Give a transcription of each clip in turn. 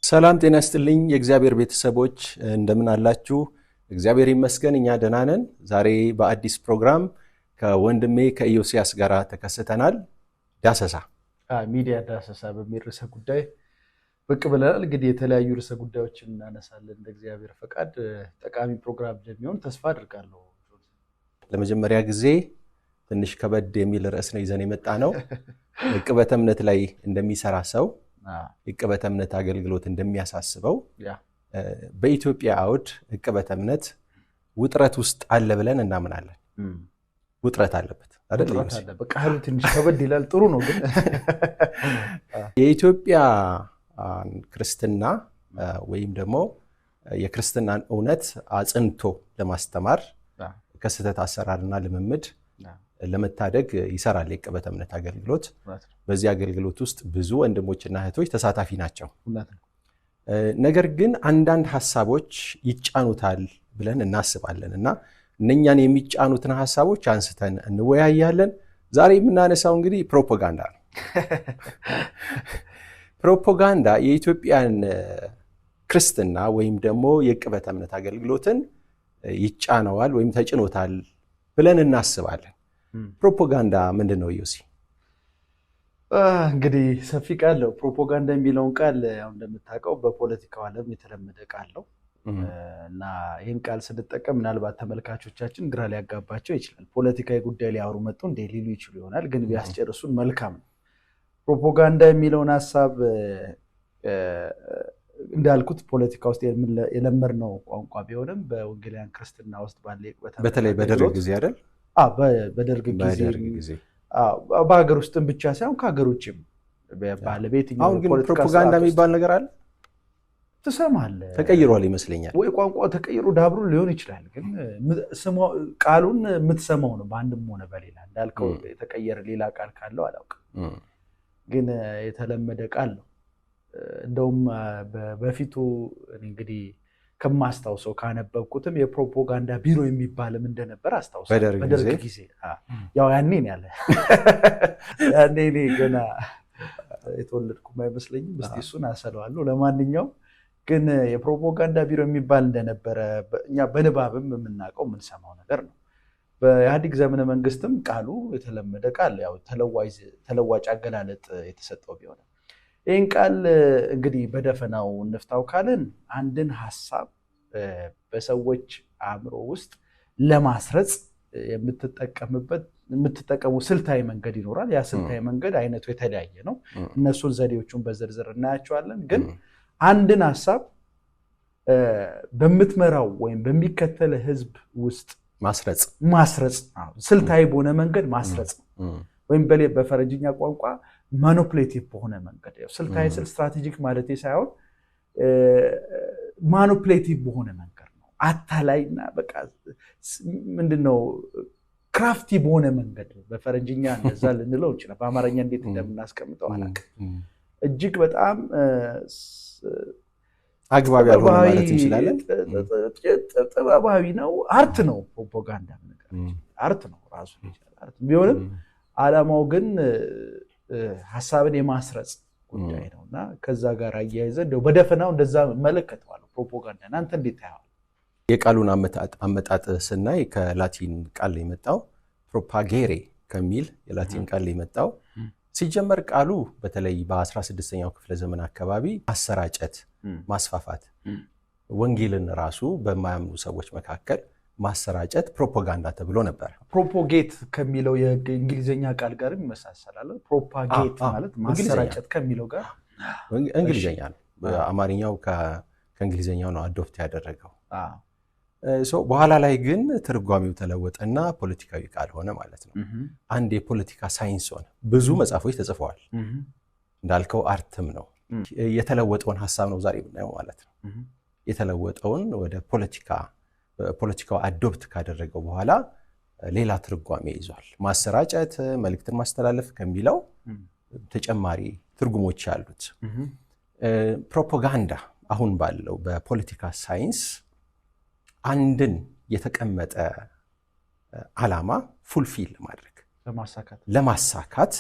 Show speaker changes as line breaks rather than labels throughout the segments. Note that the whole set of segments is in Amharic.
ሰላም ጤና ይስጥልኝ የእግዚአብሔር ቤተሰቦች እንደምን አላችሁ? እግዚአብሔር ይመስገን እኛ ደህና ነን። ዛሬ በአዲስ ፕሮግራም ከወንድሜ ከኢዮስያስ ጋር ተከስተናል። ዳሰሳ
ሚዲያ ዳሰሳ በሚል ርዕሰ ጉዳይ ብቅ ብለናል። እንግዲህ የተለያዩ ርዕሰ ጉዳዮችን እናነሳለን። እንደ እግዚአብሔር ፈቃድ ጠቃሚ ፕሮግራም እንደሚሆን ተስፋ አድርጋለሁ።
ለመጀመሪያ ጊዜ ትንሽ ከበድ የሚል ርዕስ ነው ይዘን የመጣ ነው። ዕቅበተ እምነት ላይ እንደሚሰራ ሰው ዕቅበተ እምነት አገልግሎት እንደሚያሳስበው በኢትዮጵያ አውድ ዕቅበተ እምነት ውጥረት ውስጥ አለ ብለን እናምናለን። ውጥረት አለበት አይደል?
በቃ ሀሉ ትንሽ ከበድ ይላል። ጥሩ ነው ግን
የኢትዮጵያ ክርስትና ወይም ደግሞ የክርስትናን እውነት አጽንቶ ለማስተማር ከስህተት አሰራርና ልምምድ ለመታደግ ይሰራል የዕቅበተ እምነት አገልግሎት። በዚህ አገልግሎት ውስጥ ብዙ ወንድሞችና እህቶች ተሳታፊ ናቸው። ነገር ግን አንዳንድ ሐሳቦች ይጫኑታል ብለን እናስባለን እና እነኛን የሚጫኑትን ሐሳቦች አንስተን እንወያያለን። ዛሬ የምናነሳው እንግዲህ ፕሮፓጋንዳ ነው። ፕሮፓጋንዳ የኢትዮጵያን ክርስትና ወይም ደግሞ የዕቅበተ እምነት አገልግሎትን ይጫነዋል ወይም ተጭኖታል ብለን እናስባለን። ፕሮፓጋንዳ ምንድን ነው ዮሲ?
እንግዲህ ሰፊ ቃል ነው። ፕሮፓጋንዳ የሚለውን ቃል ያው እንደምታውቀው በፖለቲካው ዓለም የተለመደ ቃል ነው እና ይህን ቃል ስንጠቀም ምናልባት ተመልካቾቻችን ግራ ሊያጋባቸው ይችላል። ፖለቲካዊ ጉዳይ ሊያወሩ መጡ እንደ ሊሉ ይችሉ ይሆናል፣ ግን ቢያስጨርሱን መልካም ነው። ፕሮፓጋንዳ የሚለውን ሀሳብ እንዳልኩት ፖለቲካ ውስጥ የለመድነው ቋንቋ ቢሆንም በወንጌላውያን ክርስትና ውስጥ ባለ
በተለይ በደርግ ጊዜ አይደል?
በደርግ ጊዜ በሀገር ውስጥም ብቻ ሳይሆን ከሀገር ውጭም ባለቤት
አሁን ግን ፕሮፓጋንዳ የሚባል ነገር አለ።
ትሰማለህ?
ተቀይሯል ይመስለኛል።
ወይ ቋንቋ ተቀይሮ ዳብሮ ሊሆን ይችላል፣ ግን ቃሉን የምትሰማው ነው። በአንድም ሆነ በሌላ እንዳልከው የተቀየረ ሌላ ቃል ካለው አላውቅም፣ ግን የተለመደ ቃል ነው። እንደውም በፊቱ እንግዲህ ከማስታውሰው ካነበብኩትም የፕሮፓጋንዳ ቢሮ የሚባልም እንደነበር አስታውሳለሁ። በደርግ ጊዜ ያው ያኔ ገና የተወለድኩም አይመስለኝም። እስቲ እሱን አሰለዋለሁ። ለማንኛውም ግን የፕሮፓጋንዳ ቢሮ የሚባል እንደነበረ እኛ በንባብም የምናውቀው የምንሰማው ነገር ነው። በኢህአዴግ ዘመነ መንግስትም ቃሉ የተለመደ ቃል ያው ተለዋጭ አገላለጥ የተሰጠው ቢሆንም ይህን ቃል እንግዲህ በደፈናው እንፍታው ካልን አንድን ሀሳብ በሰዎች አእምሮ ውስጥ ለማስረጽ የምትጠቀሙ ስልታዊ መንገድ ይኖራል። ያ ስልታዊ መንገድ አይነቱ የተለያየ ነው። እነሱን ዘዴዎቹን በዝርዝር እናያቸዋለን። ግን አንድን ሀሳብ በምትመራው ወይም በሚከተለ ህዝብ ውስጥ ማስረጽ ስልታዊ በሆነ መንገድ ማስረጽ ወይም በፈረንጅኛ ቋንቋ ማኒፑሌቲቭ በሆነ መንገድ ስልታዊ ስትራቴጂክ ማለት ሳይሆን ማኒፑሌቲቭ በሆነ መንገድ ነው። አታላይና በቃ ምንድነው ክራፍቲ በሆነ መንገድ በፈረንጅኛ እንደዛ ልንለው እንችላለን። በአማርኛ እንዴት እንደምናስቀምጠው አላውቅም። እጅግ በጣም
አግባብ ያልሆነ ማለት እንችላለን።
ጥበባዊ ነው። አርት ነው። ፕሮፓጋንዳ ነገር አርት ነው ራሱ ይችላል። ቢሆንም ዓላማው ግን ሐሳብን የማስረጽ ጉዳይ ነውና ከዛ ጋር አያይዘ እንደው በደፈናው እንደዛ መለከተዋለሁ ፕሮፓጋንዳ። አንተ እንዴት ታያለህ?
የቃሉን አመጣጥ ስናይ ከላቲን ቃል የመጣው ፕሮፓጌሬ ከሚል የላቲን ቃል የመጣው ሲጀመር ቃሉ በተለይ በ16ኛው ክፍለ ዘመን አካባቢ ማሰራጨት፣ ማስፋፋት ወንጌልን ራሱ በማያምኑ ሰዎች መካከል ማሰራጨት ፕሮፓጋንዳ ተብሎ ነበር።
ፕሮፖጌት ከሚለው የእንግሊዘኛ ቃል ጋርም ይመሳሰላል። ፕሮፓጌት ማለት ማሰራጨት ከሚለው ጋር
እንግሊዘኛ ነው። በአማርኛው ከእንግሊዘኛው ነው አዶፕት ያደረገው። በኋላ ላይ ግን ትርጓሜው ተለወጠና ፖለቲካዊ ቃል ሆነ ማለት ነው። አንድ የፖለቲካ ሳይንስ ሆነ። ብዙ መጽሐፎች ተጽፈዋል። እንዳልከው አርትም ነው። የተለወጠውን ሐሳብ ነው ዛሬ የምናየው ማለት ነው። የተለወጠውን ወደ ፖለቲካው አዶፕት ካደረገው በኋላ ሌላ ትርጓሜ ይዟል። ማሰራጨት፣ መልእክትን ማስተላለፍ ከሚለው ተጨማሪ ትርጉሞች ያሉት ፕሮፓጋንዳ አሁን ባለው በፖለቲካ ሳይንስ አንድን የተቀመጠ ዓላማ ፉልፊል ማድረግ ለማሳካት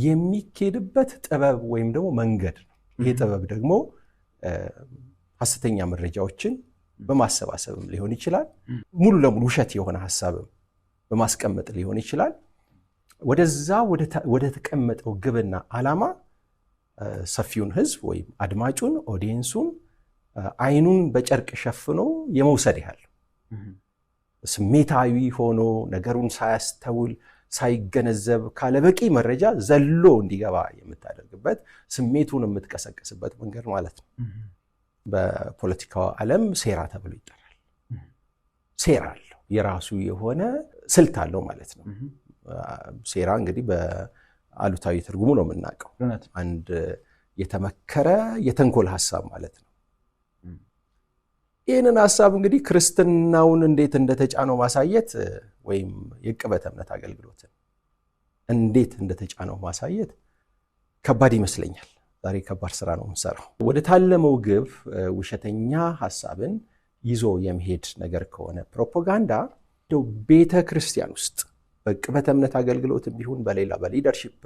የሚኬድበት ጥበብ ወይም ደግሞ መንገድ ነው። ይህ ጥበብ ደግሞ ሐሰተኛ መረጃዎችን በማሰባሰብም ሊሆን ይችላል። ሙሉ ለሙሉ ውሸት የሆነ ሐሳብም በማስቀመጥ ሊሆን ይችላል። ወደዛ ወደ ተቀመጠው ግብና ዓላማ ሰፊውን ህዝብ ወይም አድማጩን ኦዲየንሱን አይኑን በጨርቅ ሸፍኖ የመውሰድ ያህል ስሜታዊ ሆኖ ነገሩን ሳያስተውል ሳይገነዘብ ካለበቂ መረጃ ዘሎ እንዲገባ የምታደርግበት ስሜቱን የምትቀሰቅስበት መንገድ ማለት ነው። በፖለቲካው ዓለም ሴራ ተብሎ ይጠራል። ሴራ አለው፣ የራሱ የሆነ ስልት አለው ማለት ነው። ሴራ እንግዲህ በአሉታዊ ትርጉሙ ነው የምናውቀው፣ አንድ የተመከረ የተንኮል ሐሳብ ማለት ነው። ይህንን ሐሳብ እንግዲህ ክርስትናውን እንዴት እንደተጫነው ማሳየት ወይም የቅበተ እምነት አገልግሎትን እንዴት እንደተጫነው ማሳየት ከባድ ይመስለኛል። ዛሬ ከባድ ስራ ነው የምንሰራው። ወደ ታለመው ግብ ውሸተኛ ሐሳብን ይዞ የመሄድ ነገር ከሆነ ፕሮፓጋንዳ ቤተ ክርስቲያን ውስጥ በቅበተ እምነት አገልግሎት ቢሆን በሌላ በሊደርሺፕ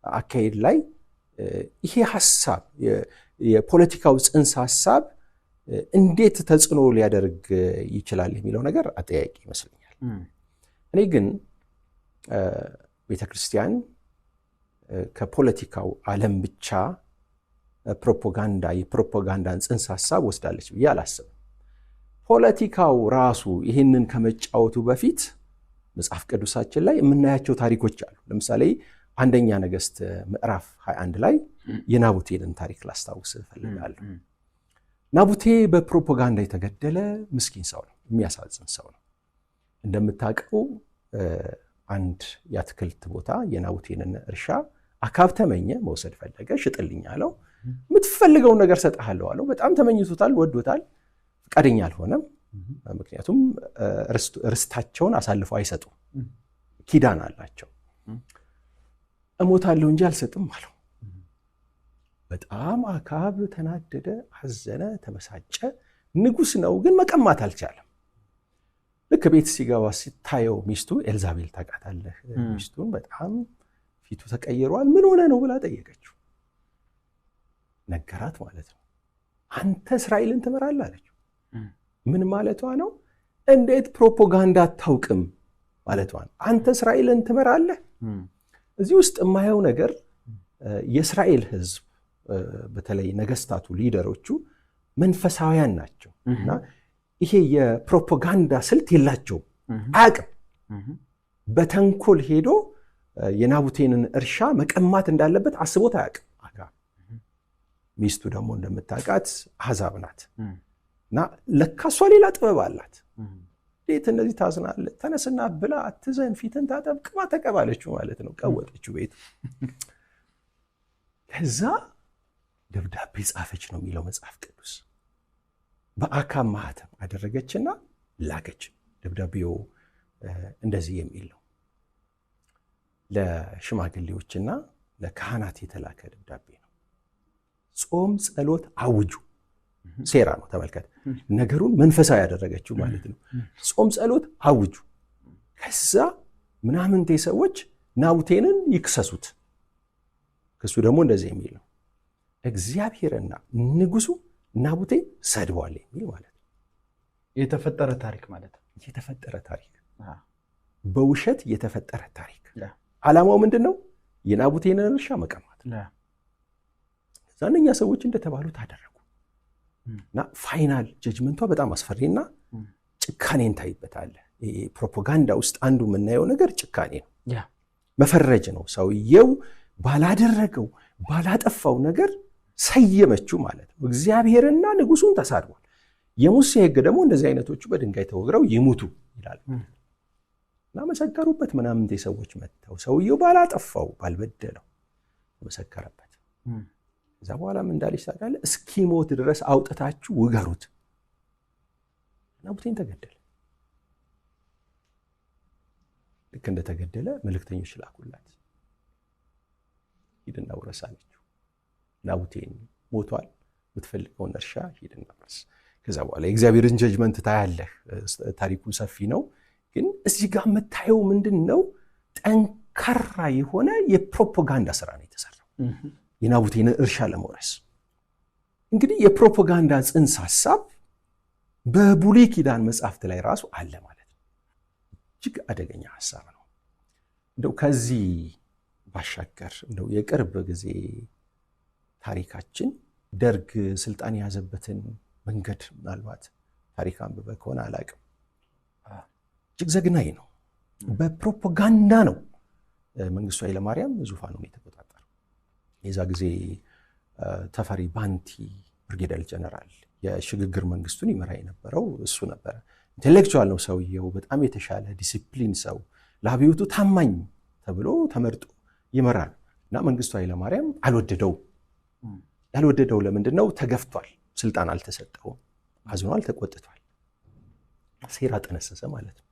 አካሄድ ላይ ይሄ ሐሳብ የፖለቲካው ጽንሰ ሐሳብ እንዴት ተጽዕኖ ሊያደርግ ይችላል የሚለው ነገር አጠያቂ ይመስለኛል። እኔ ግን ቤተክርስቲያን ከፖለቲካው ዓለም ብቻ የፕሮፓጋንዳን ጽንሰ ሐሳብ ወስዳለች ብዬ አላስብም። ፖለቲካው ራሱ ይህንን ከመጫወቱ በፊት መጽሐፍ ቅዱሳችን ላይ የምናያቸው ታሪኮች አሉ። ለምሳሌ አንደኛ ነገሥት ምዕራፍ 21 ላይ የናቡቴንን ታሪክ ላስታውስ እፈልጋለሁ። ናቡቴ በፕሮፓጋንዳ የተገደለ ምስኪን ሰው ነው፣ የሚያሳዝን ሰው ነው። እንደምታውቀው አንድ የአትክልት ቦታ የናቡቴንን እርሻ አካብ ተመኘ፣ መውሰድ ፈለገ። ሽጥልኝ አለው። የምትፈልገውን ነገር ሰጥሃለሁ አለው። በጣም ተመኝቶታል፣ ወዶታል። ፈቃደኛ አልሆነም። ምክንያቱም ርስታቸውን አሳልፈው አይሰጡም፣ ኪዳን አላቸው። እሞታለሁ እንጂ አልሰጥም አለው። በጣም አካብ ተናደደ፣ አዘነ፣ ተበሳጨ። ንጉሥ ነው ግን መቀማት አልቻለም። ልክ ቤት ሲገባ ሲታየው ሚስቱ ኤልዛቤል ታውቃታለህ፣ ሚስቱን በጣም ፊቱ ተቀይሯል። ምን ሆነ ነው ብላ ጠየቀችው። ነገራት ማለት ነው። አንተ እስራኤልን ትመራለህ አለችው። ምን ማለቷ ነው? እንዴት ፕሮፓጋንዳ አታውቅም ማለቷ ነው። አንተ እስራኤልን ትመራለህ። እዚህ ውስጥ የማየው ነገር የእስራኤል ሕዝብ በተለይ ነገስታቱ፣ ሊደሮቹ መንፈሳውያን ናቸው እና ይሄ የፕሮፓጋንዳ ስልት የላቸውም፣ አያውቅም። በተንኮል ሄዶ የናቡቴንን እርሻ መቀማት እንዳለበት አስቦት አያውቅም። ሚስቱ ደግሞ እንደምታውቃት አሕዛብ ናት እና ለካ እሷ ሌላ ጥበብ አላት። እንዴት እነዚህ ታዝናለህ? ተነስና ብላ፣ አትዘን፣ ፊትን ታጠብ፣ ቅባ ተቀባለችው ማለት ነው። ቀወጠችው ቤት። ከዛ ደብዳቤ ጻፈች ነው የሚለው መጽሐፍ ቅዱስ። በአካብ ማህተም አደረገችና ላከች። ደብዳቤው እንደዚህ የሚል ነው። ለሽማግሌዎችና ለካህናት የተላከ ደብዳቤ ነው። ጾም ጸሎት አውጁ። ሴራ ነው፣ ተመልከት። ነገሩን መንፈሳዊ ያደረገችው ማለት ነው። ጾም ጸሎት አውጁ። ከዛ ምናምንቴ ሰዎች ናቡቴንን ይክሰሱት። ክሱ ደግሞ እንደዚህ የሚል ነው። እግዚአብሔርና ንጉሱ ናቡቴ ሰድቧል የሚል ማለት ነው።
የተፈጠረ ታሪክ ማለት ነው።
የተፈጠረ ታሪክ፣ በውሸት የተፈጠረ ታሪክ። ዓላማው ምንድን ነው? የናቡቴንን እርሻ መቀማት። እነኛ ሰዎች እንደተባሉት አደረጉ እና ፋይናል ጀጅመንቷ በጣም አስፈሪና ጭካኔን ታይበታለህ። ፕሮፓጋንዳ ውስጥ አንዱ የምናየው ነገር ጭካኔ ነው፣ መፈረጅ ነው። ሰውየው ባላደረገው ባላጠፋው ነገር ሰየመችው ማለት ነው። እግዚአብሔርና ንጉሱን ተሳድቧል። የሙሴ ሕግ ደግሞ እንደዚህ አይነቶቹ በድንጋይ ተወግረው ይሙቱ ይላል እና መሰከሩበት። ምናምንቴ ሰዎች መጥተው ሰውየው ባላጠፋው ባልበደለው መሰከረበት። ከዛ በኋላ ምን እንዳለች ታውቃለህ? እስኪሞት ድረስ አውጥታችሁ ውገሩት። ናቡቴን ተገደለ። ልክ እንደተገደለ መልእክተኞች ላኩላት። ሂድና ውረስ አለችው። ናቡቴን ሞቷል፣ የምትፈልገውን እርሻ ሂድና ውረስ። ከዛ በኋላ የእግዚአብሔርን ጀጅመንት ታያለህ። ታሪኩ ሰፊ ነው፣ ግን እዚህ ጋር የምታየው ምንድን ነው? ጠንካራ የሆነ የፕሮፓጋንዳ ስራ ነው የተሰራው የናቡቴን እርሻ ለመውረስ። እንግዲህ የፕሮፓጋንዳ ጽንሰ ሐሳብ በብሉይ ኪዳን መጻሕፍት ላይ ራሱ አለ ማለት ነው። እጅግ አደገኛ ሐሳብ ነው። እንደው ከዚህ ባሻገር እንደው የቅርብ ጊዜ ታሪካችን ደርግ ስልጣን የያዘበትን መንገድ ምናልባት ታሪክ አንብበ ከሆነ አላቅም፣ እጅግ ዘግናኝ ነው። በፕሮፓጋንዳ ነው መንግስቱ ኃይለማርያም ዙፋኑን የተቆጣጠረው። የዛ ጊዜ ተፈሪ ባንቲ ብርጌዳል ጀነራል የሽግግር መንግስቱን ይመራ የነበረው እሱ ነበረ። ኢንቴሌክቹዋል ነው ሰውየው፣ በጣም የተሻለ ዲሲፕሊን ሰው፣ ለአብዮቱ ታማኝ ተብሎ ተመርጦ ይመራል እና መንግስቱ ኃይለማርያም አልወደደውም። ያልወደደው ለምንድን ነው? ተገፍቷል፣ ስልጣን አልተሰጠውም፣ አዝኗል፣ ተቆጥቷል። ሴራ ጠነሰሰ ማለት ነው።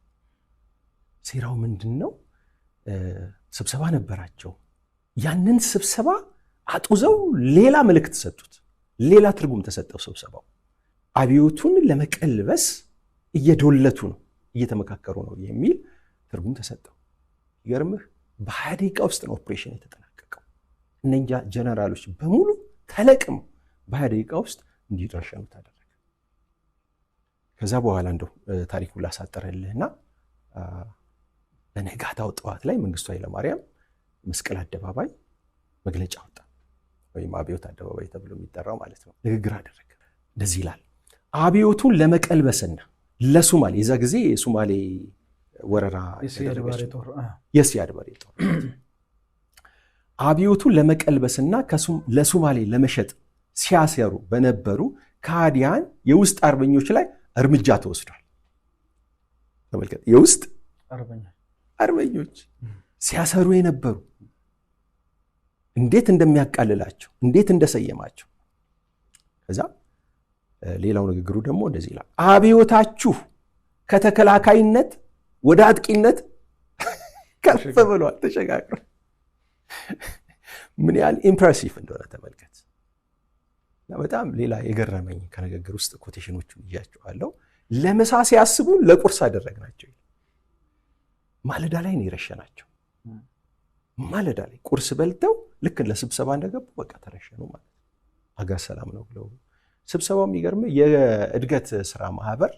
ሴራው ምንድን ነው? ስብሰባ ነበራቸው። ያንን ስብሰባ አጡዘው ሌላ መልእክት ሰጡት፣ ሌላ ትርጉም ተሰጠው ስብሰባው። አብዮቱን ለመቀልበስ እየዶለቱ ነው፣ እየተመካከሩ ነው የሚል ትርጉም ተሰጠው። ይገርምህ በ20 ደቂቃ ውስጥ ነው ኦፕሬሽን የተጠናቀቀው። እነኛ ጀነራሎች በሙሉ ተለቅመው በ20 ደቂቃ ውስጥ እንዲደርሸኑ ተደረገ። ከዛ በኋላ እንደው ታሪኩን ላሳጠረልህና በነጋታው ጠዋት ላይ መንግስቱ ኃይለማርያም መስቀል አደባባይ መግለጫ ወጣ፣ ወይም አብዮት አደባባይ ተብሎ የሚጠራው ማለት ነው። ንግግር አደረገ። እንደዚህ ይላል: አብዮቱን ለመቀልበስና ለሶማሌ፣ የዛ ጊዜ የሶማሌ ወረራ የሲያድ ባሬ ጦር አብዮቱን ለመቀልበስና ለሶማሌ ለመሸጥ ሲያሰሩ በነበሩ ከሃዲያን የውስጥ አርበኞች ላይ እርምጃ ተወስዷል። ተመልከት፣ የውስጥ አርበኞች ሲያሰሩ የነበሩ እንዴት እንደሚያቃልላቸው፣ እንዴት እንደሰየማቸው። ከዛ ሌላው ንግግሩ ደግሞ እንደዚህ ይላል: አብዮታችሁ ከተከላካይነት ወደ አጥቂነት ከፍ ብሏል፣ ተሸጋግሯል። ምን ያህል ኢምፕሬሲቭ እንደሆነ ተመልከት። በጣም ሌላ የገረመኝ ከንግግር ውስጥ ኮቴሽኖቹን እያቸዋለሁ። ለምሳ ሲያስቡን ለቁርስ አደረግናቸው። ማለዳ ላይ ነው የረሸናቸው። ማለዳ ላይ ቁርስ በልተው ልክ ለስብሰባ እንደገቡ በቃ ተረሸኑ ማለት ነው። ሀገር ሰላም ነው ብለው ስብሰባው የሚገርም የእድገት ስራ ማህበር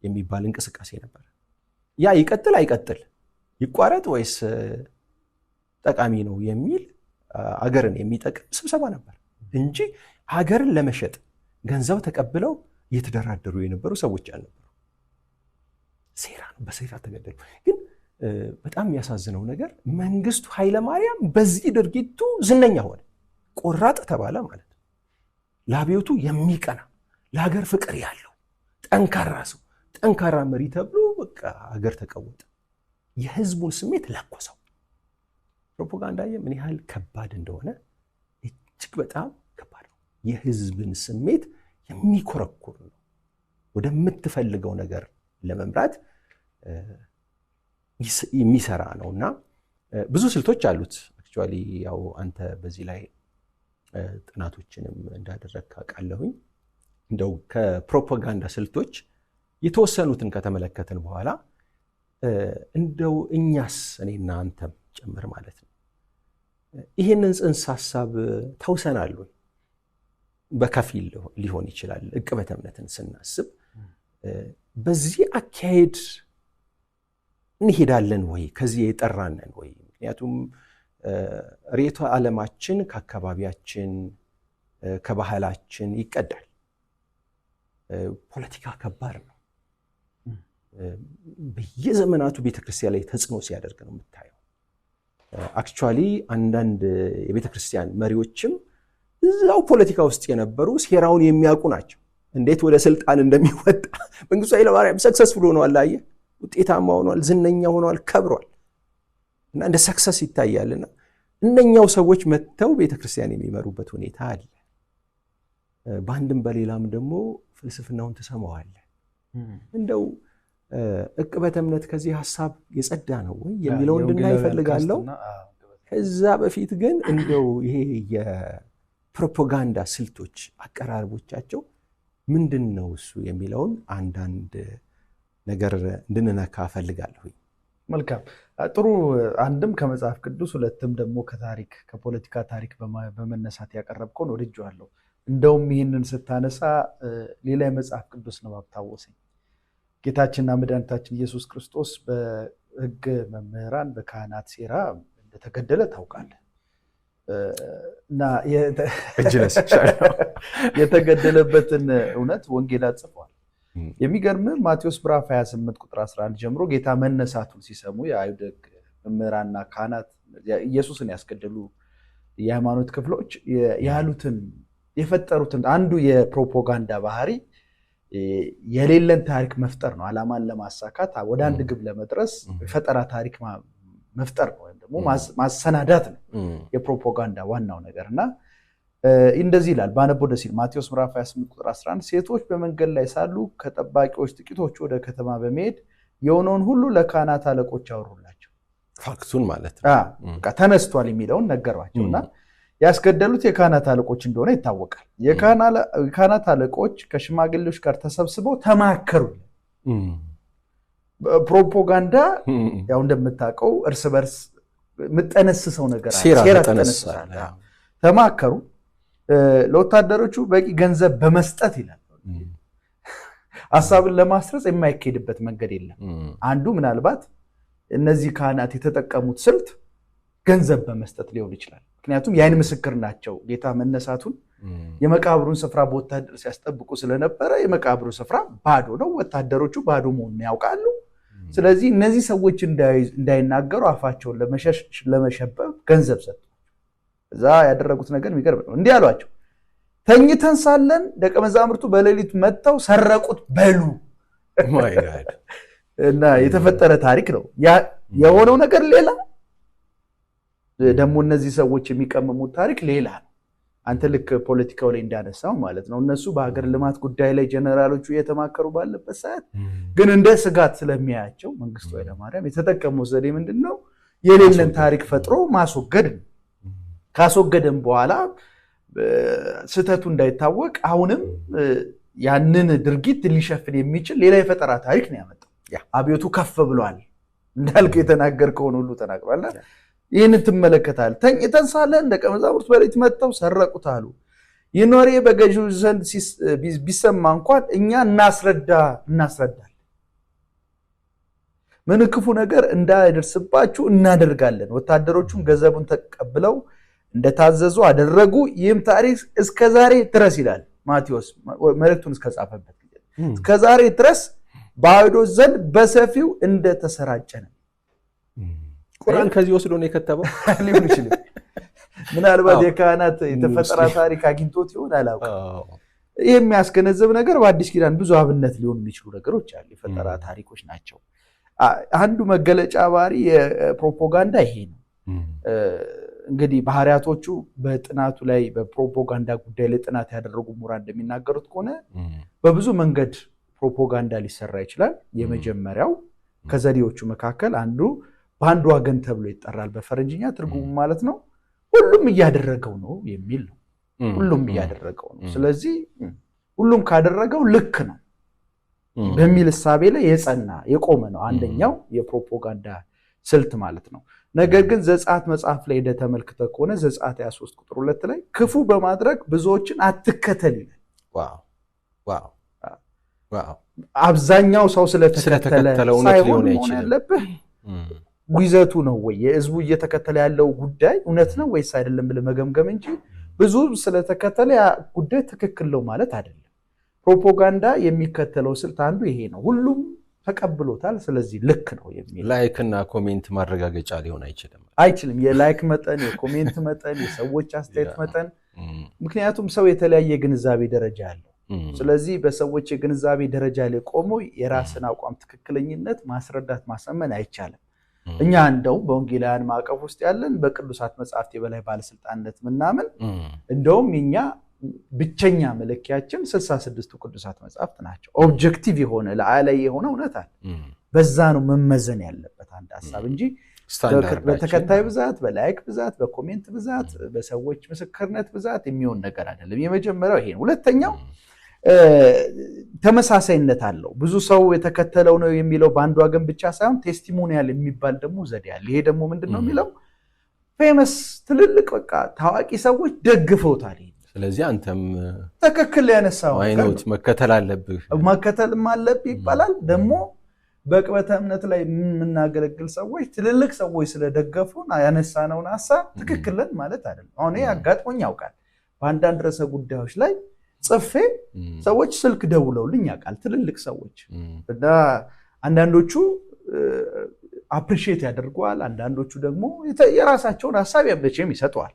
የሚባል እንቅስቃሴ ነበር። ያ ይቀጥል አይቀጥል፣ ይቋረጥ ወይስ ጠቃሚ ነው የሚል አገርን የሚጠቅም ስብሰባ ነበር እንጂ ሀገርን ለመሸጥ ገንዘብ ተቀብለው እየተደራደሩ የነበሩ ሰዎች አልነበሩ። ሴራ ነው፣ በሴራ ተገደሉ። ግን በጣም የሚያሳዝነው ነገር መንግስቱ ኃይለማርያም በዚህ ድርጊቱ ዝነኛ ሆነ፣ ቆራጥ ተባለ ማለት ነው። ለአብዮቱ የሚቀና ለሀገር ፍቅር ያለው ጠንካራ ሰው፣ ጠንካራ መሪ ተብሎ በቃ ሀገር ተቀወጠ። የህዝቡን ስሜት ለኮሰው። ፕሮፓጋንዳ ምን ያህል ከባድ እንደሆነ እጅግ በጣም ከባድ ነው። የህዝብን ስሜት የሚኮረኩር ነው። ወደምትፈልገው ነገር ለመምራት የሚሰራ ነውና ብዙ ስልቶች አሉት። አክቹዋሊ ያው አንተ በዚህ ላይ ጥናቶችንም እንዳደረግክ አውቃለሁኝ። እንደው ከፕሮፓጋንዳ ስልቶች የተወሰኑትን ከተመለከትን በኋላ እንደው እኛስ እኔና አንተም ጭምር ማለት ነው ይህንን ጽንሰ ሐሳብ ተውሰናል ወይ? በከፊል ሊሆን ይችላል። ዕቅበተ እምነትን ስናስብ በዚህ አካሄድ እንሄዳለን ወይ? ከዚህ የጠራነን ወይ? ምክንያቱም ርዕዮተ ዓለማችን ከአካባቢያችን ከባህላችን ይቀዳል። ፖለቲካ ከባድ ነው። በየዘመናቱ ቤተክርስቲያን ላይ ተጽዕኖ ሲያደርግ ነው የምታየው። አክቹዋሊ አንዳንድ የቤተክርስቲያን መሪዎችም እዛው ፖለቲካ ውስጥ የነበሩ ሴራውን የሚያውቁ ናቸው። እንዴት ወደ ስልጣን እንደሚወጣ መንግስቱ ኃይለማርያም ሰክሰስፉል ሆኗል፣ አየህ፣ ውጤታማ ሆኗል፣ ዝነኛ ሆኗል፣ ከብሯል እና እንደ ሰክሰስ ይታያልና እነኛው ሰዎች መጥተው ቤተክርስቲያን የሚመሩበት ሁኔታ አለ። በአንድም በሌላም ደግሞ ፍልስፍናውን ትሰማዋለህ። እንደው ዕቅበተ እምነት ከዚህ ሐሳብ የጸዳ ነው ወይ የሚለው እንድናይ እፈልጋለሁ። ከዛ በፊት ግን እንደው ይሄ የፕሮፓጋንዳ ስልቶች አቀራረቦቻቸው ምንድን ነው እሱ የሚለውን አንዳንድ ነገር እንድንነካ እፈልጋለሁ።
መልካም ጥሩ። አንድም ከመጽሐፍ ቅዱስ፣ ሁለትም ደግሞ ከታሪክ ከፖለቲካ ታሪክ በመነሳት ያቀረብከውን ወድጄዋለሁ። እንደውም ይህንን ስታነሳ ሌላ የመጽሐፍ ቅዱስ ንባብ ታወሰኝ። ጌታችንና መድኃኒታችን ኢየሱስ ክርስቶስ በሕግ መምህራን በካህናት ሴራ እንደተገደለ ታውቃለህ። እና የተገደለበትን እውነት ወንጌላት ጽፏል። የሚገርም ማቴዎስ ምዕራፍ 28 ቁጥር 11 ጀምሮ ጌታ መነሳቱን ሲሰሙ የአይሁድ መምህራንና ካህናት ኢየሱስን ያስገደሉ የሃይማኖት ክፍሎች ያሉትን የፈጠሩትን አንዱ የፕሮፓጋንዳ ባህሪ የሌለን ታሪክ መፍጠር ነው። ዓላማን ለማሳካት ወደ አንድ ግብ ለመድረስ ፈጠራ ታሪክ መፍጠር ነው፣ ወይም ደግሞ ማሰናዳት ነው የፕሮፓጋንዳ ዋናው ነገርና እንደዚህ ይላል። ባነበው ደስ ይላል። ማቴዎስ ምዕራፍ 28 ቁጥር 11 ሴቶች በመንገድ ላይ ሳሉ ከጠባቂዎች ጥቂቶቹ ወደ ከተማ በመሄድ የሆነውን ሁሉ ለካህናት አለቆች አወሩላቸው።
ፋክቱን ማለት ነው።
በቃ ተነስቷል የሚለውን ነገሯቸውና ያስገደሉት የካህናት አለቆች እንደሆነ ይታወቃል። የካህናት አለቆች ከሽማግሌዎች ጋር ተሰብስበው ተማከሩ። ፕሮፓጋንዳ ያው እንደምታውቀው እርስ በርስ የምጠነስሰው ነገር ሴራ ተጠነስሳለ። ተማከሩ። ለወታደሮቹ በቂ ገንዘብ በመስጠት ይላል። ሐሳብን ለማስረጽ የማይካሄድበት መንገድ የለም። አንዱ ምናልባት እነዚህ ካህናት የተጠቀሙት ስልት ገንዘብ በመስጠት ሊሆን ይችላል። ምክንያቱም የዓይን ምስክር ናቸው። ጌታ መነሳቱን የመቃብሩን ስፍራ በወታደር ሲያስጠብቁ ስለነበረ የመቃብሩ ስፍራ ባዶ ነው፣ ወታደሮቹ ባዶ መሆኑን ያውቃሉ። ስለዚህ እነዚህ ሰዎች እንዳይናገሩ አፋቸውን ለመሸበብ ገንዘብ ሰጡ። እዛ ያደረጉት ነገር የሚገርም ነው። እንዲህ አሏቸው፣ ተኝተን ሳለን ደቀ መዛሙርቱ በሌሊት መጥተው ሰረቁት በሉ። እና የተፈጠረ ታሪክ ነው የሆነው ነገር ሌላ፣ ደግሞ እነዚህ ሰዎች የሚቀመሙት ታሪክ ሌላ ነው። አንተ ልክ ፖለቲካው ላይ እንዳነሳው ማለት ነው። እነሱ በሀገር ልማት ጉዳይ ላይ ጀነራሎቹ እየተማከሩ ባለበት ሰዓት ግን እንደ ስጋት ስለሚያያቸው መንግስቱ ኃይለማርያም የተጠቀመው ዘዴ ምንድነው? የሌለን ታሪክ ፈጥሮ ማስወገድ ነው። ካስወገደም በኋላ ስህተቱ እንዳይታወቅ አሁንም ያንን ድርጊት ሊሸፍን የሚችል ሌላ የፈጠራ ታሪክ ነው ያመጣው። አብዮቱ ከፍ ብሏል እንዳልክ የተናገርከውን ሁሉ ተናግሯል። ይህንን ትመለከታል። ተኝተን ሳለን ደቀ መዛሙርት በሌሊት መጥተው ሰረቁት አሉ። ይህን ወሬ በገዢው ዘንድ ቢሰማ እንኳን እኛ እናስረዳለን፣ ምን ክፉ ነገር እንዳይደርስባችሁ እናደርጋለን። ወታደሮቹም ገንዘቡን ተቀብለው እንደታዘዙ አደረጉ። ይህም ታሪክ እስከዛሬ ድረስ ይላል ማቴዎስ መልእክቱን እስከጻፈበት ጊዜ እስከዛሬ ድረስ በአይሁዶች ዘንድ በሰፊው እንደተሰራጨ ነው።
ቁርአን ከዚህ ወስዶ ነው የከተበው
ሊሆን ይችላል። ምናልባት የካህናት የተፈጠራ ታሪክ አግኝቶት ይሆን አላውቅም። ይህ የሚያስገነዘብ ነገር በአዲስ ኪዳን ብዙ አብነት ሊሆኑ የሚችሉ ነገሮች አሉ። የፈጠራ ታሪኮች ናቸው። አንዱ መገለጫ ባህሪ የፕሮፓጋንዳ ይሄ ነው። እንግዲህ ባህሪያቶቹ በጥናቱ ላይ በፕሮፓጋንዳ ጉዳይ ላይ ጥናት ያደረጉ ምሁራን እንደሚናገሩት ከሆነ በብዙ መንገድ ፕሮፓጋንዳ ሊሰራ ይችላል። የመጀመሪያው ከዘዴዎቹ መካከል አንዱ በአንድ ወገን ተብሎ ይጠራል በፈረንጅኛ ትርጉሙ ማለት ነው። ሁሉም እያደረገው ነው የሚል ነው። ሁሉም እያደረገው ነው፣ ስለዚህ ሁሉም ካደረገው ልክ ነው በሚል እሳቤ ላይ የጸና የቆመ ነው። አንደኛው የፕሮፓጋንዳ ስልት ማለት ነው። ነገር ግን ዘጸአት መጽሐፍ ላይ እንደተመልክተ ከሆነ ዘጸአት 23 ቁጥር 2 ላይ ክፉ በማድረግ ብዙዎችን አትከተል ይላል። አብዛኛው ሰው ስለተከተለው ሳይሆን መሆን ያለብህ ጉይዘቱ ነው ወይ የህዝቡ እየተከተለ ያለው ጉዳይ እውነት ነው ወይስ አይደለም ብለህ መገምገም እንጂ ብዙ ስለተከተለ ያ ጉዳይ ትክክል ነው ማለት አይደለም። ፕሮፓጋንዳ የሚከተለው ስልት አንዱ ይሄ ነው። ሁሉም ተቀብሎታል፣ ስለዚህ ልክ ነው የሚል
ላይክ እና ኮሜንት ማረጋገጫ ሊሆን
አይችልም። የላይክ መጠን፣ የኮሜንት መጠን፣ የሰዎች አስተያየት መጠን፣ ምክንያቱም ሰው የተለያየ ግንዛቤ ደረጃ አለው። ስለዚህ በሰዎች የግንዛቤ ደረጃ ላይ ቆሞ የራስን አቋም ትክክለኝነት ማስረዳት ማሰመን አይቻልም። እኛ እንደውም በወንጌላውያን ማዕቀፍ ውስጥ ያለን በቅዱሳት መጽሐፍት የበላይ ባለስልጣንነት ምናምን እንደውም የኛ ብቸኛ መለኪያችን 66ቱ ቅዱሳት መጽሐፍት ናቸው። ኦብጀክቲቭ የሆነ ለዓላይ የሆነ እውነት አለ። በዛ ነው መመዘን ያለበት አንድ ሐሳብ እንጂ በተከታይ ብዛት፣ በላይክ ብዛት፣ በኮሜንት ብዛት፣ በሰዎች ምስክርነት ብዛት የሚሆን ነገር አይደለም። የመጀመሪያው ይሄ ነው። ሁለተኛው ተመሳሳይነት አለው። ብዙ ሰው የተከተለው ነው የሚለው በአንድ ወገን ብቻ ሳይሆን ቴስቲሞኒያል የሚባል ደግሞ ዘዴ አለ። ይሄ ደግሞ ምንድነው የሚለው ፌመስ ትልልቅ በቃ ታዋቂ ሰዎች ደግፈውታል።
ስለዚህ አንተም
ትክክል ያነሳው
አይኖት መከተል አለብህ
ይባላል። ደግሞ በቅበተ እምነት ላይ የምናገለግል ሰዎች ትልልቅ ሰዎች ስለደገፉን ያነሳነውን ሐሳብ ትክክልን ማለት አይደለም። አሁን አጋጥሞኝ ያውቃል። በአንዳንድ ርዕሰ ጉዳዮች ላይ ጽፌ ሰዎች ስልክ ደውለውልኝ ያውቃል፣ ትልልቅ ሰዎች እና አንዳንዶቹ አፕሪሺየት ያደርገዋል፣ አንዳንዶቹ ደግሞ የራሳቸውን ሐሳብ ያመቸም ይሰጠዋል።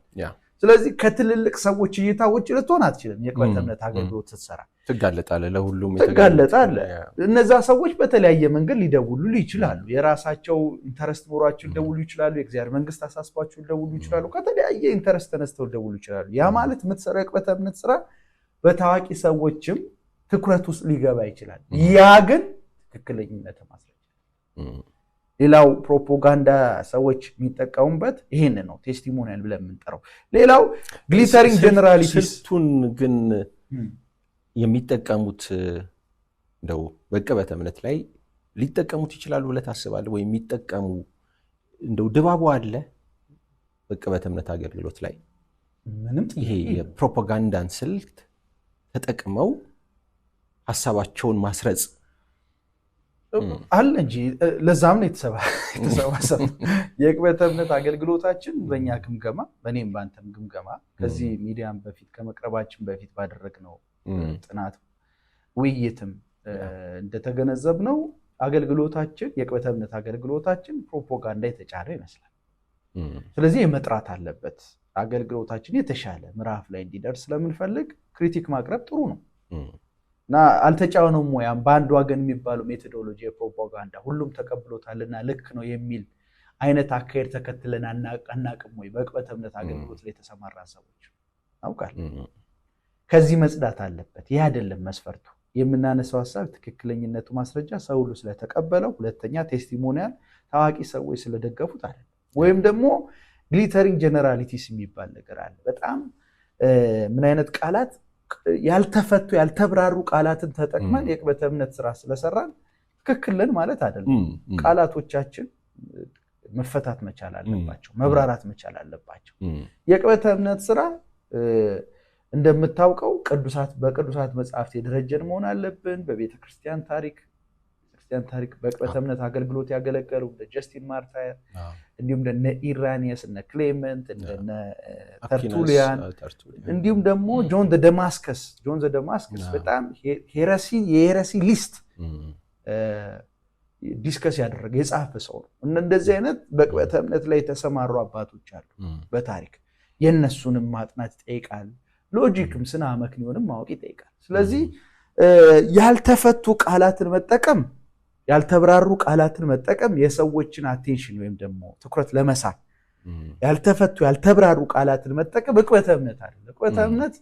ስለዚህ ከትልልቅ ሰዎች እይታ ውጭ ልትሆን አትችልም። የቅበተ እምነት አገልግሎት ስትሰራ
ትጋለጣለህ፣ ለሁሉም
ትጋለጣለህ። እነዛ ሰዎች በተለያየ መንገድ ሊደውሉ ይችላሉ። የራሳቸው ኢንተረስት ኖሯቸው ሊደውሉ ይችላሉ። የእግዚአብሔር መንግስት አሳስቧቸው ሊደውሉ ይችላሉ። ከተለያየ ኢንተረስት ተነስተው ሊደውሉ ይችላሉ። ያ ማለት የምትሰራው የቅበተ እምነት ስራ በታዋቂ ሰዎችም ትኩረት ውስጥ ሊገባ ይችላል። ያ ግን ትክክለኝነት ማስረጃ። ሌላው ፕሮፓጋንዳ ሰዎች የሚጠቀሙበት ይሄን ነው፣ ቴስቲሞኒያል ብለን የምንጠራው። ሌላው ግሊተሪንግ ጀነራሊቲስ
ስልቱን ግን የሚጠቀሙት እንደው በቅበተ እምነት ላይ ሊጠቀሙት ይችላሉ ብለህ ታስባለህ ወይ? የሚጠቀሙ እንደው ድባቡ አለ በቅበተ እምነት አገልግሎት ላይ
ምንም
ይሄ የፕሮፓጋንዳን ስልት ተጠቅመው ሐሳባቸውን ማስረጽ
አለ እንጂ ለዛም ነው የተሰባሰበ የቅበተ እምነት አገልግሎታችን በእኛ ግምገማ፣ በእኔም በአንተም ግምገማ ከዚህ ሚዲያም በፊት ከመቅረባችን በፊት ባደረግነው ጥናት ውይይትም እንደተገነዘብነው አገልግሎታችን የቅበተ እምነት አገልግሎታችን ፕሮፓጋንዳ የተጫረ ይመስላል። ስለዚህ መጥራት አለበት። አገልግሎታችን የተሻለ ምዕራፍ ላይ እንዲደርስ ስለምንፈልግ ክሪቲክ ማቅረብ ጥሩ ነው እና አልተጫወነውም ወይ በአንድ ወገን የሚባለው ሜቶዶሎጂ የፕሮፓጋንዳ ሁሉም ተቀብሎታልና ልክ ነው የሚል አይነት አካሄድ ተከትለን አናቅም ወይ? በቅበተ እምነት አገልግሎት ላይ የተሰማራ ሰዎች አውቃል። ከዚህ መጽዳት አለበት። ይህ አይደለም መስፈርቱ። የምናነሳው ሐሳብ ትክክለኝነቱ ማስረጃ ሰው ሁሉ ስለተቀበለው፣ ሁለተኛ ቴስቲሞኒያል ታዋቂ ሰዎች ስለደገፉት አይደለም። ወይም ደግሞ ግሊተሪንግ ጀነራሊቲስ የሚባል ነገር አለ። በጣም ምን አይነት ቃላት ያልተፈቱ ያልተብራሩ ቃላትን ተጠቅመን የቅበተ እምነት ስራ ስለሰራን ትክክልን ማለት አይደለም። ቃላቶቻችን መፈታት መቻል አለባቸው፣ መብራራት መቻል አለባቸው። የቅበተ እምነት ስራ እንደምታውቀው በቅዱሳት መጽሐፍት የደረጀን መሆን አለብን። በቤተክርስቲያን ታሪክ በቅበተ እምነት አገልግሎት ያገለገሉ እንደ ጀስቲን ማርታየር እንዲሁም እንደነ ኢራኒየስ እነ ክሌመንት እንደነ ተርቱሊያን እንዲሁም ደግሞ ጆን ዘ ደማስከስ በጣም የሄረሲ ሊስት ዲስከስ ያደረገ የጻፈ ሰው ነው። እንደዚህ አይነት በቅበተ እምነት ላይ የተሰማሩ አባቶች አሉ በታሪክ። የእነሱንም ማጥናት ይጠይቃል። ሎጂክም ስነ አመክንዮንም ማወቅ ይጠይቃል። ስለዚህ ያልተፈቱ ቃላትን መጠቀም፣ ያልተብራሩ ቃላትን መጠቀም የሰዎችን አቴንሽን ወይም ደግሞ ትኩረት ለመሳብ ያልተፈቱ ያልተብራሩ ቃላትን መጠቀም ቅበተ እምነት አይደለም። ቅበተ እምነት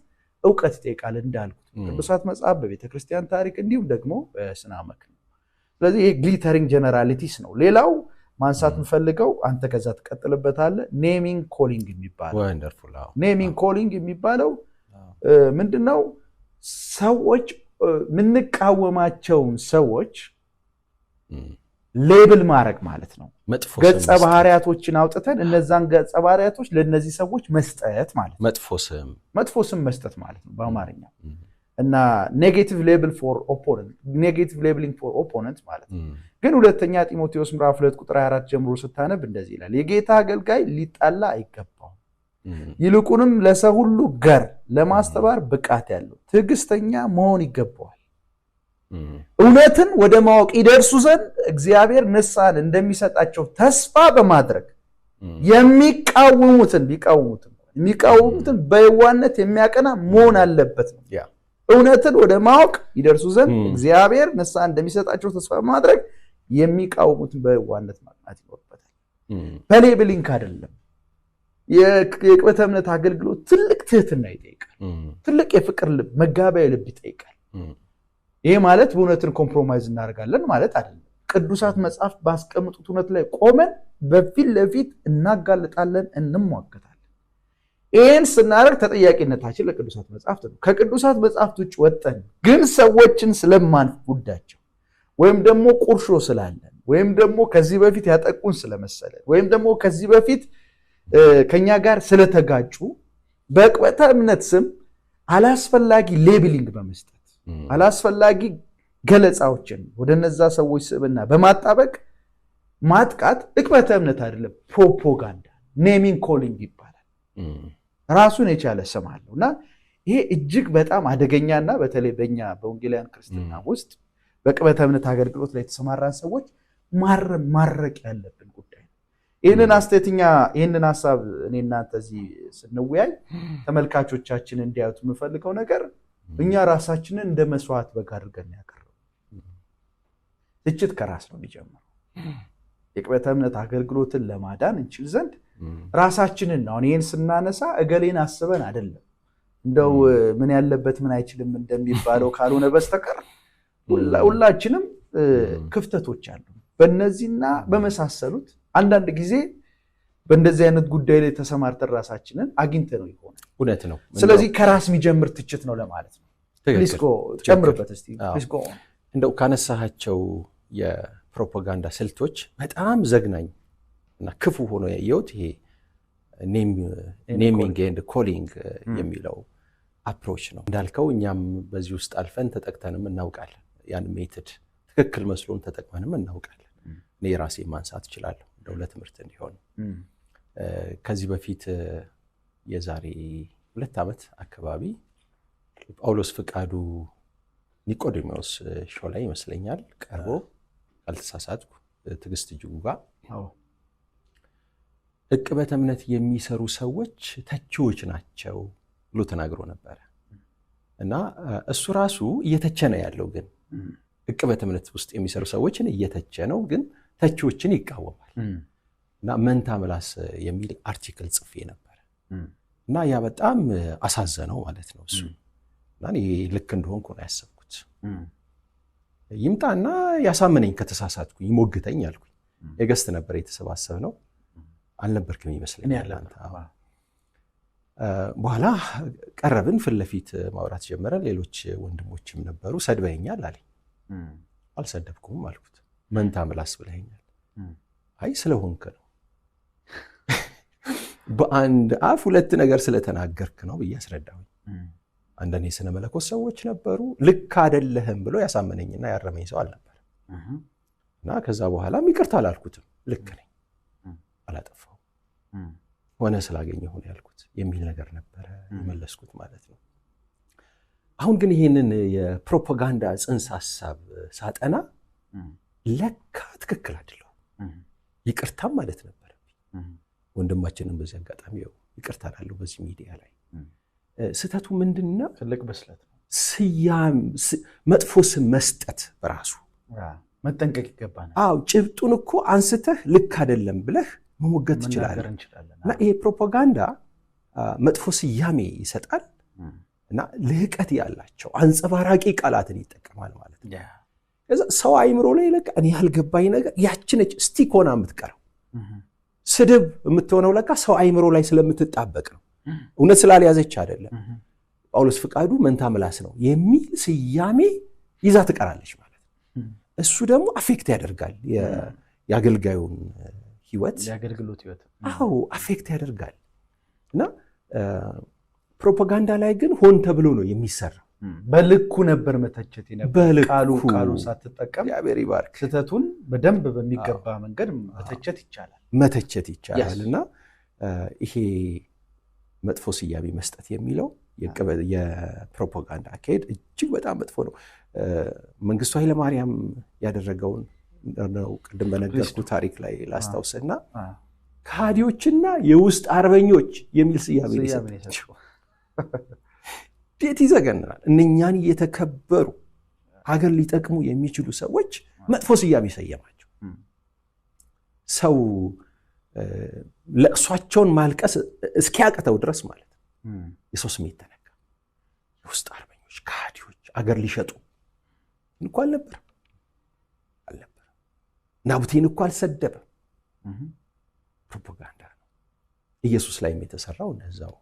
ዕውቀት ይጠይቃል እንዳልኩት ቅዱሳት መጽሐፍ፣ በቤተክርስቲያን ታሪክ እንዲሁም ደግሞ በስነ አመክንዮ። ስለዚህ ይሄ ግሊተሪንግ ጀነራሊቲስ ነው። ሌላው ማንሳት የምፈልገው አንተ ከዛ ትቀጥልበታለህ፣ ኔሚንግ ኮሊንግ የሚባለው ኔሚንግ ኮሊንግ የሚባለው ምንድነው? ሰዎች የምንቃወማቸውን ሰዎች ሌብል ማድረግ ማለት ነው። ገጸ ባህሪያቶችን አውጥተን እነዛን ገጸ ባህሪያቶች ለነዚህ ሰዎች መስጠት ማለት ነው። መጥፎ ስም መስጠት ማለት ነው በአማርኛ እና ኔጌቲቭ ሌብል ፎር ኦፖነንት፣ ኔጌቲቭ ሌብሊንግ ፎር ኦፖነንት ማለት ነው። ግን ሁለተኛ ጢሞቴዎስ ምዕራፍ 2 ቁጥር 24 ጀምሮ ስታነብ እንደዚህ ይላል፣ የጌታ አገልጋይ ሊጣላ አይገባውም፣ ይልቁንም ለሰው ሁሉ ገር ለማስተባር ብቃት ያለው ትዕግስተኛ መሆን ይገባዋል። እውነትን ወደ ማወቅ ይደርሱ ዘንድ እግዚአብሔር ንስሐን እንደሚሰጣቸው ተስፋ በማድረግ የሚቃወሙትን በየዋህነት የሚያቀና መሆን አለበት ነው። እውነትን ወደ ማወቅ ይደርሱ ዘንድ እግዚአብሔር ንስሐን እንደሚሰጣቸው ተስፋ በማድረግ የሚቃወሙትን በየዋህነት ማቅናት ይኖርበታል። በሌብሊንግ አይደለም። የቅበተ እምነት አገልግሎት ትልቅ ትህትና ይጠይቃል። ትልቅ የፍቅር ልብ፣ መጋቢያ ልብ ይጠይቃል። ይሄ ማለት በእውነትን ኮምፕሮማይዝ እናደርጋለን ማለት አይደለም። ቅዱሳት መጽሐፍት ባስቀምጡት እውነት ላይ ቆመን በፊት ለፊት እናጋልጣለን፣ እንሟገታለን። ይህን ስናደርግ ተጠያቂነታችን ለቅዱሳት መጽሐፍት ነው። ከቅዱሳት መጽሐፍት ውጭ ወጠን ግን ሰዎችን ስለማንጉዳቸው ወይም ደግሞ ቁርሾ ስላለን ወይም ደግሞ ከዚህ በፊት ያጠቁን ስለመሰለን ወይም ደግሞ ከዚህ በፊት ከኛ ጋር ስለተጋጩ በቅበተ እምነት ስም አላስፈላጊ ሌብሊንግ በመስጠት አላስፈላጊ ገለጻዎችን ወደ እነዛ ሰዎች ስብዕና በማጣበቅ ማጥቃት ዕቅበተ እምነት አይደለም፣ ፕሮፓጋንዳ ኔሚንግ ኮሊንግ ይባላል። ራሱን የቻለ ስም አለውና ይሄ እጅግ በጣም አደገኛና በተለይ በእኛ በወንጌላውያን ክርስትና ውስጥ በዕቅበተ እምነት አገልግሎት ላይ የተሰማራን ሰዎች ማረቅ ያለብን ጉዳይ ነው። ይህንን ሀሳብ እኔ እናንተ እዚህ ስንወያይ ተመልካቾቻችን እንዲያዩት የምፈልገው ነገር እኛ ራሳችንን እንደ መስዋዕት በግ አድርገን ያቀርበው። ትችት ከራስ ነው የሚጀምረው። የዕቅበተ እምነት አገልግሎትን ለማዳን እንችል ዘንድ ራሳችንን ነው። ይህን ስናነሳ እገሌን አስበን አይደለም፣ እንደው ምን ያለበት ምን አይችልም እንደሚባለው ካልሆነ በስተቀር ሁላችንም ክፍተቶች አሉ። በእነዚህና በመሳሰሉት አንዳንድ ጊዜ በእንደዚህ አይነት ጉዳይ ላይ ተሰማርተን ራሳችንን አግኝተነው ይሆናል።
እውነት ነው።
ስለዚህ ከራስ የሚጀምር ትችት ነው ለማለት ነው። ፕሊዝ ጎ ጨምርበት እስቲ። ፕሊዝ ጎ
እንደው ካነሳቸው የፕሮፓጋንዳ ስልቶች በጣም ዘግናኝ እና ክፉ ሆኖ ያየሁት ይሄ ኔሚንግ ኤንድ ኮሊንግ የሚለው አፕሮች ነው። እንዳልከው እኛም በዚህ ውስጥ አልፈን ተጠቅተንም እናውቃለን። ያን ሜትድ ትክክል መስሎን ተጠቅመንም እናውቃለን። እኔ ራሴ ማንሳት እችላለሁ እንደው ለትምህርት እንዲሆን። ከዚህ በፊት የዛሬ 2 ዓመት አካባቢ ጳውሎስ ፍቃዱ ኒቆዲሞስ ሾው ላይ ይመስለኛል ቀርቦ ካልተሳሳትኩ ትዕግስት እጅጉ ጋር ዕቅበተ እምነት የሚሰሩ ሰዎች ተቺዎች ናቸው ብሎ ተናግሮ ነበረ። እና እሱ ራሱ እየተቸ ነው ያለው። ግን ዕቅበተ እምነት ውስጥ የሚሰሩ ሰዎችን እየተቸ ነው፣ ግን ተቺዎችን ይቃወማል። እና መንታ ምላስ የሚል አርቲክል ጽፌ ነበር እና ያ በጣም አሳዘነው ማለት ነው እሱ። እና እኔ ልክ እንደሆንኩ ነው ያሰብኩት። ይምጣና ያሳመነኝ ከተሳሳትኩ ይሞግተኝ አልኩኝ። የገስት ነበር የተሰባሰብነው፣ አልነበርክም ይመስለኛል አንተ። በኋላ ቀረብን፣ ፊት ለፊት ማውራት ጀመረ። ሌሎች ወንድሞችም ነበሩ። ሰድበኸኛል አለኝ። አልሰደብኩም አልኩት። መንታ ምላስ ብለኸኛል። አይ ስለሆንክ ነው፣ በአንድ አፍ 2 ነገር ስለተናገርክ ነው ብዬ አስረዳሁኝ። አንዳንድ የሥነ መለኮት ሰዎች ነበሩ። ልክ አይደለህም ብሎ ያሳመነኝና ያረመኝ ሰው አልነበረ። እና ከዛ በኋላም ይቅርታ አላልኩትም። ልክ ነኝ፣ አላጠፋው፣ ሆነ ስላገኘ ሆነ ያልኩት የሚል ነገር ነበረ የመለስኩት ማለት ነው። አሁን ግን ይህንን የፕሮፓጋንዳ ጽንሰ ሐሳብ ሳጠና ለካ ትክክል አይደለም፣ ይቅርታም ማለት ነበር። ወንድማችንን በዚህ አጋጣሚ ይቅርታ ላለው በዚህ ሚዲያ ላይ ስህተቱ ምንድነው?
ትልቅ በስለት ነው።
መጥፎ ስም መስጠት በራሱ
መጠንቀቅ ይገባናል።
አዎ ጭብጡን እኮ አንስተህ ልክ አይደለም ብለህ መሞገት ትችላለህ። እና ይሄ ፕሮፓጋንዳ መጥፎ ስያሜ ይሰጣል እና ልህቀት ያላቸው አንጸባራቂ ቃላትን ይጠቀማል ማለት ነው። ከዛ ሰው አይምሮ ላይ ለካ እኔ ያልገባኝ ነገር ያችነች ስቲክ ሆና የምትቀረው ስድብ የምትሆነው ለካ ሰው አይምሮ ላይ ስለምትጣበቅ ነው። እውነት ስላልያዘች አይደለም። ጳውሎስ ፍቃዱ መንታ ምላስ ነው የሚል ስያሜ ይዛ ትቀራለች ማለት ነው። እሱ ደግሞ አፌክት ያደርጋል የአገልጋዩን ህይወት፣
የአገልግሎት ህይወት።
አዎ አፌክት ያደርጋል። እና ፕሮፓጋንዳ ላይ ግን ሆን ተብሎ ነው የሚሰራው።
በልኩ ነበር መተቸት ነበር። ቃሉ ሳትጠቀም
እግዚአብሔር ይባርክ።
ስህተቱን በደንብ በሚገባ መንገድ መተቸት ይቻላል።
እና ይሄ መጥፎ ስያሜ መስጠት የሚለው የፕሮፓጋንዳ አካሄድ እጅግ በጣም መጥፎ ነው። መንግስቱ ኃይለማርያም ያደረገውን ነው ቅድም በነገርኩ ታሪክ ላይ ላስታውስና ከሃዲዎችና የውስጥ አርበኞች የሚል ስያሜ ይሰጣቸው። እንዴት ይዘገናል! እነኛን የተከበሩ ሀገር ሊጠቅሙ የሚችሉ ሰዎች መጥፎ ስያሜ ሰየማቸው። ሰው ለቅሷቸውን ማልቀስ እስኪያቅተው ድረስ ማለት ነው። የሰው ስሜት ተነካ። የውስጥ አርበኞች፣ ከሃዲዎች፣ አገር ሊሸጡ እንኳ አልነበረም። ናቡቴን እኮ አልሰደበም። ፕሮፓጋንዳ ነው። ኢየሱስ ላይም የተሰራው እንደዛው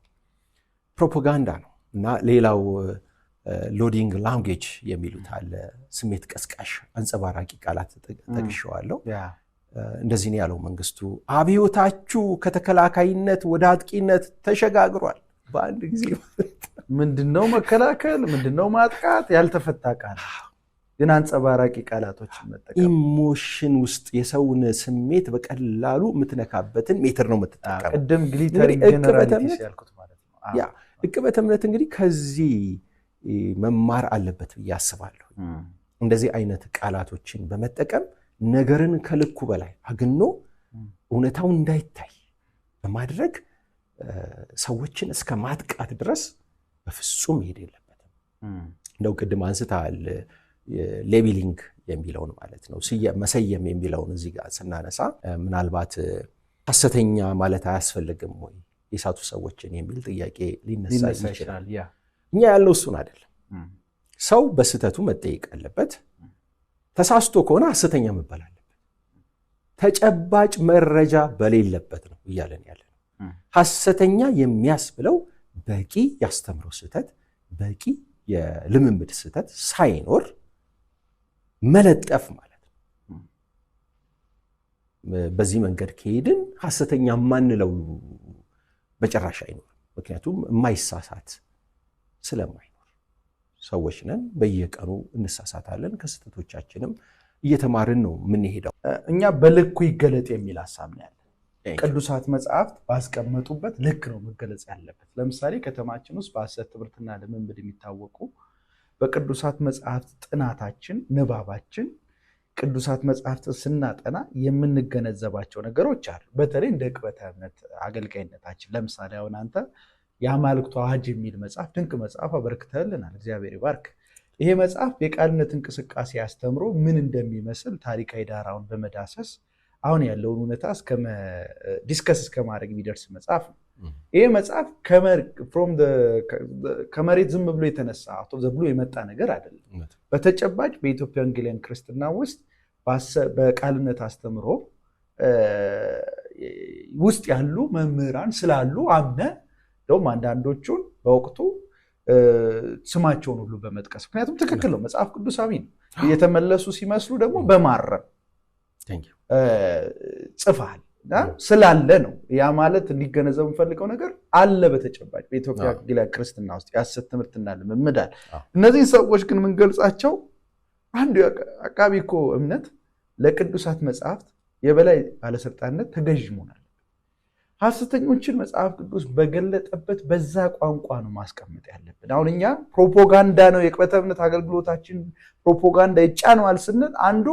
ፕሮፓጋንዳ ነው። እና ሌላው ሎዲንግ ላንጉዌጅ የሚሉት አለ። ስሜት ቀስቃሽ አንጸባራቂ ቃላት ጠቅሼዋለሁ። እንደዚህ ነው ያለው መንግስቱ። አብዮታችሁ ከተከላካይነት ወደ አጥቂነት ተሸጋግሯል። በአንድ ጊዜ ማለት
ምንድነው መከላከል ምንድነው ማጥቃት ያልተፈታ ቃል ግን አንጸባራቂ ቃላቶችን መጠቀም
ኢሞሽን ውስጥ የሰውን ስሜት በቀላሉ የምትነካበትን ሜትር ነው የምትጠቀመው።
ቅድም ግሊተሪንግ ጀነራሊቲ ያልኩት ማለት ነው።
ያ ዕቅበተ እምነት እንግዲህ ከዚህ መማር አለበት ብዬ አስባለሁ። እንደዚህ አይነት ቃላቶችን በመጠቀም ነገርን ከልኩ በላይ አግኖ እውነታው እንዳይታይ በማድረግ ሰዎችን እስከ ማጥቃት ድረስ በፍጹም መሄድ የለበትም። እንደው ቅድም አንስተሃል ሌቢሊንግ የሚለውን ማለት ነው መሰየም የሚለውን እዚህ ጋር ስናነሳ ምናልባት ሐሰተኛ ማለት አያስፈልግም ወይ የሳቱ ሰዎችን የሚል ጥያቄ ሊነሳ ይችላል። እኛ ያለው እሱን አይደለም። ሰው በስተቱ መጠየቅ አለበት። ተሳስቶ ከሆነ ሐሰተኛ መባል አለበት። ተጨባጭ መረጃ በሌለበት ነው እያለን ያለ ነው። ሐሰተኛ የሚያስብለው በቂ ያስተምሮ ስህተት፣ በቂ የልምምድ ስህተት ሳይኖር መለጠፍ ማለት ነው። በዚህ መንገድ ከሄድን ሐሰተኛ ማንለው በጭራሽ አይኖርም። ምክንያቱም የማይሳሳት ስለማይኖር ሰዎች ነን፣ በየቀኑ እንሳሳታለን። ከስህተቶቻችንም እየተማርን ነው የምንሄደው።
እኛ በልኩ ይገለጥ የሚል ሐሳብ ነው ያለን። ቅዱሳት መጽሐፍት ባስቀመጡበት ልክ ነው መገለጽ ያለበት። ለምሳሌ ከተማችን ውስጥ በሐሰት ትምህርትና ልምምድ የሚታወቁ በቅዱሳት መጽሐፍት ጥናታችን ንባባችን ቅዱሳት መጽሐፍትን ስናጠና የምንገነዘባቸው ነገሮች አሉ። በተለይ እንደ ዕቅበተ እምነት አገልጋይነታችን ለምሳሌ አሁን አንተ የአማልክቱ አዋጅ የሚል መጽሐፍ ድንቅ መጽሐፍ አበርክተህልናል። እግዚአብሔር ይባርክ። ይሄ መጽሐፍ የቃልነት እንቅስቃሴ አስተምሮ ምን እንደሚመስል ታሪካዊ ዳራውን በመዳሰስ አሁን ያለውን እውነታ ዲስከስ እስከማድረግ የሚደርስ መጽሐፍ ነው። ይሄ መጽሐፍ ከመሬት ዝም ብሎ የተነሳ አቶ ዘብሎ የመጣ ነገር አይደለም። በተጨባጭ በኢትዮጵያ ወንጌላውያን ክርስትና ውስጥ በቃልነት አስተምሮ ውስጥ ያሉ መምህራን ስላሉ አምነ ደም አንዳንዶቹን በወቅቱ ስማቸውን ሁሉ በመጥቀስ ምክንያቱም ትክክል ነው፣ መጽሐፍ ቅዱሳዊ ነው። የተመለሱ ሲመስሉ ደግሞ በማረም ጽፈሃል ስላለ ነው። ያ ማለት እንዲገነዘብ የምፈልገው ነገር አለ በተጨባጭ በኢትዮጵያ ወንጌላውያን ክርስትና ውስጥ የሐሰት ትምህርትና ልምምድ አለ። እነዚህ ሰዎች ግን የምንገልጻቸው አንዱ አቃቢ እኮ እምነት ለቅዱሳት መጽሐፍት የበላይ ባለስልጣንነት ተገዥ መሆን አለበት። ሐሰተኞችን መጽሐፍ ቅዱስ በገለጠበት በዛ ቋንቋ ነው ማስቀመጥ ያለብን። አሁን እኛ ፕሮፓጋንዳ ነው የዕቅበተ እምነት አገልግሎታችን ፕሮፓጋንዳ ይጫነዋል ስንል አንዱ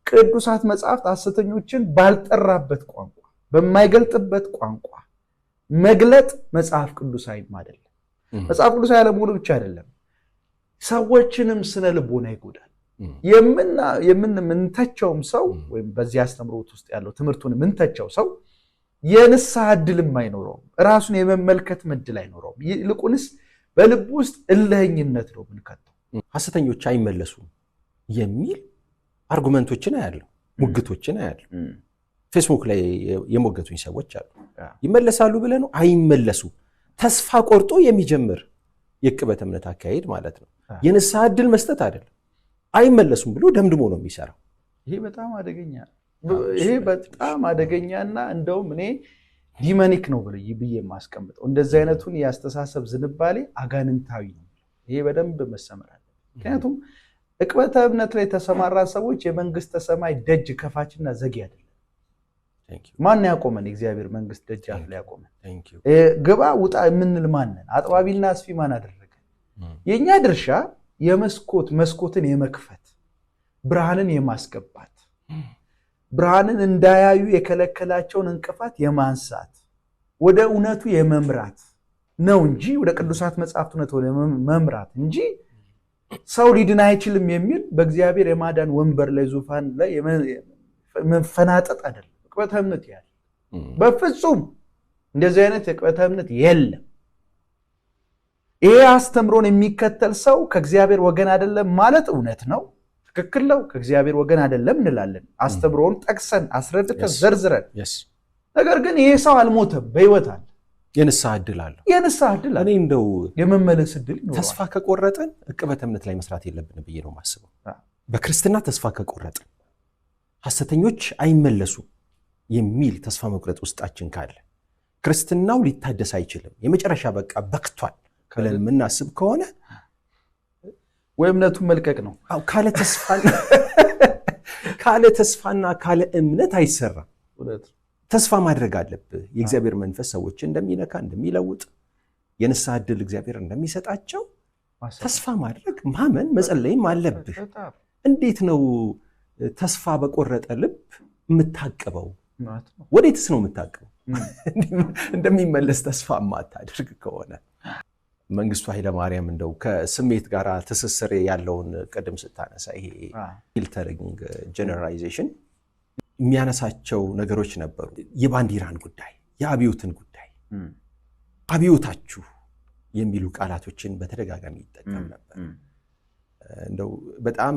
ቅዱሳት መጽሐፍት ሐሰተኞችን ባልጠራበት ቋንቋ በማይገልጥበት ቋንቋ መግለጥ መጽሐፍ ቅዱሳዊ አይደለም። መጽሐፍ ቅዱሳዊ ያለመሆኑ ብቻ አይደለም፣ ሰዎችንም ስነ ልቦና ይጎዳል። የምንተቸውም ሰው ወይም በዚህ አስተምሮት ውስጥ ያለው ትምህርቱን የምንተቸው ሰው የንስሐ ዕድልም አይኖረውም፣ ራሱን የመመልከት ዕድል አይኖረውም። ይልቁንስ በልብ ውስጥ እልህኝነት ነው የምንከተው።
ሐሰተኞች አይመለሱም የሚል አርጉመንቶችን አያለሁ፣ ሙግቶችን አያለሁ። ፌስቡክ ላይ የሞገቱኝ ሰዎች አሉ። ይመለሳሉ ብለህ ነው? አይመለሱም። ተስፋ ቆርጦ የሚጀምር የዕቅበተ እምነት አካሄድ ማለት ነው። የንስሐ ዕድል መስጠት አይደለም። አይመለሱም ብሎ ደምድሞ ነው የሚሰራው።
ይሄ በጣም አደገኛ ይሄ በጣም አደገኛና እንደውም እኔ ዲመኒክ ነው ብዬ የማስቀምጠው እንደዚህ አይነቱን ያስተሳሰብ ዝንባሌ አጋንንታዊ ነው። ይሄ በደንብ መሰመር አለ። ምክንያቱም ዕቅበተ እምነት ላይ የተሰማራ ሰዎች የመንግስተ ሰማይ ደጅ ከፋችና ዘጊ አይደለም። ማን ያቆመን? የእግዚአብሔር መንግስት ደጅ ላይ ያቆመን። ግባ ውጣ የምንል ማንን? አጥባቢና አስፊ ማን አደረገ? የኛ ድርሻ መስኮትን የመክፈት ብርሃንን የማስገባት ብርሃንን እንዳያዩ የከለከላቸውን እንቅፋት የማንሳት ወደ እውነቱ የመምራት ነው እንጂ ወደ ቅዱሳት መጽሐፍት እውነት ወደ መምራት እንጂ ሰው ሊድን አይችልም የሚል በእግዚአብሔር የማዳን ወንበር ላይ ዙፋን ላይ መፈናጠጥ አይደለም። ዕቅበተ እምነት ያለ በፍጹም እንደዚህ አይነት ዕቅበተ እምነት የለም። ይሄ አስተምሮን የሚከተል ሰው ከእግዚአብሔር ወገን አይደለም ማለት እውነት ነው፣ ትክክል ነው። ከእግዚአብሔር ወገን አይደለም እንላለን፣ አስተምሮን ጠቅሰን አስረድተን ዘርዝረን። ነገር ግን ይሄ ሰው አልሞተም፣ በሕይወት አለ።
የንስሐ ዕድል አለው።
የንስሐ ዕድል አለ።
እኔ እንደው
የመመለስ ዕድል ይኖራል።
ተስፋ ከቆረጥን ዕቅበተ እምነት ላይ መስራት የለብንም ብዬ ነው የማስበው። በክርስትና ተስፋ ከቆረጥን ሐሰተኞች አይመለሱም የሚል ተስፋ መቁረጥ ውስጣችን ካለ ክርስትናው ሊታደስ አይችልም። የመጨረሻ በቃ በክቷል ብለን የምናስብ ከሆነ
ወይ እምነቱን መልቀቅ ነው።
አው ካለ ተስፋና ካለ እምነት አይሰራም። ተስፋ ማድረግ አለብህ። የእግዚአብሔር መንፈስ ሰዎችን እንደሚነካ እንደሚለውጥ የንስሐ ዕድል እግዚአብሔር እንደሚሰጣቸው ተስፋ ማድረግ ማመን መጸለይም አለብህ። እንዴት ነው ተስፋ በቆረጠ ልብ የምታቀበው? ወዴትስ ነው የምታቀበው? እንደሚመለስ ተስፋ የማታደርግ ከሆነ መንግስቱ ኃይለማርያም እንደው ከስሜት ጋር ትስስር ያለውን ቅድም ስታነሳ ይሄ ፊልተሪንግ ጀነራላይዜሽን የሚያነሳቸው ነገሮች ነበሩ። የባንዲራን ጉዳይ፣ የአብዮትን ጉዳይ፣ አብዮታችሁ የሚሉ ቃላቶችን በተደጋጋሚ ይጠቀም ነበር። እንደው በጣም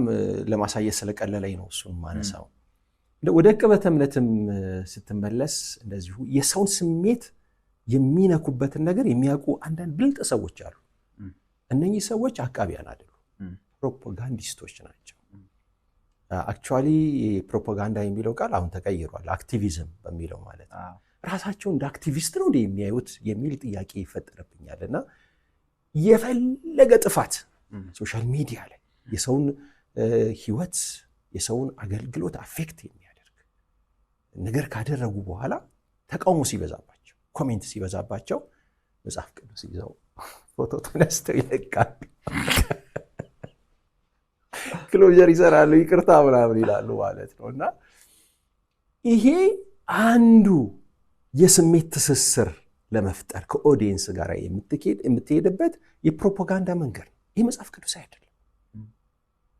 ለማሳየት ስለቀለለኝ ነው እሱን ማነሳው። ወደ ዕቅበተ እምነትም ስትመለስ እንደዚሁ የሰውን ስሜት የሚነኩበትን ነገር የሚያውቁ አንዳንድ ብልጥ ሰዎች አሉ። እነኚህ ሰዎች አቃቢያን አይደሉም፣ ፕሮፓጋንዲስቶች ናቸው። አክቹዋሊ ፕሮፓጋንዳ የሚለው ቃል አሁን ተቀይሯል፣ አክቲቪዝም በሚለው ማለት ነው። ራሳቸው እንደ አክቲቪስት ነው እንደ የሚያዩት የሚል ጥያቄ ይፈጠርብኛል። እና የፈለገ ጥፋት ሶሻል ሚዲያ ላይ የሰውን ህይወት የሰውን አገልግሎት አፌክት የሚያደርግ ነገር ካደረጉ በኋላ ተቃውሞ ሲበዛባቸው፣ ኮሜንት ሲበዛባቸው መጽሐፍ ቅዱስ ይዘው ፎቶ ተነስተው ይለቃሉ፣ ክሎጀር ይሰራሉ፣ ይቅርታ ምናምን ይላሉ ማለት ነው። እና ይሄ አንዱ የስሜት ትስስር ለመፍጠር ከኦዲየንስ ጋር የምትሄድበት የፕሮፓጋንዳ መንገድ ነው። ይህ መጽሐፍ ቅዱስ አይደለም፣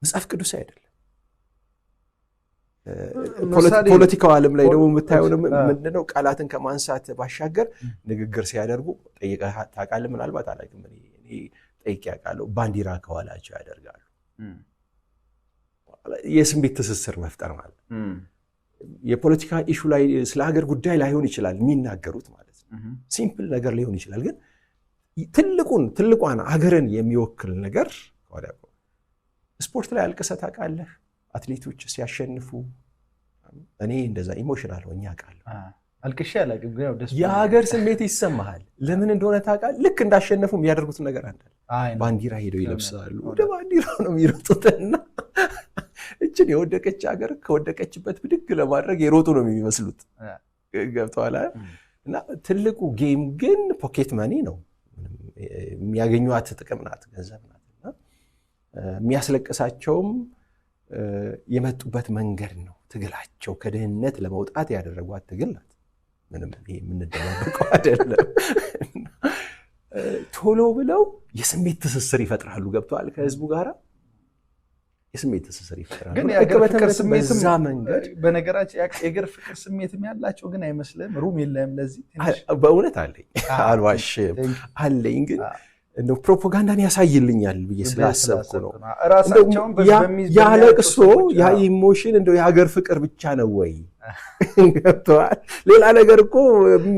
መጽሐፍ ቅዱስ አይደለም። ፖለቲካው ዓለም ላይ ደግሞ የምታየው ምንድነው? ቃላትን ከማንሳት ባሻገር ንግግር ሲያደርጉ ጠይቀህ ታውቃለህ? ምናልባት አላውቅም፣ እኔ ጠይቄ አውቃለሁ። ባንዲራ ከኋላቸው ያደርጋሉ። የስሜት ትስስር መፍጠር ማለት የፖለቲካ ኢሹ ላይ ስለ ሀገር ጉዳይ ላይሆን ይችላል የሚናገሩት ማለት ነው። ሲምፕል ነገር ሊሆን ይችላል። ግን ትልቋን ሀገርን የሚወክል ነገር ስፖርት ላይ አልቅሰህ ታውቃለህ? አትሌቶች ሲያሸንፉ እኔ እንደዛ ኢሞሽናል ሆኜ አውቃለሁ።
አልቅሼ አላውቅም፣ ግን ያው ደስ
የሀገር ስሜት ይሰማሃል። ለምን እንደሆነ ታውቃለህ? ልክ እንዳሸነፉ የሚያደርጉት ነገር አለ። ባንዲራ ሄደው ይለብሳሉ፣ ወደ ባንዲራው ነው የሚሮጡትና እችን የወደቀች ሀገር ከወደቀችበት ብድግ ለማድረግ የሮጡ ነው የሚመስሉት። ገብተዋል። እና ትልቁ ጌም ግን ፖኬት መኒ ነው። የሚያገኙት ጥቅም ናት፣ ገንዘብ ናት። እና የሚያስለቅሳቸውም የመጡበት መንገድ ነው። ትግላቸው ከድህነት ለመውጣት ያደረጓት ትግል ናት። ምንም ይሄ የምንደባበቀው አይደለም። ቶሎ ብለው የስሜት ትስስር ይፈጥራሉ። ገብተዋል። ከህዝቡ ጋር የስሜት ትስስር ይፈጥራሉ።
ግን የሀገር ፍቅር ስሜትም በነገራችን የሀገር ፍቅር ስሜትም ያላቸው ግን አይመስልም። ሩም የለም ለዚህ
በእውነት አለኝ፣ አልዋሽም አለኝ። ግን እንደው ፕሮፓጋንዳን ያሳይልኛል ብዬ ስላሰብኩ ነው። ያ ለቅሶ ያ ኢሞሽን እንደው የሀገር ፍቅር ብቻ ነው ወይ? ገብተዋል። ሌላ ነገር እኮ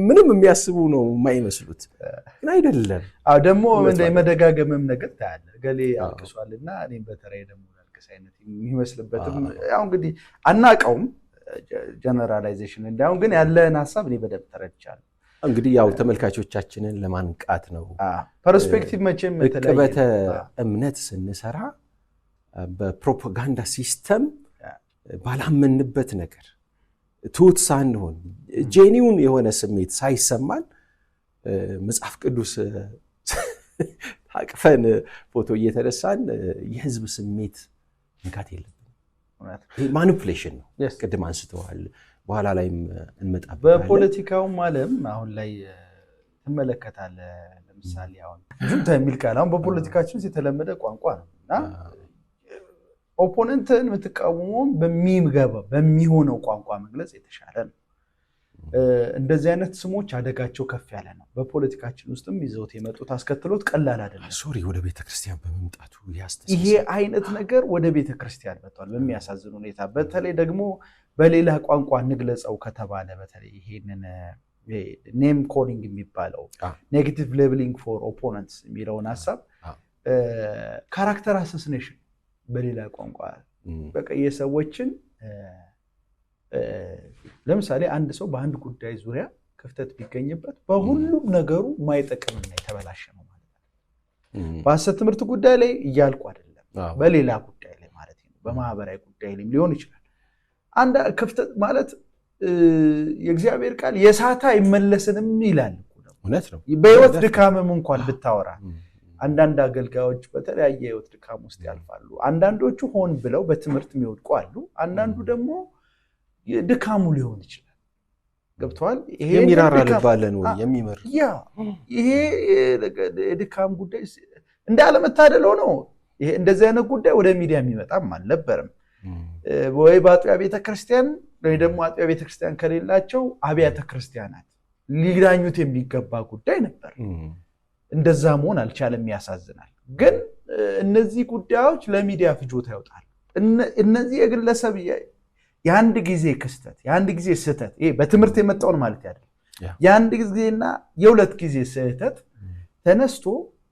ምንም የሚያስቡ ነው የማይመስሉት፣ ግን አይደለም።
ደግሞ የመደጋገምም ነገር ታያለህ። ገሌ አልቅሷልና እኔም በተራዬ ደግሞ ላልቅስ አይነት የሚመስልበትም ያው እንግዲህ አናውቀውም፣ ጀነራላይዜሽን እንዳሁን። ግን ያለን ሀሳብ እኔ በደንብ ተረድቻለሁ።
እንግዲህ ያው ተመልካቾቻችንን ለማንቃት ነው።
ፐርስፔክቲቭ መቼም
ዕቅበተ እምነት ስንሰራ በፕሮፓጋንዳ ሲስተም ባላመንበት ነገር ትሁት ሳንሆን ጄኒውን የሆነ ስሜት ሳይሰማን መጽሐፍ ቅዱስ ታቅፈን ፎቶ እየተነሳን የህዝብ ስሜት መንካት የለብንም። ይሄ ማኒፑሌሽን ነው። ቅድም አንስተዋል፣ በኋላ ላይም እንመጣበታለን።
በፖለቲካውም ዓለም አሁን ላይ ትመለከታለህ። ለምሳሌ አሁን ጁንታ የሚል ቃል አሁን በፖለቲካችን ውስጥ የተለመደ ቋንቋ ነው እና ኦፖነንትን የምትቃወመውን በሚሆነው ቋንቋ መግለጽ የተሻለ ነው። እንደዚህ አይነት ስሞች አደጋቸው ከፍ ያለ ነው። በፖለቲካችን ውስጥም ይዘውት የመጡት አስከትሎት ቀላል አይደለም።
ሶሪ ወደ ቤተክርስቲያን በመምጣቱ
ይሄ አይነት ነገር ወደ ቤተክርስቲያን መጥቷል በሚያሳዝን ሁኔታ። በተለይ ደግሞ በሌላ ቋንቋ እንግለጸው ከተባለ በተለይ ይሄንን ኔም ኮሊንግ የሚባለው ኔጌቲቭ ሌብሊንግ ፎር ኦፖነንትስ የሚለውን ሐሳብ ካራክተር አሰሲኔሽን በሌላ ቋንቋ በቃ የሰዎችን ለምሳሌ አንድ ሰው በአንድ ጉዳይ ዙሪያ ክፍተት ቢገኝበት በሁሉም ነገሩ ማይጠቅምና የተበላሸ ነው ማለት ነው። በሐሰት ትምህርት ጉዳይ ላይ እያልኩ አይደለም፣ በሌላ ጉዳይ ላይ ማለት ነው፣ በማህበራዊ ጉዳይ ላይ ሊሆን ይችላል። አንድ ክፍተት ማለት የእግዚአብሔር ቃል የሳታ አይመለስንም ይላል።
እውነት ነው።
በህይወት ድካምም እንኳን ብታወራ አንዳንድ አገልጋዮች በተለያየ ህይወት ድካም ውስጥ ያልፋሉ። አንዳንዶቹ ሆን ብለው በትምህርት የሚወድቁ አሉ። አንዳንዱ ደግሞ ድካሙ ሊሆን ይችላል። ገብቷል?
ይሄ የሚራራልባለን ወይ የሚመር
ይሄ የድካም ጉዳይ እንዳለመታደል ሆኖ ይሄ እንደዚህ አይነት ጉዳይ ወደ ሚዲያ የሚመጣም አልነበረም። ወይ በአጥቢያ ቤተክርስቲያን ወይ ደግሞ አጥቢያ ቤተክርስቲያን ከሌላቸው አብያተ ክርስቲያናት ሊዳኙት የሚገባ ጉዳይ ነበር። እንደዛ መሆን አልቻለም። ያሳዝናል። ግን እነዚህ ጉዳዮች ለሚዲያ ፍጆታ ያወጣሉ። እነዚህ የግለሰብ የአንድ ጊዜ ክስተት የአንድ ጊዜ ስህተት ይሄ በትምህርት የመጣውን ማለት አይደለም። የአንድ ጊዜና የሁለት ጊዜ ስህተት ተነስቶ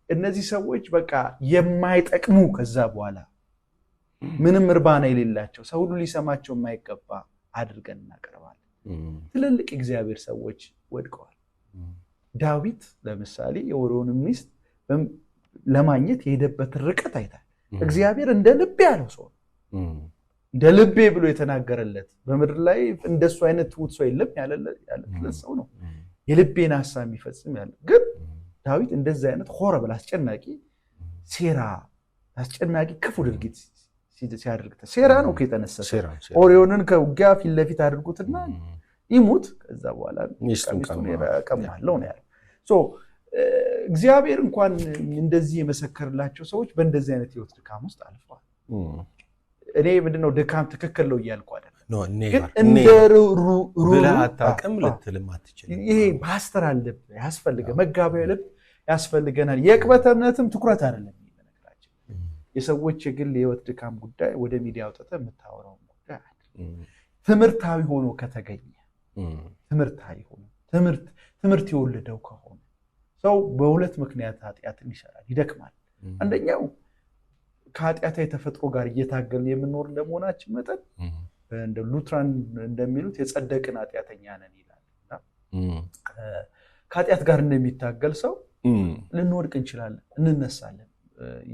እነዚህ ሰዎች በቃ የማይጠቅሙ ከዛ በኋላ ምንም እርባና የሌላቸው ሰው ሁሉ ሊሰማቸው የማይገባ አድርገን እናቀርባለን። ትልልቅ እግዚአብሔር ሰዎች ወድቀዋል። ዳዊት ለምሳሌ የኦሪዮን ሚስት ለማግኘት የሄደበት ርቀት አይታል። እግዚአብሔር እንደ ልቤ ያለው ሰው እንደ ልቤ ብሎ የተናገረለት በምድር ላይ እንደሱ አይነት ትሁት ሰው የለም ያለለት ሰው ነው። የልቤን ሐሳብ የሚፈጽም ያለ ግን ዳዊት እንደዚህ አይነት ሆረብል አስጨናቂ ሴራ አስጨናቂ ክፉ ድርጊት ሲያደርግ ሴራ ነው ከተነሰሰ ኦሪዮንን ከውጊያ ፊት ለፊት አድርጉትና ይሙት ከዛ በኋላ ሚስቱን ቀማለው ነው ያለው። እግዚአብሔር እንኳን እንደዚህ የመሰከረላቸው ሰዎች በእንደዚህ አይነት ህይወት ድካም ውስጥ አልፈዋል። እኔ ምንድነው ድካም ትክክል ነው እያልኩ አይደለም። ግን እንደ
ብለህ አታውቅም ልትልም አትችልም።
ይሄ ፓስተር አለብ ያስፈልገ መጋቢያ ልብ ያስፈልገናል። የቅበተ እምነትም ትኩረት አይደለም። በነገራችን የሰዎች የግል የህይወት ድካም ጉዳይ ወደ ሚዲያ አውጥተህ የምታወራው ጉዳይ አይደለም። ትምህርታዊ ሆኖ ከተገኘ ትምህርታዊ ሆኖ ትምህርት የወለደው ከሆነ ሰው በሁለት ምክንያት ኃጢአትን ይሰራል፣ ይደክማል። አንደኛው ከኃጢአታዊ ተፈጥሮ ጋር እየታገልን የምንኖር እንደመሆናችን መጠን እንደ ሉትራን እንደሚሉት የጸደቅን ኃጢአተኛ ነን ይላል። ከኃጢአት ጋር እንደሚታገል ሰው ልንወድቅ እንችላለን፣ እንነሳለን።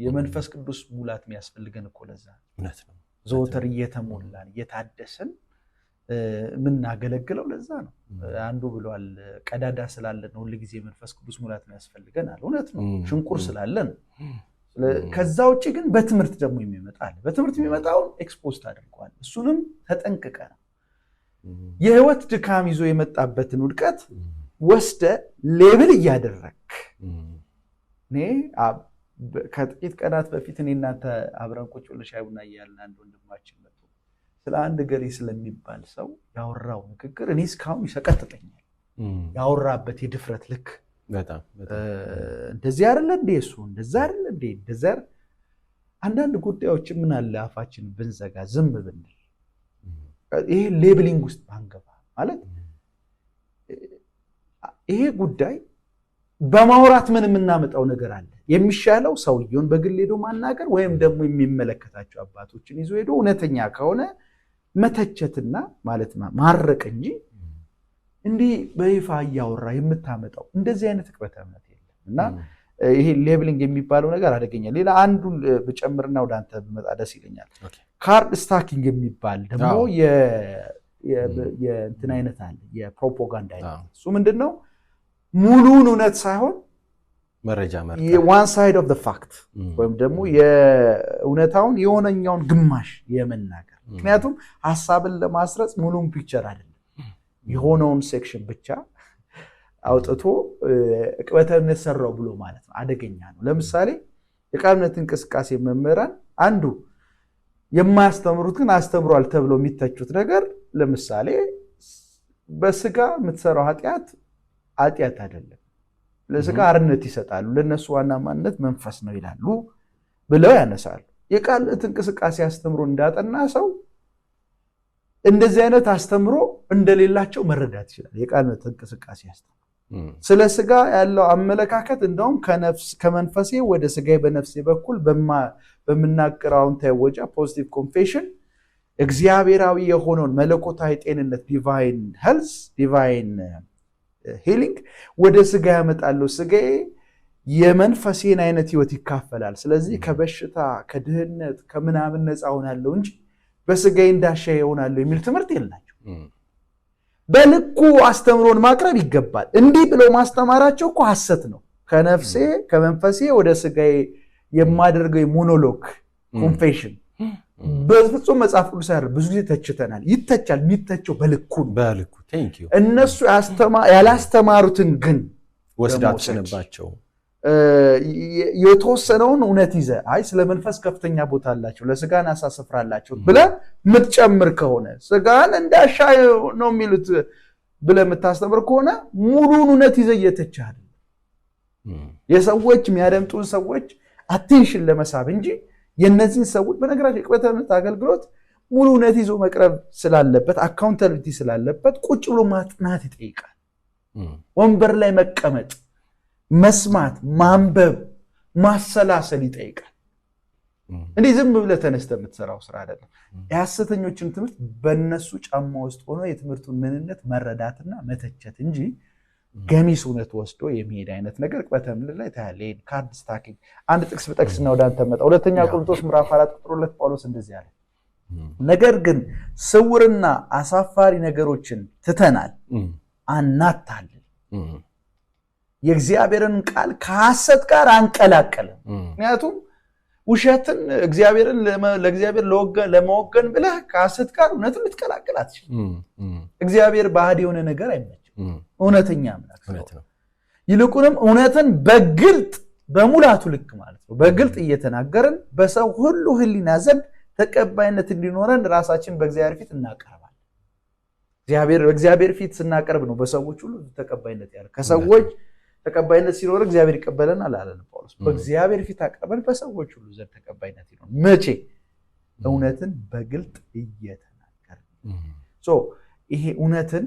የመንፈስ ቅዱስ ሙላት የሚያስፈልገን እኮ ለዛ ነው። ዘወትር እየተሞላን እየታደስን የምናገለግለው ለዛ ነው። አንዱ ብሏል ቀዳዳ ስላለን ሁሉ ጊዜ መንፈስ ቅዱስ ሙላት የሚያስፈልገናል። እውነት ነው። ሽንቁር ስላለን ከዛ ውጪ ግን በትምህርት ደግሞ የሚመጣል። በትምህርት የሚመጣውን ኤክስፖዝድ አድርጓል። እሱንም ተጠንቅቀ ነው የህይወት ድካም ይዞ የመጣበትን ውድቀት ወስደ ሌብል እያደረክ እኔ ከጥቂት ቀናት በፊት እኔ እናንተ አብረን ቁጭ ብለን ሻይ ቡና እያልን አንድ ወንድማችን መጥቶ ስለ አንድ ገሌ ስለሚባል ሰው ያወራው ንግግር እኔ እስካሁን ይሰቀጥጠኛል። ያወራበት የድፍረት ልክ
በጣም
እንደዚህ አይደለ እንዴ እሱ እንደዛ አይደለ እንዴ እንደዛ አንዳንድ ጉዳዮች ምን አለ አፋችን ብንዘጋ ዝም ብንል ይሄ ሌብሊንግ ውስጥ ባንገባ ማለት ይሄ ጉዳይ በማውራት ምን የምናመጣው ነገር አለ? የሚሻለው ሰውየውን በግል ሄዶ ማናገር ወይም ደግሞ የሚመለከታቸው አባቶችን ይዞ ሄዶ እውነተኛ ከሆነ መተቸትና ማለት ማረቅ እንጂ እንዲህ በይፋ እያወራ የምታመጣው እንደዚህ አይነት ቅበተ እምነት የለም። እና ይሄ ሌብሊንግ የሚባለው ነገር አደገኛ። ሌላ አንዱን ብጨምርና ወደ አንተ ብመጣ ደስ ይለኛል። ካርድ ስታኪንግ የሚባል ደግሞ የእንትን አይነት አለ፣ የፕሮፓጋንዳ አይነት። እሱ ምንድነው? ሙሉውን እውነት ሳይሆን
መረጃ
one side of the fact ወይም ደግሞ የእውነታውን የሆነኛውን ግማሽ የመናገር። ምክንያቱም ሐሳብን ለማስረጽ ሙሉውን ፒክቸር አይደለም፣ የሆነውን ሴክሽን ብቻ አውጥቶ ቅበተ እምነት ሰራው ብሎ ማለት ነው። አደገኛ ነው። ለምሳሌ የቃል እምነት እንቅስቃሴ መምህራን አንዱ የማያስተምሩት ግን አስተምሯል ተብሎ የሚተቹት ነገር ለምሳሌ በስጋ የምትሰራው ኃጢአት አይደለም፣ ለስጋ አርነት ይሰጣሉ፣ ለነሱ ዋና ማንነት መንፈስ ነው ይላሉ ብለው ያነሳሉ። የቃል እምነት እንቅስቃሴ አስተምሮ እንዳጠና ሰው እንደዚህ አይነት አስተምሮ እንደሌላቸው መረዳት ይችላል። የቃል እምነት እንቅስቃሴ አስተምሮ ስለ ስጋ ያለው አመለካከት እንደውም ከመንፈሴ ወደ ስጋዬ በነፍሴ በኩል በመናገረው አዎንታዊ ወጃ ፖዚቲቭ ኮንፌሽን እግዚአብሔራዊ የሆነውን መለኮታዊ ጤንነት ዲቫይን ሄልዝ ዲቫይን ሂሊንግ ወደ ስጋ ያመጣለው። ስጋዬ የመንፈሴን አይነት ህይወት ይካፈላል። ስለዚህ ከበሽታ ከድህነት ከምናምን ነፃ ሆናለሁ እንጂ በስጋዬ እንዳሻዬ እሆናለሁ የሚል ትምህርት የላቸው። በልኩ አስተምሮን ማቅረብ ይገባል። እንዲህ ብለው ማስተማራቸው እኮ ሐሰት ነው። ከነፍሴ ከመንፈሴ ወደ ስጋዬ የማደርገው ሞኖሎግ ኮንፌሽን በፍጹም መጽሐፍ ቅዱስ አይደለም። ብዙ ጊዜ ተችተናል። ይተቻል። የሚተቸው በልኩ
በልኩ
እነሱ ያላስተማሩትን ግን
ወስዳችንባቸው
የተወሰነውን እውነት ይዘ አይ ስለ መንፈስ ከፍተኛ ቦታ አላቸው ለስጋን አሳስፍራላቸው ብለህ የምትጨምር ከሆነ ስጋን እንዳሻ ነው የሚሉት ብለህ የምታስተምር ከሆነ ሙሉን እውነት ይዘህ እየተቻለ የሰዎች የሚያደምጡን ሰዎች አቴንሽን ለመሳብ እንጂ የነዚህን ሰዎች በነገራችን የቅበተ እምነት አገልግሎት ሙሉ እውነት ይዞ መቅረብ ስላለበት አካውንታቢሊቲ ስላለበት ቁጭ ብሎ ማጥናት ይጠይቃል። ወንበር ላይ መቀመጥ፣ መስማት፣ ማንበብ፣ ማሰላሰል ይጠይቃል። እንዴ ዝም ብለህ ተነስተህ የምትሰራው ስራ አይደለም። የሐሰተኞችን ትምህርት በእነሱ ጫማ ውስጥ ሆኖ የትምህርቱን ምንነት መረዳትና መተቸት እንጂ ገሚስ እውነት ወስዶ የሚሄድ አይነት ነገር ቅበተ እምነት ላይ ታያለህ። ካርድ ስታኪንግ አንድ ጥቅስ በጠቅስና ወደ አንተ መጣ። ሁለተኛ ቆሮንቶስ ምዕራፍ 4 ቁጥር 2 ጳውሎስ እንደዚህ አለ፣ ነገር ግን ስውርና አሳፋሪ ነገሮችን ትተናል፣ አናታለን፣ የእግዚአብሔርን ቃል ከሐሰት ጋር አንቀላቀልም። ምክንያቱም ውሸትን እግዚአብሔርን ለእግዚአብሔር ለመወገን ብለህ ከሐሰት ጋር እውነትን ልትቀላቅል አትችልም። እግዚአብሔር ባዕድ የሆነ ነገር አይመችም። እውነተኛ አምላክ ነው። ይልቁንም እውነትን በግልጥ በሙላቱ ልክ ማለት ነው በግልጥ እየተናገርን በሰው ሁሉ ሕሊና ዘንድ ተቀባይነት እንዲኖረን ራሳችን በእግዚአብሔር ፊት እናቀርባለን። በእግዚአብሔር ፊት ስናቀርብ ነው በሰዎች ሁሉ ተቀባይነት ያለ። ከሰዎች ተቀባይነት ሲኖር እግዚአብሔር ይቀበለናል አለ ጳውሎስ። በእግዚአብሔር ፊት አቀርበን በሰዎች ሁሉ ዘንድ ተቀባይነት ይኖር መቼ? እውነትን በግልጥ እየተናገርን። ይሄ እውነትን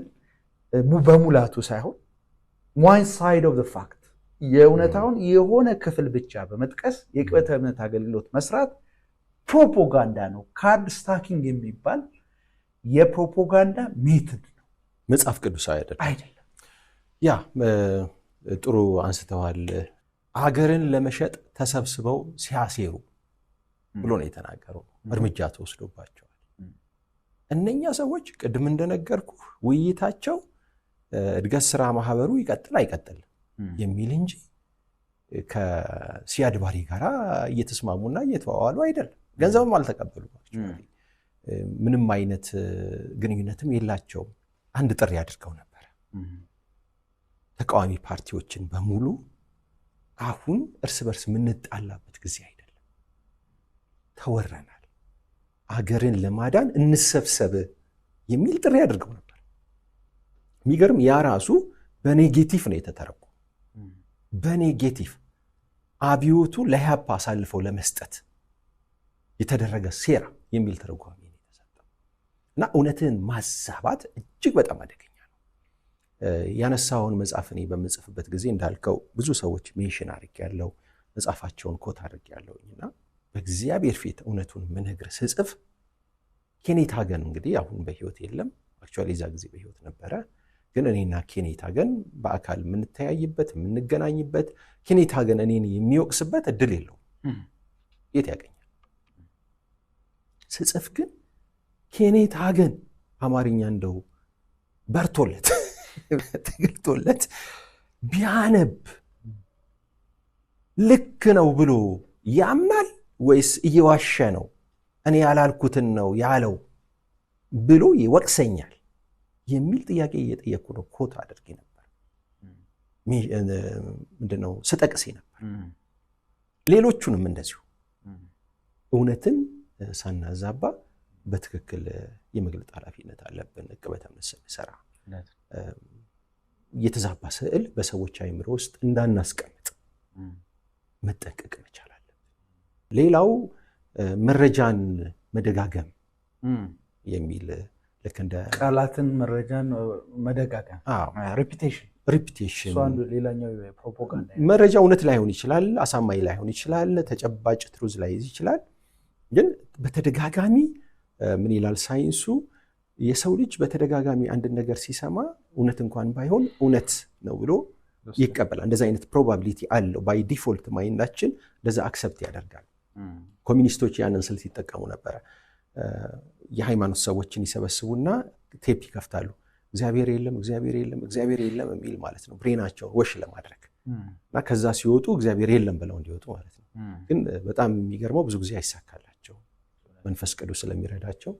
በሙላቱ ሳይሆን one side of the fact የእውነታውን የሆነ ክፍል ብቻ በመጥቀስ የቅበተ እምነት አገልግሎት መስራት ፕሮፓጋንዳ ነው። ካርድ ስታኪንግ የሚባል የፕሮፓጋንዳ ሜትድ ነው።
መጽሐፍ ቅዱስ አይደለም። ያ ጥሩ አንስተዋል። ሀገርን ለመሸጥ ተሰብስበው ሲያሴሩ ብሎ ነው የተናገረው። እርምጃ ተወስዶባቸዋል። እነኛ ሰዎች ቅድም እንደነገርኩ ውይይታቸው እድገት ስራ ማህበሩ ይቀጥል አይቀጥል የሚል እንጂ ከሲያድ ባሬ ጋር እየተስማሙና እየተዋዋሉ አይደለም። ገንዘብም አልተቀበሉባቸው። ምንም አይነት ግንኙነትም የላቸውም። አንድ ጥሪ አድርገው ነበር ተቃዋሚ ፓርቲዎችን በሙሉ አሁን እርስ በርስ የምንጣላበት ጊዜ አይደለም፣ ተወረናል፣ አገርን ለማዳን እንሰብሰብ የሚል ጥሪ አድርገው ነበር። የሚገርም ያ ራሱ በኔጌቲቭ ነው የተተረጎመው። በኔጌቲቭ አብዮቱ ለኢህአፓ አሳልፈው ለመስጠት የተደረገ ሴራ የሚል ተረጓሚ ነው የተሰጠው። እና እውነትን ማዛባት እጅግ በጣም አደገኛ ነው። ያነሳውን መጽሐፍ እኔ በምጽፍበት ጊዜ እንዳልከው ብዙ ሰዎች ሜንሽን አድርጌያለሁ፣ መጽሐፋቸውን ኮት አድርጌያለሁና በእግዚአብሔር ፊት እውነቱን ምንግር ስጽፍ ኬኔት ሀገን እንግዲህ አሁን በህይወት የለም። አክቹዋሊ እዛ ጊዜ በህይወት ነበረ። ግን እኔና ኬኔት ሀገን በአካል የምንተያይበት የምንገናኝበት፣ ኬኔት ሀገን እኔን የሚወቅስበት እድል የለውም። የት ያገኛል? ስጽፍ ግን ኬኔት ሀገን አማርኛ እንደው በርቶለት ተገልጦለት ቢያነብ ልክ ነው ብሎ ያምናል ወይስ እየዋሸ ነው እኔ ያላልኩትን ነው ያለው ብሎ ይወቅሰኛል የሚል ጥያቄ እየጠየቅኩ ነው። ኮት አድርጌ ነበር፣ ምንድነው ስጠቅሴ ነበር። ሌሎቹንም እንደዚሁ እውነትን ሳናዛባ በትክክል የመግለጥ ኃላፊነት አለብን። ቅበተ እምነት ስንሰራ የተዛባ ስዕል በሰዎች አእምሮ ውስጥ እንዳናስቀምጥ መጠንቀቅ መቻል አለብን። ሌላው መረጃን መደጋገም የሚል ልክ እንደ
ቃላትን መረጃን መደጋገም
ሪፒቴሽን
አንዱ ሌላኛው ፕሮፓጋንዳ።
መረጃ እውነት ላይሆን ይችላል፣ አሳማኝ ላይሆን ይችላል፣ ተጨባጭ ትሩዝ ላይዝ ይችላል። ግን በተደጋጋሚ ምን ይላል ሳይንሱ? የሰው ልጅ በተደጋጋሚ አንድ ነገር ሲሰማ እውነት እንኳን ባይሆን እውነት ነው ብሎ ይቀበላል። እንደዛ አይነት ፕሮባቢሊቲ አለው። ባይ ዲፎልት ማይንዳችን ለዛ አክሰፕት ያደርጋል። ኮሚኒስቶች ያንን ስልት ይጠቀሙ ነበረ። የሃይማኖት ሰዎችን ይሰበስቡና ቴፕ ይከፍታሉ። እግዚአብሔር የለም እግዚአብሔር የለም እግዚአብሔር የለም የሚል ማለት ነው፣ ብሬናቸውን ወሽ ለማድረግ እና ከዛ ሲወጡ እግዚአብሔር የለም ብለው እንዲወጡ ማለት ነው። ግን በጣም የሚገርመው ብዙ ጊዜ አይሳካላቸው፣ መንፈስ ቅዱስ ስለሚረዳቸው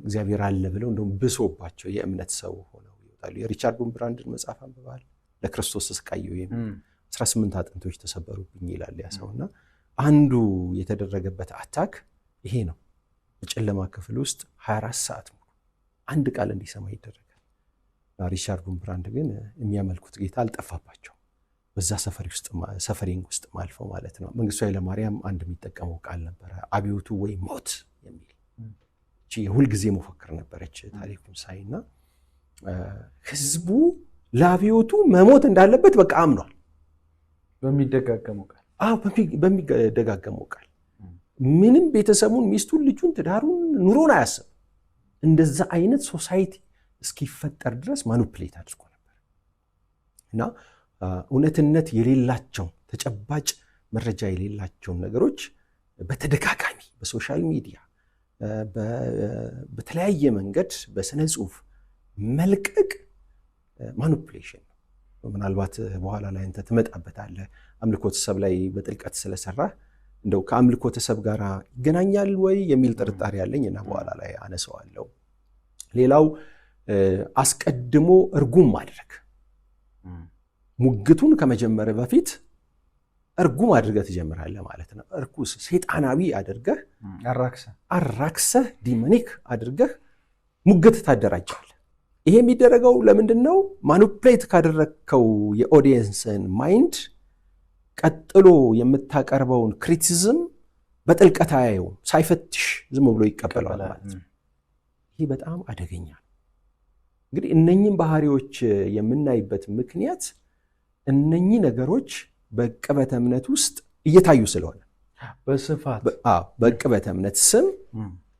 እግዚአብሔር አለ ብለው እንደውም ብሶባቸው የእምነት ሰው ሆነው ይወጣሉ። የሪቻርድ ቡምብራንድን መጽሐፍ አንብበዋል? ለክርስቶስ ተሰቃየው የሚል 18 አጥንቶች ተሰበሩብኝ ይላል ያ ሰውና አንዱ የተደረገበት አታክ ይሄ ነው። በጨለማ ክፍል ውስጥ 24 ሰዓት ሙሉ አንድ ቃል እንዲሰማ ይደረጋል። ሪቻርድ ቡምብራንድ ግን የሚያመልኩት ጌታ አልጠፋባቸው። በዛ ሰፈሪንግ ውስጥ ማልፈው ማለት ነው። መንግስቱ ኃይለማርያም አንድ የሚጠቀመው ቃል ነበረ፣ አብዮቱ ወይ ሞት የሚል እቺ የሁልጊዜ መፈክር ነበረች ታሪኩን ሳይና ህዝቡ ለአብዮቱ መሞት እንዳለበት በቃ አምኗል።
በሚደጋገመው
ቃል ምንም ቤተሰቡን፣ ሚስቱን፣ ልጁን፣ ትዳሩን፣ ኑሮን አያስብ። እንደዛ አይነት ሶሳይቲ እስኪፈጠር ድረስ ማኒፕሌት አድርጎ ነበር እና እውነትነት የሌላቸው ተጨባጭ መረጃ የሌላቸውን ነገሮች በተደጋጋሚ በሶሻል ሚዲያ በተለያየ መንገድ በስነ ጽሁፍ መልቀቅ ማኒፕሌሽን ነው። ምናልባት በኋላ ላይ አንተ ትመጣበታለህ። አምልኮተ ሰብ ላይ በጥልቀት ስለሰራ እንደው ከአምልኮተ ሰብ ጋር ይገናኛል ወይ የሚል ጥርጣሬ ያለኝ እና በኋላ ላይ አነሳዋለሁ። ሌላው አስቀድሞ እርጉም ማድረግ፣ ሙግቱን ከመጀመር በፊት እርጉም አድርገህ ትጀምራለህ ማለት ነው። እርኩስ ሰይጣናዊ አድርገህ አራክሰህ ዲሞኒክ አድርገህ ሙግት ታደራጃለህ። ይሄ የሚደረገው ለምንድነው? ማኒፕሌት ካደረግከው የኦዲየንስን ማይንድ ቀጥሎ የምታቀርበውን ክሪቲሲዝም በጥልቀት አያየውም፣ ሳይፈትሽ ዝም ብሎ ይቀበለዋል ማለት ነው። ይህ በጣም አደገኛ ነው። እንግዲህ እነኚህን ባህሪዎች የምናይበት ምክንያት እነኚህ ነገሮች በዕቅበተ እምነት ውስጥ እየታዩ ስለሆነ
በስፋት
በዕቅበተ እምነት ስም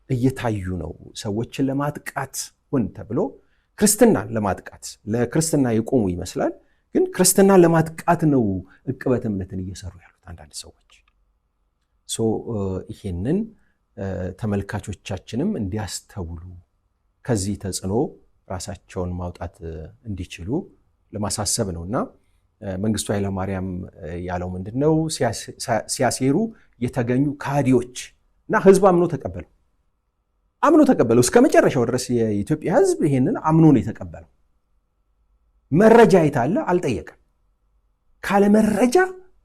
እየታዩ ነው። ሰዎችን ለማጥቃት ሆን ተብሎ ክርስትናን ለማጥቃት ለክርስትና የቆሙ ይመስላል፣ ግን ክርስትናን ለማጥቃት ነው ዕቅበተ እምነትን እየሰሩ ያሉት አንዳንድ ሰዎች። ይሄንን ተመልካቾቻችንም እንዲያስተውሉ ከዚህ ተጽዕኖ ራሳቸውን ማውጣት እንዲችሉ ለማሳሰብ ነውና መንግስቱ ኃይለማርያም ያለው ምንድነው? ሲያሴሩ የተገኙ ካዲዎች እና ህዝብ አምኖ ተቀበለው እስከ መጨረሻው ድረስ የኢትዮጵያ ህዝብ ይሄንን አምኖ ነው የተቀበለው። መረጃ የታለ አልጠየቀም። ካለ መረጃ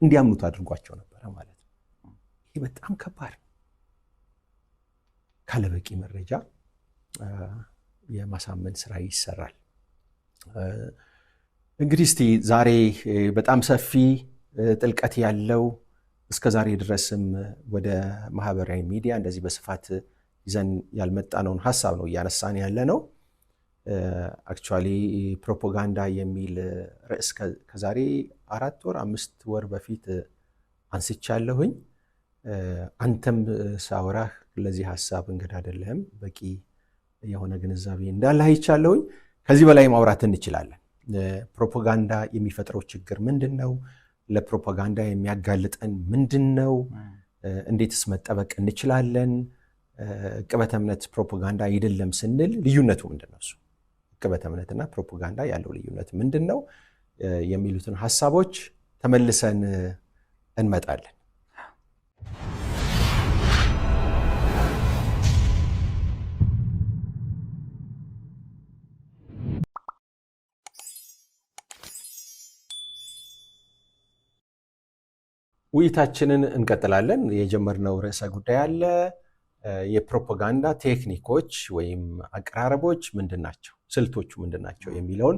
እንዲያምኑት አድርጓቸው ነበረ ማለት ነው። ይህ በጣም ከባድ ነው። ካለ በቂ መረጃ የማሳመን ስራ ይሰራል። እንግዲህ እስቲ ዛሬ በጣም ሰፊ ጥልቀት ያለው እስከ ዛሬ ድረስም ወደ ማህበራዊ ሚዲያ እንደዚህ በስፋት ይዘን ያልመጣነውን ሀሳብ ነው እያነሳን ያለ ነው። አክቹዋሊ ፕሮፓጋንዳ የሚል ርዕስ ከዛሬ 4 ወር 5 ወር በፊት አንስቻለሁኝ። አንተም ሳወራህ ለዚህ ሀሳብ እንግዳ አይደለህም፣ በቂ የሆነ ግንዛቤ እንዳለ አይቻለሁኝ። ከዚህ በላይ ማውራት እንችላለን። ፕሮፓጋንዳ የሚፈጥረው ችግር ምንድነው? ለፕሮፓጋንዳ የሚያጋልጠን ምንድነው? እንዴትስ መጠበቅ እንችላለን? ዕቅበተ እምነት ፕሮፓጋንዳ አይደለም ስንል ልዩነቱ ምንድነው? እሱ ዕቅበተ እምነትና ፕሮፓጋንዳ ያለው ልዩነት ምንድነው? የሚሉትን ሐሳቦች ተመልሰን እንመጣለን። ውይይታችንን እንቀጥላለን። የጀመርነው ርዕሰ ጉዳይ አለ። የፕሮፓጋንዳ ቴክኒኮች ወይም አቀራረቦች ምንድናቸው፣ ስልቶቹ ምንድናቸው የሚለውን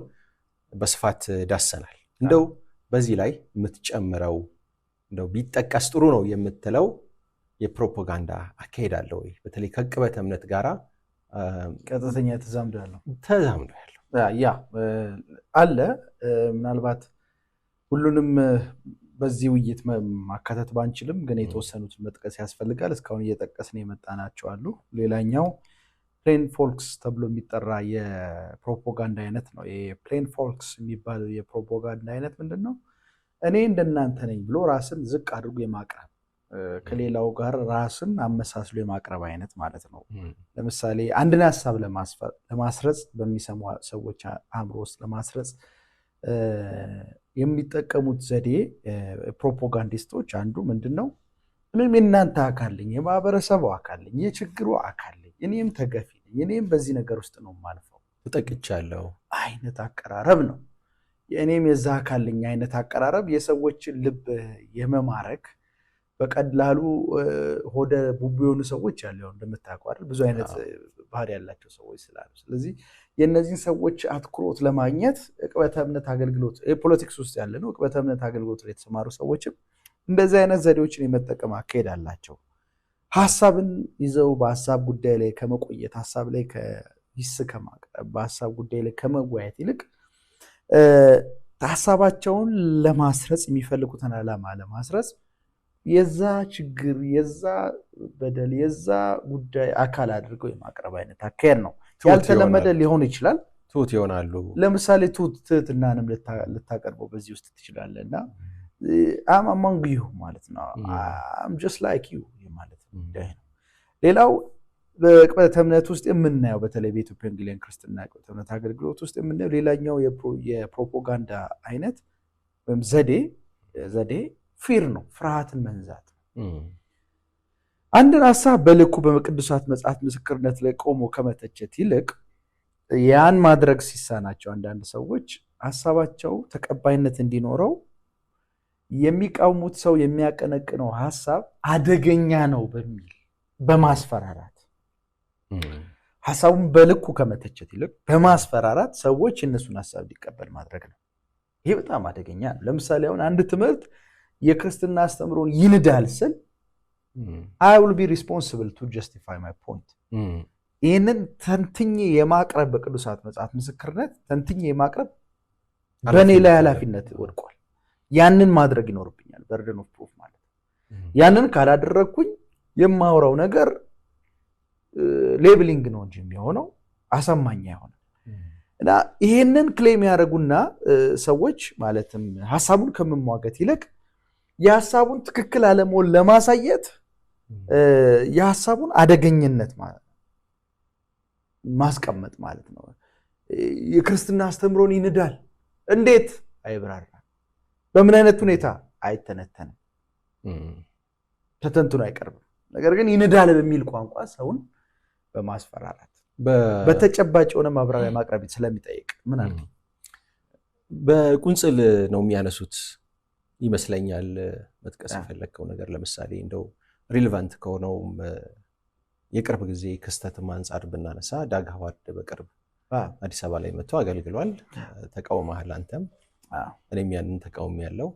በስፋት ዳሰናል። እንደው በዚህ ላይ የምትጨምረው እንደው ቢጠቀስ ጥሩ ነው የምትለው የፕሮፓጋንዳ አካሄድ አለ ወይ? በተለይ ከዕቅበተ እምነት ጋራ
ቀጥተኛ ተዛምዶ ያለው
ያ
አለ። ምናልባት ሁሉንም በዚህ ውይይት ማካተት ባንችልም ግን የተወሰኑትን መጥቀስ ያስፈልጋል። እስካሁን እየጠቀስን የመጣናቸው አሉ። ሌላኛው ፕሌን ፎልክስ ተብሎ የሚጠራ የፕሮፓጋንዳ አይነት ነው። ፕሌን ፎልክስ የሚባለው የፕሮፓጋንዳ አይነት ምንድን ነው? እኔ እንደናንተ ነኝ ብሎ ራስን ዝቅ አድርጎ የማቅረብ ከሌላው ጋር ራስን አመሳስሎ የማቅረብ አይነት ማለት ነው። ለምሳሌ አንድን ሀሳብ ለማስረጽ በሚሰሙ ሰዎች አእምሮ ውስጥ ለማስረጽ የሚጠቀሙት ዘዴ ፕሮፓጋንዲስቶች አንዱ ምንድን ነው? እኔም የእናንተ አካል ነኝ፣ የማህበረሰቡ አካል ነኝ፣ የችግሩ አካል ነኝ፣ እኔም ተገፊ ነኝ፣ እኔም በዚህ ነገር ውስጥ ነው የማልፈው፣
ተጠቅቻለሁ
አይነት አቀራረብ ነው። የእኔም የዛ አካል ነኝ አይነት አቀራረብ የሰዎችን ልብ የመማረክ በቀላሉ ሆደ ቡቡ የሆኑ ሰዎች ያለው እንደምታውቀው አይደል? ብዙ አይነት ባህሪ ያላቸው ሰዎች ስላሉ፣ ስለዚህ የእነዚህን ሰዎች አትኩሮት ለማግኘት ዕቅበተ እምነት አገልግሎት የፖለቲክስ ውስጥ ያለ ነው። ዕቅበተ እምነት አገልግሎት ላይ የተሰማሩ ሰዎችም እንደዚህ አይነት ዘዴዎችን የመጠቀም አካሄድ አላቸው። ሀሳብን ይዘው በሀሳብ ጉዳይ ላይ ከመቆየት ሀሳብ ላይ ከሂስ ከማቅረብ በሀሳብ ጉዳይ ላይ ከመወያየት ይልቅ ሀሳባቸውን ለማስረጽ የሚፈልጉትን ዓላማ ለማስረጽ የዛ ችግር የዛ በደል የዛ ጉዳይ አካል አድርገው የማቅረብ አይነት አካሄድ ነው። ያልተለመደ ሊሆን ይችላል።
ትሁት ይሆናሉ።
ለምሳሌ ትህትናንም ልታቀርበው በዚህ ውስጥ ትችላለህ እና አም አማንግ ዩ ማለት ነው። አም ጀስት ላይክ ዩ ማለት ነው። ሌላው በዕቅበተ እምነት ውስጥ የምናየው በተለይ በኢትዮጵያ ወንጌላውያን ክርስትና ዕቅበተ እምነት አገልግሎት ውስጥ የምናየው ሌላኛው የፕሮፓጋንዳ አይነት ወይም ዘዴ ፊር ነው፣ ፍርሃትን መንዛት ነው። አንድን ሀሳብ በልኩ በቅዱሳት መጽሐፍት ምስክርነት ላይ ቆሞ ከመተቸት ይልቅ ያን ማድረግ ሲሳናቸው አንዳንድ ሰዎች ሀሳባቸው ተቀባይነት እንዲኖረው የሚቃወሙት ሰው የሚያቀነቅነው ሀሳብ አደገኛ ነው በሚል በማስፈራራት ሀሳቡን በልኩ ከመተቸት ይልቅ በማስፈራራት ሰዎች የእነሱን ሀሳብ እንዲቀበል ማድረግ ነው። ይሄ በጣም አደገኛ ነው። ለምሳሌ አሁን አንድ ትምህርት የክርስትና አስተምሮን ይንዳል ስል I will be responsible to justify my point። ይህንን ተንትኜ የማቅረብ በቅዱሳት መጽሐፍ ምስክርነት ተንትኜ የማቅረብ በእኔ ላይ ኃላፊነት ወድቋል። ያንን ማድረግ ይኖርብኛል። በርደን ኦፍ ፕሩፍ ማለት ያንን ካላደረግኩኝ የማወራው ነገር ሌብሊንግ ነው እንጂ የሚሆነው አሳማኝ አይሆንም። እና ይህንን ክሌም ያደረጉና ሰዎች ማለትም ሀሳቡን ከመሟገት ይልቅ የሀሳቡን ትክክል አለመሆን ለማሳየት የሀሳቡን አደገኝነት ማስቀመጥ ማለት ነው። የክርስትና አስተምሮን ይንዳል። እንዴት? አይብራራም። በምን አይነት ሁኔታ? አይተነተንም። ተተንትኖ አይቀርብም። ነገር ግን ይንዳል በሚል ቋንቋ ሰውን በማስፈራራት በተጨባጭ የሆነ ማብራሪያ ማቅረብ ስለሚጠይቅ ምን አልከኝ?
በቁንጽል ነው የሚያነሱት ይመስለኛል። መጥቀስ የፈለግከው ነገር ለምሳሌ እንደው ሪሌቫንት ከሆነውም የቅርብ ጊዜ ክስተትም አንጻር ብናነሳ ዳግ ሃዋርድ በቅርብ አዲስ አበባ ላይ መጥቶ አገልግሏል። ተቃውመሃል አንተም፣ እኔም ያንን ተቃውሞ ያለው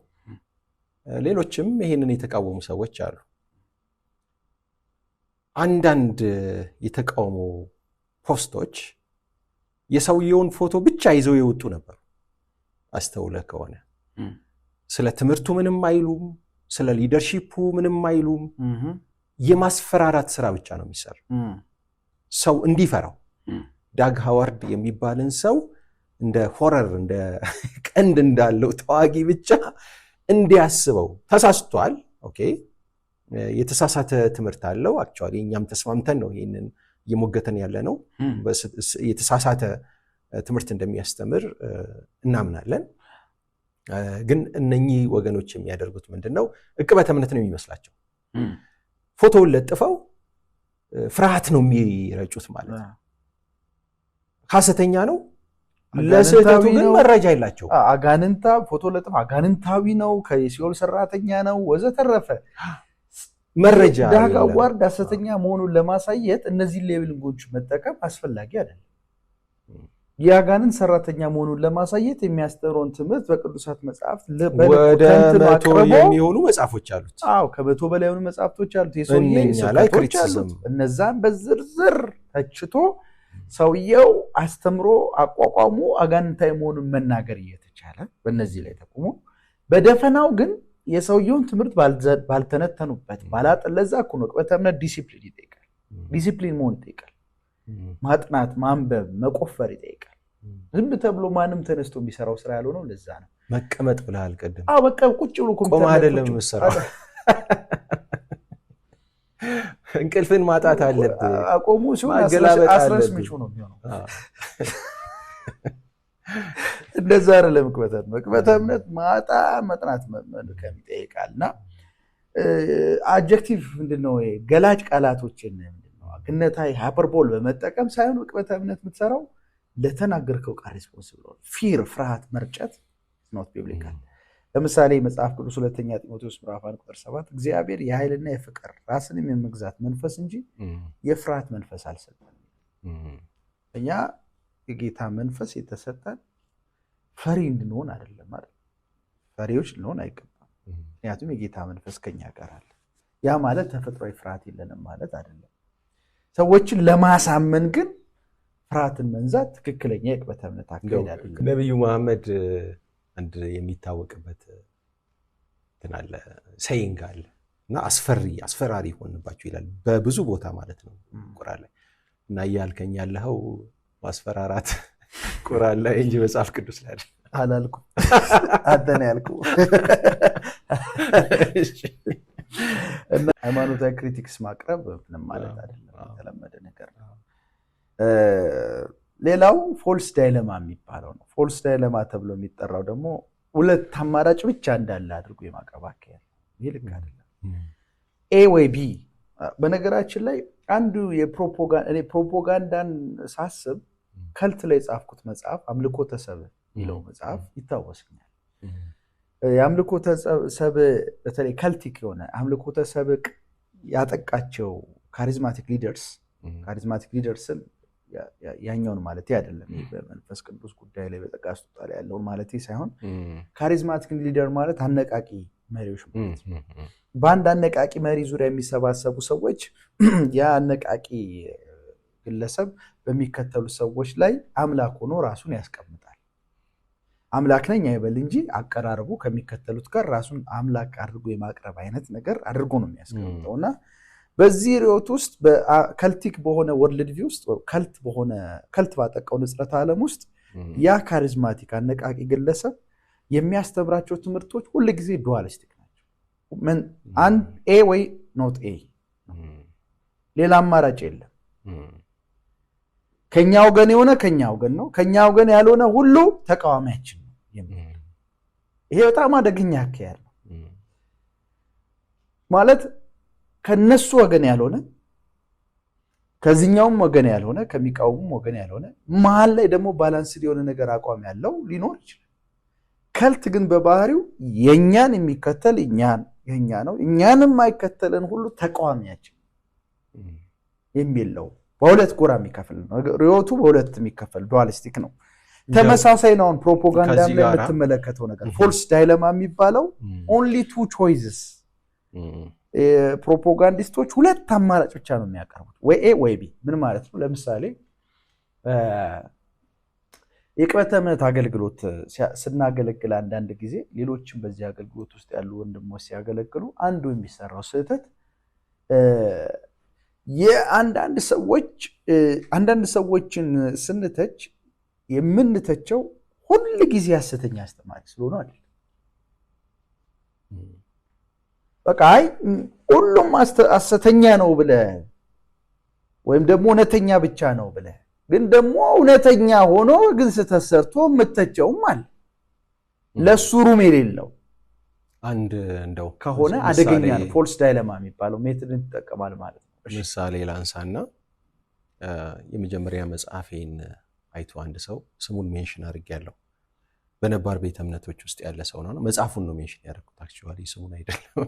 ሌሎችም ይሄንን የተቃወሙ ሰዎች አሉ። አንዳንድ የተቃውሞ ፖስቶች የሰውየውን ፎቶ ብቻ ይዘው የወጡ ነበሩ። አስተውለህ ከሆነ ስለ ትምህርቱ ምንም አይሉም፣ ስለ ሊደርሺፑ ምንም አይሉም። የማስፈራራት ስራ ብቻ ነው የሚሰራው፣ ሰው እንዲፈራው። ዳግ ሃዋርድ የሚባልን ሰው እንደ ሆረር እንደ ቀንድ እንዳለው ተዋጊ ብቻ እንዲያስበው ተሳስቷል። ኦኬ፣ የተሳሳተ ትምህርት አለው። አክቹአሊ እኛም ተስማምተን ነው ይሄንን እየሞገተን ያለ ነው። የተሳሳተ ትምህርት እንደሚያስተምር እናምናለን። ግን እነኚህ ወገኖች የሚያደርጉት ምንድነው? ዕቅበተ እምነት ነው የሚመስላቸው። ፎቶውን ለጥፈው ፍርሃት ነው የሚረጩት ማለት ነው። ሐሰተኛ ነው፣ ለስህተቱ ግን መረጃ የላቸው።
አጋንንታ ፎቶ ለጥፈው አጋንንታዊ ነው፣ ከሲኦል ሰራተኛ ነው ወዘተረፈ
መረጃ
ዳግ ሃዋርድ ሐሰተኛ መሆኑን ለማሳየት እነዚህ ሌብሊንጎች መጠቀም አስፈላጊ አይደለም። የአጋንንት ሰራተኛ መሆኑን ለማሳየት የሚያስተምረውን ትምህርት በቅዱሳት መጽሐፍት
ወደ 100 የሚሆኑ መጽሐፎች አሉት።
አዎ፣ ከ100 በላይ የሆኑ መጽሐፍቶች አሉት። የሰውየው አሉት። እነዛን በዝርዝር ተችቶ ሰውየው አስተምሮ አቋቋሙ አጋንንታዊ መሆኑን መናገር እየተቻለ በእነዚህ ላይ ተቆሞ በደፈናው ግን የሰውየውን ትምህርት ባልተነተኑበት ባላጠለዛ እኮ ነው። ዕቅበተ እምነት ዲሲፕሊን ይጠይቃል። ዲሲፕሊን መሆን ይጠይቃል። ማጥናት፣ ማንበብ፣ መቆፈር ይጠይቃል። ዝም ተብሎ ማንም ተነስቶ የሚሰራው ስራ ያልሆነው ለዛ ነው።
መቀመጥ ብለሃል ቅድም።
በቃ ቁጭ ብሎ ኮምፒውተር
አይደለም የምትሰራው። እንቅልፍን ማጣት አለብህ።
አቆሙ ሲሆን አስረስ ምቹ ነው የሚሆነው። እንደዛ አይደለም መክበተ እምነት መጥናት መልካም ይጠይቃልና አድጀክቲቭ ምንድነው ገላጭ ቃላቶችን ምንድነው ግነታይ ሃይፐርቦል በመጠቀም ሳይሆን መክበተ እምነት የምትሰራው ለተናገርከው ቃል ሪስፖንሲብል ነው። ፊር ፍርሃት መርጨት not biblical። ለምሳሌ መጽሐፍ ቅዱስ ሁለተኛ ጢሞቴዎስ ምዕራፍ 1:7 እግዚአብሔር የኃይልና የፍቅር ራስንም የመግዛት መንፈስ እንጂ የፍርሃት መንፈስ አልሰጠንም። እኛ የጌታ መንፈስ የተሰጠን ፈሪ እንድንሆን አይደለም ማለት ፈሪዎች ልንሆን አይገባም። ምክንያቱም የጌታ መንፈስ ከኛ ጋር አለ። ያ ማለት ተፈጥሯዊ ፍርሃት የለንም ማለት አይደለም። ሰዎችን ለማሳመን ግን ፍርሃትን መንዛት ትክክለኛ የቅበተ እምነት አካሄድ አይደለም።
ነብዩ መሐመድ አንድ የሚታወቅበት ተናለ saying አለ እና አስፈራሪ ሆንባችሁ ይላል በብዙ ቦታ ማለት ነው ቁርአን ላይ። እና ያልከኝ ያለው ማስፈራራት ቁርአን ላይ እንጂ መጽሐፍ ቅዱስ ላይ
አላልኩም። አደነ ያልኩ እና ሃይማኖታዊ ክሪቲክስ ማቅረብ ምንም ማለት አይደለም፣ የተለመደ ነገር ነው። ሌላው ፎልስ ዳይለማ የሚባለው ነው። ፎልስ ዳይለማ ተብሎ የሚጠራው ደግሞ ሁለት አማራጭ ብቻ እንዳለ አድርጎ የማቅረብ አካሄድ ነው። ይሄ ልክ አይደለም። ኤ ወይ ቢ። በነገራችን ላይ አንዱ የፕሮፓጋንዳን ሳስብ ከልት ላይ የጻፍኩት መጽሐፍ አምልኮተ ሰብእ የሚለው መጽሐፍ ይታወስኛል። የአምልኮተ ሰብእ በተለይ ከልቲክ የሆነ አምልኮተ ሰብእ ያጠቃቸው ካሪዝማቲክ ሊደርስን ያኛውን ማለት አይደለም። በመንፈስ ቅዱስ ጉዳይ ላይ በተቃስጦታ ላይ ያለውን ማለት ሳይሆን ካሪዝማቲክ ሊደር ማለት አነቃቂ መሪዎች ማለት ነው። በአንድ አነቃቂ መሪ ዙሪያ የሚሰባሰቡ ሰዎች ያ አነቃቂ ግለሰብ በሚከተሉ ሰዎች ላይ አምላክ ሆኖ ራሱን ያስቀምጣል። አምላክ ነኝ አይበል እንጂ አቀራረቡ ከሚከተሉት ጋር ራሱን አምላክ አድርጎ የማቅረብ አይነት ነገር አድርጎ ነው የሚያስቀምጠውና በዚህ ሪዮት ውስጥ በከልቲክ በሆነ ወርልድ ቪው ውስጥ ከልት ባጠቃው ንጽረተ ዓለም ውስጥ ያ ካሪዝማቲክ አነቃቂ ግለሰብ የሚያስተምራቸው ትምህርቶች ሁሉ ጊዜ ዱዋሊስቲክ ናቸው። አንድ ኤ ወይ ኖት ኤ፣ ሌላ አማራጭ የለም። ከኛ ወገን የሆነ ከኛ ወገን ነው፣ ከኛ ወገን ያልሆነ ሁሉ ተቃዋሚያችን ነው። ይሄ በጣም አደገኛ አካሄድ ነው ማለት ከነሱ ወገን ያልሆነ ከዚህኛውም ወገን ያልሆነ ከሚቃወሙም ወገን ያልሆነ መሃል ላይ ደግሞ ባላንስድ የሆነ ነገር አቋም ያለው ሊኖር ይችላል። ከልት ግን በባህሪው የኛን የሚከተል የኛ ነው፣ እኛንም የማይከተለን ሁሉ ተቃዋሚያችን የሚለው በሁለት ጎራ የሚከፈል ነው። ሪዮቱ በሁለት የሚከፈል ዱዋሊስቲክ ነው። ተመሳሳይ ነው። ፕሮፓጋንዳ ላይ የምትመለከተው ነገር ፎልስ ዳይለማ የሚባለው ኦንሊ ቱ ቾይስስ። ፕሮፓጋንዲስቶች ሁለት አማራጭ ብቻ ነው የሚያቀርቡት፣ ወይ ኤ ወይ ቢ። ምን ማለት ነው? ለምሳሌ የቅበተ እምነት አገልግሎት ስናገለግል አንዳንድ ጊዜ ሌሎችም በዚህ አገልግሎት ውስጥ ያሉ ወንድሞች ሲያገለግሉ አንዱ የሚሰራው ስህተት አንዳንድ ሰዎችን ስንተች የምንተቸው ሁል ጊዜ ሐሰተኛ አስተማሪ ስለሆነ አይደል። በቃ ሁሉም ሐሰተኛ ነው ብለህ ወይም ደግሞ እውነተኛ ብቻ ነው ብለህ ግን ደግሞ እውነተኛ ሆኖ ግን ስህተት ሰርቶ የምተቸውም አለ። ለሱ ሩም የሌለው አንድ እንደው ከሆነ አደገኛ ነው። ፎልስ ዳይለማ የሚባለው ሜትድን ተጠቀማል ማለት ነው።
ምሳሌ ላንሳና የመጀመሪያ መጽሐፌን አይቶ አንድ ሰው ስሙን ሜንሽን አድርጌያለሁ። በነባር ቤተ እምነቶች ውስጥ ያለ ሰው ነው። መጽሐፉን ነው ሜንሽን ያደረኩት፣ አክቹዋሊ ስሙን አይደለም፣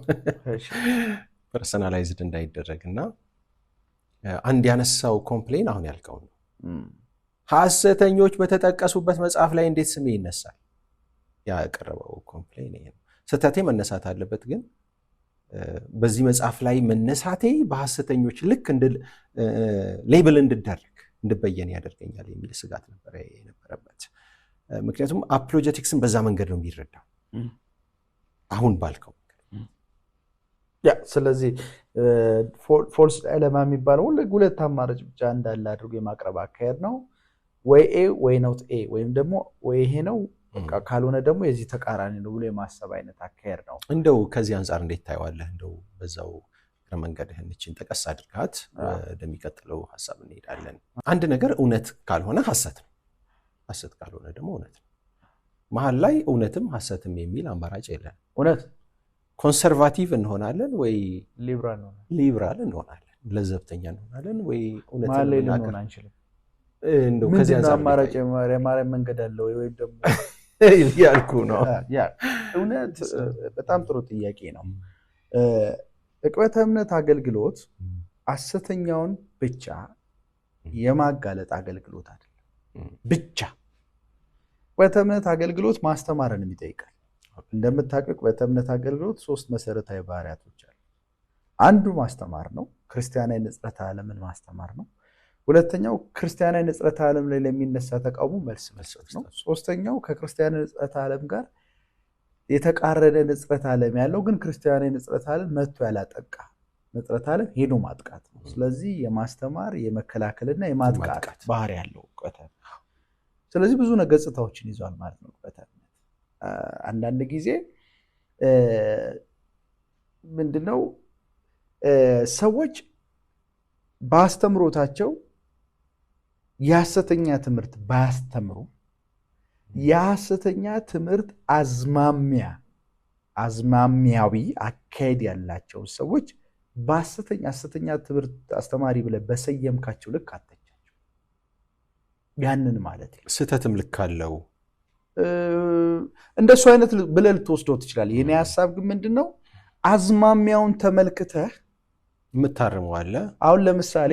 ፐርሰናላይዝድ እንዳይደረግና አንድ ያነሳው ኮምፕሌን አሁን ያልከው ነው። ሐሰተኞች በተጠቀሱበት መጽሐፍ ላይ እንዴት ስሜ ይነሳል? ያቀረበው ኮምፕሌን ይሄ ነው። ስህተቴ መነሳት አለበት፣ ግን በዚህ መጽሐፍ ላይ መነሳቴ በሐሰተኞች ልክ ሌብል እንድበየን ያደርገኛል የሚል ስጋት ነበር የነበረበት። ምክንያቱም አፖሎጀቲክስን በዛ መንገድ ነው የሚረዳው። አሁን ባልከው
ስለዚህ ፎልስ ዳይለማ የሚባለው ሁለት አማራጭ ብቻ እንዳለ አድርጎ የማቅረብ አካሄድ ነው። ወይ ኤ ወይ ኖት ኤ ወይም ደግሞ ወይ ይሄ ነው ካልሆነ ደግሞ የዚህ ተቃራኒ ነው ብሎ የማሰብ አይነት አካሄድ ነው።
እንደው ከዚህ አንፃር እንዴት ታየዋለህ? እንደው በዛው መንገድህን እቺን ጠቀስ አድርጋት ወደሚቀጥለው ሐሳብ እንሄዳለን። አንድ ነገር እውነት ካልሆነ ሐሰት ነው፣ ሐሰት ካልሆነ ደግሞ እውነት ነው። መሀል ላይ እውነትም ሐሰትም የሚል አማራጭ የለም።
እውነት
ኮንሰርቫቲቭ እንሆናለን ወይ
ሊብራል
እንሆናለን፣ ለዘብተኛ እንሆናለን ወይ እውነት
ልንሆን አንችልም። እንደው ከዚህ አንፃር አማራጭ የማርያም መንገድ አለ ወይም ደግሞ
ያልኩ ነው።
እውነት በጣም ጥሩ ጥያቄ ነው። ዕቅበተ እምነት አገልግሎት ሐሰተኛውን ብቻ የማጋለጥ አገልግሎት አይደለም። ብቻ ዕቅበተ እምነት አገልግሎት ማስተማርን ይጠይቃል። እንደምታውቀው ዕቅበተ እምነት አገልግሎት 3 መሰረታዊ ባህሪያቶች አሉ። አንዱ ማስተማር ነው፣ ክርስቲያናዊ ንጽረተ ዓለምን ማስተማር ነው። ሁለተኛው ክርስቲያናዊ ንጽረተ ዓለም ላይ ለሚነሳ ተቃውሞ መልስ መስጠት ነው። ሶስተኛው ከክርስቲያናዊ ንጽረተ ዓለም ጋር የተቃረነ ንጽረተ ዓለም ያለው ግን ክርስቲያናዊ ንጽረተ ዓለም መጥቶ ያላጠቃ ንጽረተ ዓለም ሄዶ ማጥቃት ነው። ስለዚህ የማስተማር የመከላከልና የማጥቃት ባህሪ ያለው ዕቅበተ እምነት። ስለዚህ ብዙ ገጽታዎችን ይዟል ማለት ነው ዕቅበተ እምነት። አንዳንድ ጊዜ ምንድነው ሰዎች በአስተምሮታቸው የሐሰተኛ ትምህርት ባያስተምሩ የሐሰተኛ ትምህርት አዝማሚያዊ አካሄድ ያላቸው ሰዎች ሐሰተኛ ትምህርት አስተማሪ ብለህ በሰየምካቸው ልክ አተቻቸው። ያንን ማለት
ስህተትም ልክ አለው
እንደሱ አይነት ብለህ ልትወስደው ትችላለህ። የኔ ሐሳብ ግን ምንድነው አዝማሚያውን ተመልክተህ
የምታርመው አለ።
አሁን ለምሳሌ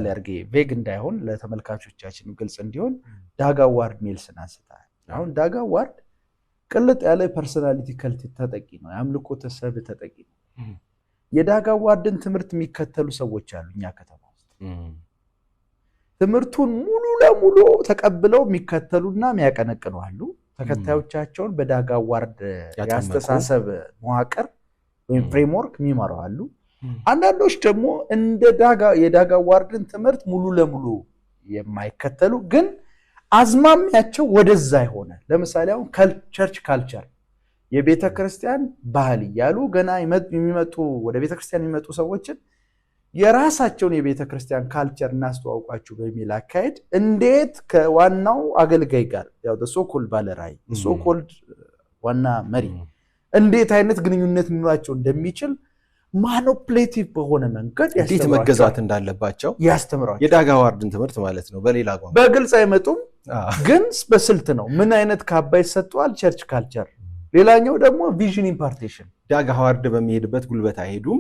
አድርጌ ቬግ እንዳይሆን ለተመልካቾቻችን ግልጽ እንዲሆን ዳጋ ዋርድ ሜልስን አንስታል። አሁን ዳጋ ዋርድ ቅልጥ ያለ ፐርሰናሊቲ ከልት ተጠቂ ነው፣ የአምልኮ ተሰብ ተጠቂ ነው። የዳጋ ዋርድን ትምህርት የሚከተሉ ሰዎች አሉ እኛ ከተማ ውስጥ። ትምህርቱን ሙሉ ለሙሉ ተቀብለው የሚከተሉና የሚያቀነቅኑ አሉ። ተከታዮቻቸውን በዳጋ ዋርድ ያስተሳሰብ መዋቅር ወይም ፍሬምወርክ የሚመሩ አሉ። አንዳንዶች ደግሞ እንደ የዳጋ ዋርድን ትምህርት ሙሉ ለሙሉ የማይከተሉ ግን አዝማሚያቸው ወደዛ ይሆነ። ለምሳሌ አሁን ቸርች ካልቸር የቤተ ክርስቲያን ባህል እያሉ ገና የሚመጡ ወደ ቤተ ክርስቲያን የሚመጡ ሰዎችን የራሳቸውን የቤተ ክርስቲያን ካልቸር እናስተዋውቃችሁ በሚል አካሄድ እንዴት ከዋናው አገልጋይ ጋር ያው ሶኮልድ ባለራዕይ ሶኮልድ ዋና መሪ እንዴት አይነት ግንኙነት ሊኖራቸው እንደሚችል ማኒፑሌቲቭ በሆነ መንገድ
እንዴት መገዛት እንዳለባቸው
ያስተምራቸው።
የዳጋ ዋርድን ትምህርት ማለት ነው። በሌላ ቋንቋ
በግልጽ አይመጡም፣ ግን በስልት ነው። ምን አይነት ካባ ይሰጠዋል? ቸርች ካልቸር። ሌላኛው ደግሞ ቪዥን ኢምፓርቴሽን።
ዳጋ ዋርድ በሚሄድበት ጉልበት አይሄዱም፣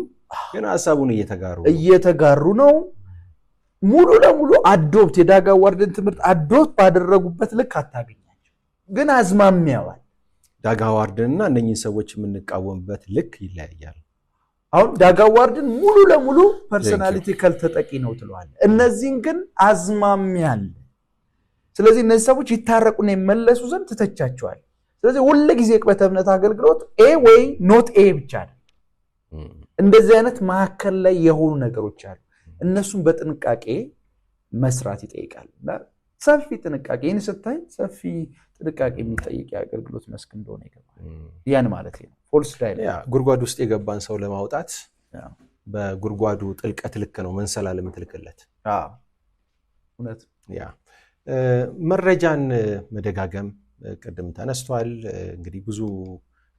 ግን ሐሳቡን
እየተጋሩ ነው። ሙሉ ለሙሉ አዶፕት የዳጋ ዋርድን ትምህርት አዶፕት ባደረጉበት ልክ አታገኛቸው፣ ግን አዝማሚያዋል።
ዳጋ ዋርድንና እነኚህ ሰዎች የምንቃወምበት ልክ ይለያያል።
አሁን ዳጋ ዋርድን ሙሉ ለሙሉ ፐርሰናሊቲ ተጠቂ ነው ትለዋለህ፣ እነዚህን ግን አዝማሚያል። ስለዚህ እነዚህ ሰዎች ይታረቁና ይመለሱ ዘንድ ትተቻቸዋል። ስለዚህ ሁሉ ጊዜ ዕቅበተ እምነት አገልግሎት ኤ ወይ ኖት ኤ ብቻ ነው። እንደዚህ አይነት መካከል ላይ የሆኑ ነገሮች አሉ። እነሱን በጥንቃቄ መስራት ይጠይቃል። ሰፊ ጥንቃቄ ይህን ስታይ ሰፊ ጥንቃቄ የሚጠይቅ የአገልግሎት መስክ እንደሆነ ይገባል። ያን ማለት ነው። ፎልስ ዳይለማ
ጉድጓድ ውስጥ የገባን ሰው ለማውጣት በጉድጓዱ ጥልቀት ልክ ነው መንሰላል የምትልክለት።
እውነት
መረጃን መደጋገም ቅድም ተነስቷል። እንግዲህ ብዙ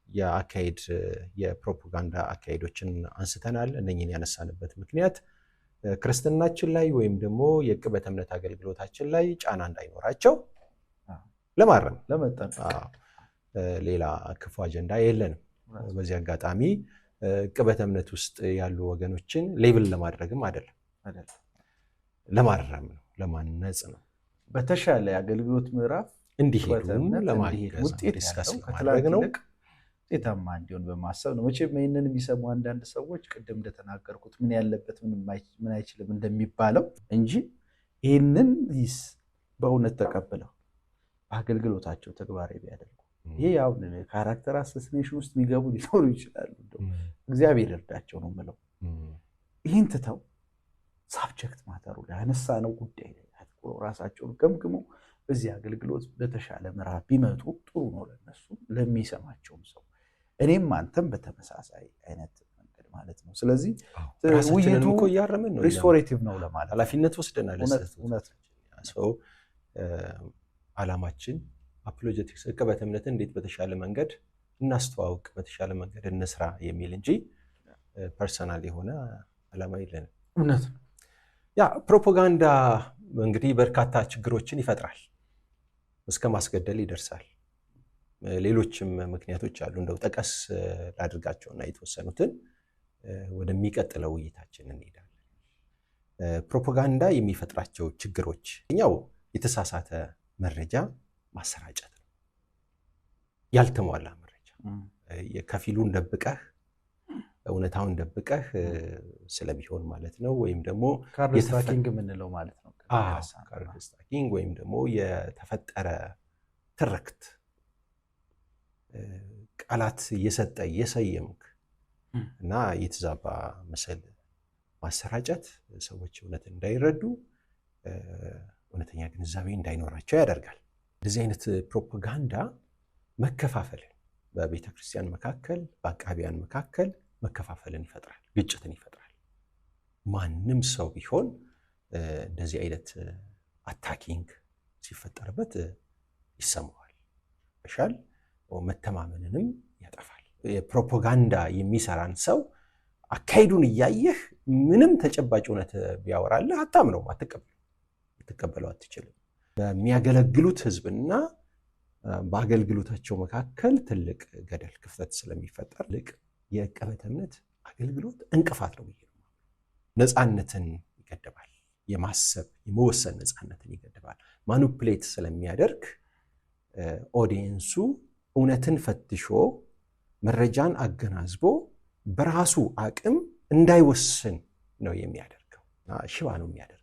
የአካሄድ የፕሮፓጋንዳ አካሄዶችን አንስተናል። እነኝህን ያነሳንበት ምክንያት ክርስትናችን ላይ ወይም ደግሞ የዕቅበተ እምነት አገልግሎታችን ላይ ጫና እንዳይኖራቸው ለማረም ሌላ ክፉ አጀንዳ የለንም። በዚህ አጋጣሚ ዕቅበተ እምነት ውስጥ ያሉ ወገኖችን ሌብል ለማድረግም አይደለም፣ ለማረም ነው፣ ለማነጽ ነው።
በተሻለ የአገልግሎት ምዕራፍ
እንዲሄዱ ለማገዝ ዲስከስ ለማድረግ ነው፣
ውጤታማ እንዲሆን በማሰብ ነው። መቼም ይህንን የሚሰሙ አንዳንድ ሰዎች ቅድም እንደተናገርኩት ምን ያለበት ምን አይችልም እንደሚባለው እንጂ ይህንን በእውነት ተቀብለው በአገልግሎታቸው ተግባራዊ ቢያደርጉ ይሄ ያው ካራክተር አሰሲኔሽን ውስጥ የሚገቡ ሊኖሩ ይችላሉ። እግዚአብሔር ይርዳቸው ነው የምለው። ይህን ትተው ሳብጀክት ማተሩ ላይ ያነሳነው ጉዳይ ላይ አትኩረው ራሳቸውን ገምግመው በዚህ አገልግሎት በተሻለ ምዕራፍ ቢመጡ ጥሩ ነው ለነሱ፣ ለሚሰማቸውም ሰው፣ እኔም አንተም በተመሳሳይ አይነት መንገድ ማለት ነው። ስለዚህ
ውይይቱ እኮ እያረምን ነው፣
ሪስቶሬቲቭ ነው ለማለት
ኃላፊነት ወስደናል።
እውነት
ሰው ዓላማችን አፖሎጀቲክስ ዕቅበተ እምነትን እንዴት በተሻለ መንገድ እናስተዋውቅ፣ በተሻለ መንገድ እንስራ የሚል እንጂ ፐርሰናል የሆነ ዓላማ የለንም።
እውነት ነው።
ያ ፕሮፓጋንዳ እንግዲህ በርካታ ችግሮችን ይፈጥራል፣ እስከ ማስገደል ይደርሳል። ሌሎችም ምክንያቶች አሉ። እንደው ጠቀስ ላድርጋቸውና የተወሰኑትን ወደሚቀጥለው ውይይታችን እንሄዳለን። ፕሮፓጋንዳ የሚፈጥራቸው ችግሮች እኛው የተሳሳተ መረጃ ማሰራጨት ነው። ያልተሟላ መረጃ ከፊሉን ደብቀህ እውነታውን ደብቀህ ስለሚሆን ማለት ነው። ወይም ደግሞ
ካርድ ስታኪንግ የምንለው ማለት ነው።
ካርድ ስታኪንግ ወይም ደግሞ የተፈጠረ ትርክት ቃላት እየሰጠ እየሰየምክ እና የተዛባ ምስል ማሰራጨት ሰዎች እውነት እንዳይረዱ እውነተኛ ግንዛቤ እንዳይኖራቸው ያደርጋል። እንደዚህ አይነት ፕሮፓጋንዳ መከፋፈልን በቤተ ክርስቲያን መካከል በአቃቢያን መካከል መከፋፈልን ይፈጥራል፣ ግጭትን ይፈጥራል። ማንም ሰው ቢሆን እንደዚህ አይነት አታኪንግ ሲፈጠርበት ይሰማዋል፣ ይሻል መተማመንንም ያጠፋል። የፕሮፓጋንዳ የሚሰራን ሰው አካሄዱን እያየህ ምንም ተጨባጭ እውነት ቢያወራልህ አታምነውም፣ አትቀበለው፣ አትችልም። በሚያገለግሉት ህዝብና በአገልግሎታቸው መካከል ትልቅ ገደል ክፍተት ስለሚፈጠር ልቅ የዕቅበተ እምነት አገልግሎት እንቅፋት ነው ብዬ ነው። ነፃነትን ይገድባል፣ የማሰብ የመወሰን ነፃነትን ይገድባል። ማኒፑሌት ስለሚያደርግ ኦዲየንሱ እውነትን ፈትሾ መረጃን አገናዝቦ በራሱ አቅም እንዳይወስን ነው የሚያደርገው፣ ሽባ ነው የሚያደርገው።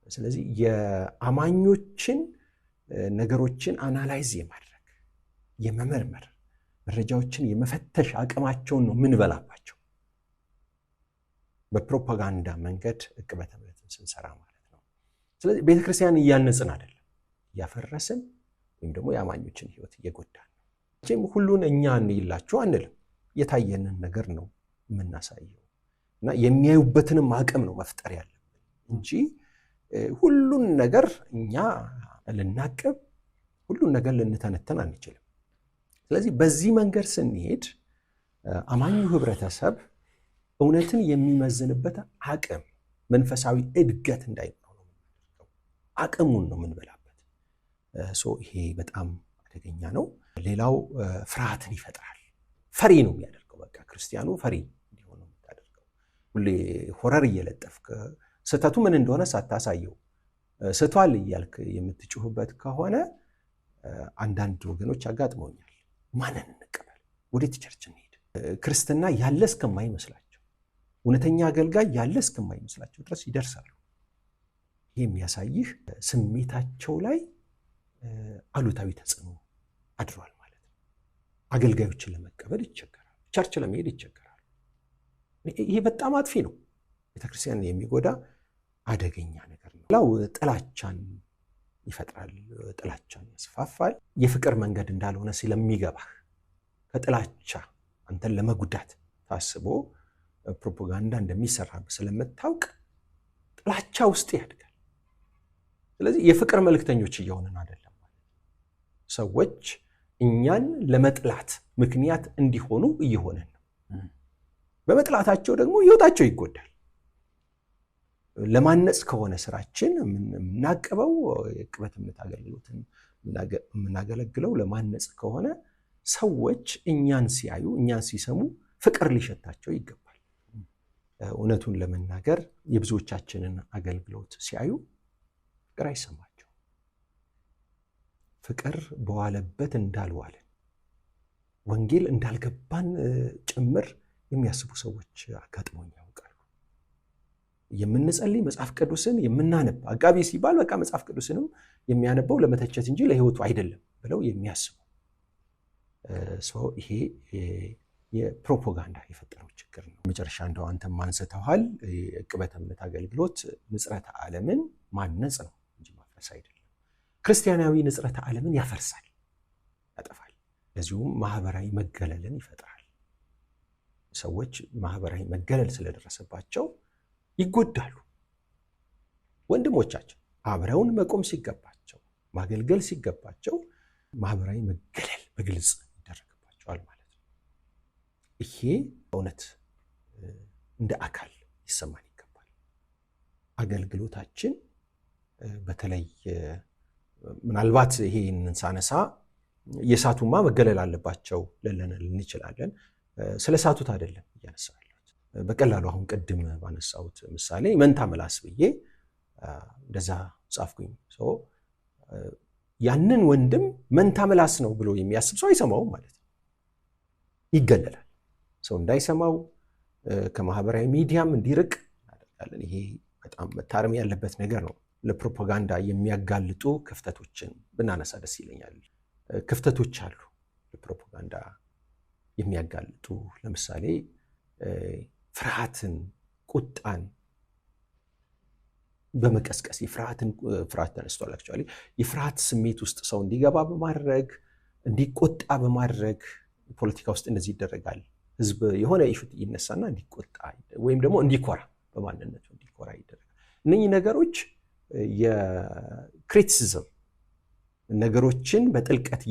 ስለዚህ የአማኞችን ነገሮችን አናላይዝ የማድረግ የመመርመር መረጃዎችን የመፈተሽ አቅማቸውን ነው ምንበላባቸው በፕሮፓጋንዳ መንገድ ዕቅበተ እምነትን ስንሰራ ማለት ነው። ስለዚህ ቤተክርስቲያን እያነጽን አይደለም፣ እያፈረስን ወይም ደግሞ የአማኞችን ህይወት እየጎዳን ነው። መቼም ሁሉን እኛ እንይላችሁ አንልም፣ የታየንን ነገር ነው የምናሳየው እና የሚያዩበትንም አቅም ነው መፍጠር ያለብን እንጂ ሁሉን ነገር እኛ ልናቅብ፣ ሁሉን ነገር ልንተነተን አንችልም። ስለዚህ በዚህ መንገድ ስንሄድ አማኙ ህብረተሰብ እውነትን የሚመዝንበት አቅም፣ መንፈሳዊ እድገት እንዳይኖረው ነው የምናደርገው። አቅሙን ነው የምንበላበት። ይሄ በጣም አደገኛ ነው። ሌላው ፍርሃትን ይፈጥራል። ፈሪ ነው የሚያደርገው። በቃ ክርስቲያኑ ፈሪ እንዲሆን ነው የምታደርገው። ሁሌ ሆረር እየለጠፍክ ስህተቱ ምን እንደሆነ ሳታሳየው ስቷል እያልክ የምትጮህበት ከሆነ አንዳንድ ወገኖች አጋጥመውኛል። ማንን እንቀበል? ወዴት ቸርች እንሄድ? ክርስትና ያለ እስከማይመስላቸው፣ እውነተኛ አገልጋይ ያለ እስከማይመስላቸው ድረስ ይደርሳሉ። ይህ የሚያሳይህ ስሜታቸው ላይ አሉታዊ ተጽዕኖ አድሯል ማለት ነው። አገልጋዮችን ለመቀበል ይቸገራል፣ ቸርች ለመሄድ ይቸገራል። ይሄ በጣም አጥፊ ነው፣ ቤተክርስቲያንን የሚጎዳ አደገኛ ነገር ነው። ሌላው ጥላቻን ይፈጥራል፣ ጥላቻን ያስፋፋል። የፍቅር መንገድ እንዳልሆነ ስለሚገባህ ከጥላቻ አንተን ለመጉዳት ታስቦ ፕሮፓጋንዳ እንደሚሰራብህ ስለምታውቅ ጥላቻ ውስጥ ያድጋል። ስለዚህ የፍቅር መልእክተኞች እየሆንን አይደለም ማለት ነው። ሰዎች እኛን ለመጥላት ምክንያት እንዲሆኑ እየሆነን ነው። በመጥላታቸው ደግሞ ህይወታቸው ይጎዳል። ለማነጽ ከሆነ ስራችን የምናቅበው የዕቅበተ እምነት አገልግሎትን የምናገለግለው ለማነጽ ከሆነ ሰዎች እኛን ሲያዩ እኛን ሲሰሙ ፍቅር ሊሸታቸው ይገባል። እውነቱን ለመናገር የብዙዎቻችንን አገልግሎት ሲያዩ ፍቅር አይሰማቸው። ፍቅር በዋለበት እንዳልዋለን ወንጌል እንዳልገባን ጭምር የሚያስቡ ሰዎች አጋጥሞኝ ያውቃሉ። የምንጸልይ መጽሐፍ ቅዱስን የምናነብ አጋቢ ሲባል በቃ መጽሐፍ ቅዱስንም የሚያነበው ለመተቸት እንጂ ለህይወቱ አይደለም ብለው የሚያስቡ ይሄ የፕሮፓጋንዳ የፈጠረው ችግር ነው። መጨረሻ እንደው አንተም አንስተዋል፣ ዕቅበተ እምነት አገልግሎት ንጽረተ ዓለምን ማነጽ ነው እንጂ ማፍረስ አይደለም። ክርስቲያናዊ ንጽረተ ዓለምን ያፈርሳል፣ ያጠፋል። ለዚሁም ማህበራዊ መገለልን ይፈጥራል። ሰዎች ማህበራዊ መገለል ስለደረሰባቸው ይጎዳሉ። ወንድሞቻችን አብረውን መቆም ሲገባቸው፣ ማገልገል ሲገባቸው ማህበራዊ መገለል በግልጽ ይደረግባቸዋል ማለት ነው። ይሄ እውነት እንደ አካል ሊሰማን ይገባል። አገልግሎታችን በተለይ ምናልባት ይሄንን ሳነሳ የሳቱማ መገለል አለባቸው ልንል እንችላለን። ስለ ሳቱት አይደለም እያነሳሁት። በቀላሉ አሁን ቅድም ባነሳሁት ምሳሌ መንታ ምላስ ብዬ እንደዛ ጻፍኩኝ። ያንን ወንድም መንታ ምላስ ነው ብሎ የሚያስብ ሰው አይሰማውም ማለት ነው። ይገለላል። ሰው እንዳይሰማው ከማህበራዊ ሚዲያም እንዲርቅ እናደርጋለን። ይሄ በጣም መታረም ያለበት ነገር ነው። ለፕሮፓጋንዳ የሚያጋልጡ ክፍተቶችን ብናነሳ ደስ ይለኛል። ክፍተቶች አሉ ለፕሮፓጋንዳ የሚያጋልጡ። ለምሳሌ ፍርሃትን፣ ቁጣን በመቀስቀስ ፍርሃት ተነስቷል። አክቹዋሊ የፍርሃት ስሜት ውስጥ ሰው እንዲገባ በማድረግ እንዲቆጣ በማድረግ ፖለቲካ ውስጥ እንደዚህ ይደረጋል። ህዝብ የሆነ ኢሹ ይነሳና እንዲቆጣ ወይም ደግሞ እንዲኮራ በማንነቱ እንዲኮራ ይደረጋል። እነኚህ ነገሮች የክሪቲሲዝም ነገሮችን በጥልቀት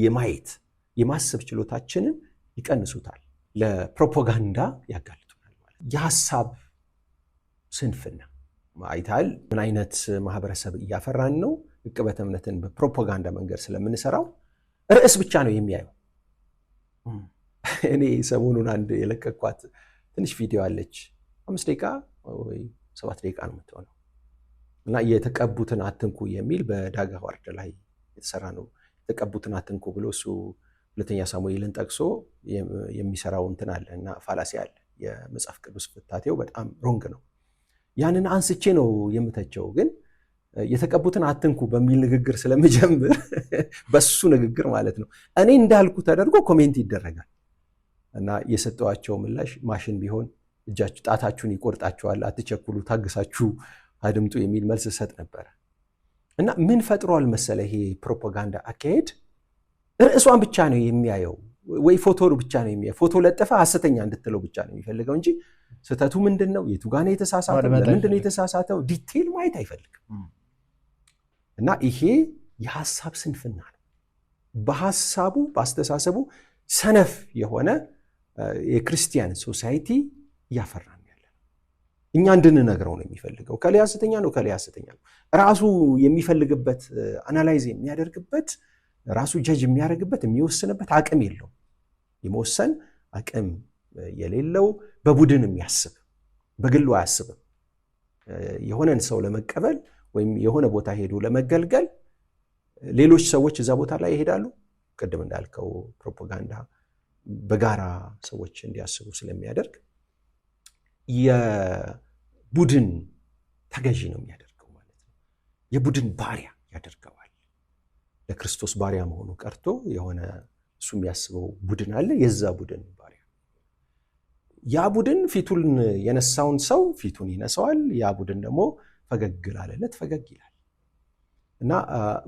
የማሰብ ችሎታችንን ይቀንሱታል፣ ለፕሮፓጋንዳ ያጋልጡናል ማለት ነው። የሀሳብ ስንፍና አይታል። ምን አይነት ማህበረሰብ እያፈራን ነው? ዕቅበተ እምነትን በፕሮፓጋንዳ መንገድ ስለምንሰራው ርዕስ ብቻ ነው የሚያየው። እኔ ሰሞኑን አንድ የለቀኳት ትንሽ ቪዲዮ አለች፣ 5 ደቂቃ ወይ 7 ደቂቃ ነው የምትሆነው እና የተቀቡትን አትንኩ የሚል በዳጋ ዋርድ ላይ የተሰራ ነው። የተቀቡትን አትንኩ ብሎ እሱ 2ኛ ሳሙኤልን ጠቅሶ የሚሰራው እንትን አለ እና ፋላሲ አለ። የመጽሐፍ ቅዱስ ፍታቴው በጣም ሮንግ ነው። ያንን አንስቼ ነው የምተቸው። ግን የተቀቡትን አትንኩ በሚል ንግግር ስለምጀምር በሱ ንግግር ማለት ነው እኔ እንዳልኩ ተደርጎ ኮሜንት ይደረጋል እና የሰጠዋቸው ምላሽ ማሽን ቢሆን ጣታችሁን ይቆርጣችኋል፣ አትቸኩሉ፣ ታግሳችሁ አድምጡ የሚል መልስ ሰጥ ነበር። እና ምን ፈጥሯል መሰለ ይሄ ፕሮፓጋንዳ አካሄድ ርዕሷን ብቻ ነው የሚያየው ወይ ፎቶሩ ብቻ ነው የሚያየው። ፎቶ ለጠፈ ሐሰተኛ እንድትለው ብቻ ነው የሚፈልገው እንጂ ስህተቱ ምንድነው፣ የቱ ጋር ነው የተሳሳተው፣ ምንድነው የተሳሳተው ዲቴል ማየት አይፈልግም። እና ይሄ የሐሳብ ስንፍና ነው። በሐሳቡ በአስተሳሰቡ ሰነፍ የሆነ የክርስቲያን ሶሳይቲ እያፈራን ያለ እኛ እንድንነግረው ነው የሚፈልገው። ከሌ ሐሰተኛ ነው፣ ከሌ ሐሰተኛ ነው። ራሱ የሚፈልግበት አናላይዝ የሚያደርግበት ራሱ ጀጅ የሚያደርግበት የሚወስንበት አቅም የለውም። የመወሰን አቅም የሌለው በቡድን የሚያስብ በግሉ አያስብም። የሆነን ሰው ለመቀበል ወይም የሆነ ቦታ ሄዶ ለመገልገል ሌሎች ሰዎች እዛ ቦታ ላይ ይሄዳሉ። ቅድም እንዳልከው ፕሮፓጋንዳ በጋራ ሰዎች እንዲያስቡ ስለሚያደርግ የቡድን ተገዢ ነው የሚያደርገው ማለት ነው። የቡድን ባሪያ ያደርገዋል። ለክርስቶስ ባሪያ መሆኑ ቀርቶ የሆነ እሱ የሚያስበው ቡድን አለ፣ የዛ ቡድን ባሪያ። ያ ቡድን ፊቱን የነሳውን ሰው ፊቱን ይነሳዋል። ያ ቡድን ደግሞ ፈገግ ላለለት ፈገግ ይላል። እና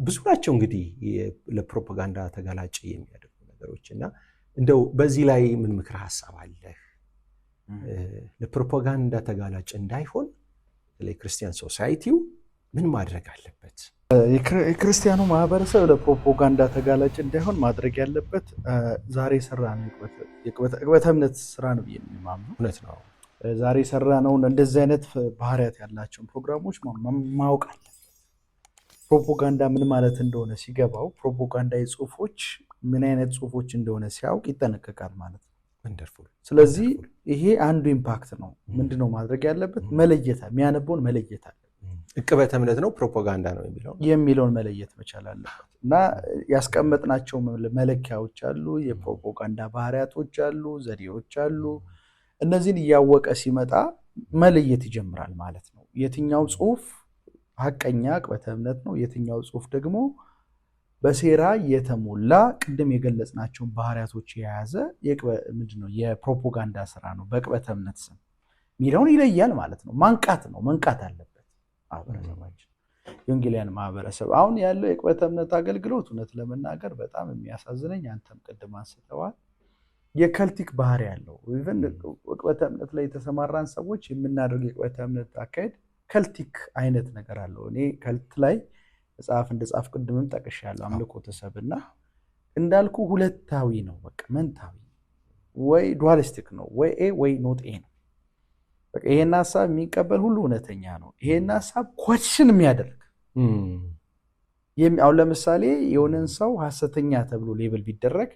ብዙ ናቸው እንግዲህ ለፕሮፓጋንዳ ተጋላጭ የሚያደርጉ ነገሮች። እና እንደው በዚህ ላይ ምን ምክር ሐሳብ አለህ? ለፕሮፓጋንዳ ተጋላጭ እንዳይሆን ለክርስቲያን ሶሳይቲው ምን ማድረግ አለበት?
የክርስቲያኑ ማህበረሰብ ለፕሮፓጋንዳ ተጋላጭ እንዳይሆን ማድረግ ያለበት ዛሬ ሰራ ነው ዕቅበተ እምነት ስራ ነው የሚማምነው።
እውነት ነው።
ዛሬ ሰራ ነው እንደዚህ አይነት ባህሪያት ያላቸውን ፕሮግራሞች ማወቅ አለ። ፕሮፓጋንዳ ምን ማለት እንደሆነ ሲገባው ፕሮፓጋንዳዊ ጽሁፎች ምን አይነት ጽሁፎች እንደሆነ ሲያውቅ ይጠነቀቃል ማለት ነው። ስለዚህ ይሄ አንዱ ኢምፓክት ነው። ምንድነው ማድረግ ያለበት? መለየት፣ የሚያነበውን መለየት አለ።
ዕቅበተ እምነት ነው ፕሮፓጋንዳ ነው
የሚለውን መለየት መቻል አለበት። እና ያስቀመጥናቸው መለኪያዎች አሉ፣ የፕሮፓጋንዳ ባህሪያቶች አሉ፣ ዘዴዎች አሉ። እነዚህን እያወቀ ሲመጣ መለየት ይጀምራል ማለት ነው። የትኛው ጽሁፍ ሐቀኛ ዕቅበተ እምነት ነው፣ የትኛው ጽሁፍ ደግሞ በሴራ የተሞላ ቅድም የገለጽናቸውን ባህሪያቶች የያዘ ምንድነው የፕሮፓጋንዳ ስራ ነው በቅበተ እምነት ስም ሚለውን ይለያል ማለት ነው። መንቃት አለበት ማህበረሰባችን የወንጌላውያን ማህበረሰብ። አሁን ያለው የቅበተ እምነት አገልግሎት እውነት ለመናገር በጣም የሚያሳዝነኝ አንተም ቅድም አንስተዋል የከልቲክ ባህሪ ያለው ኢቭን ቅበተ እምነት ላይ የተሰማራን ሰዎች የምናደርገው የቅበተ እምነት አካሄድ ከልቲክ አይነት ነገር አለው። እኔ ከልት ላይ መጽሐፍ እንደጻፍ ቅድምም ጠቅሻለሁ አምልኮተ ሰብእና እንዳልኩ ሁለታዊ ነው በቃ መንታዊ ወይ ዱዋሊስቲክ ነው ወይ ኤ ወይ ኖት ኤ ነው በቃ ይሄን ሐሳብ የሚቀበል ሁሉ እውነተኛ ነው ይሄን ሐሳብ ኮሽን የሚያደርግ አሁን ለምሳሌ የሆነን ሰው ሐሰተኛ ተብሎ ሌብል ቢደረግ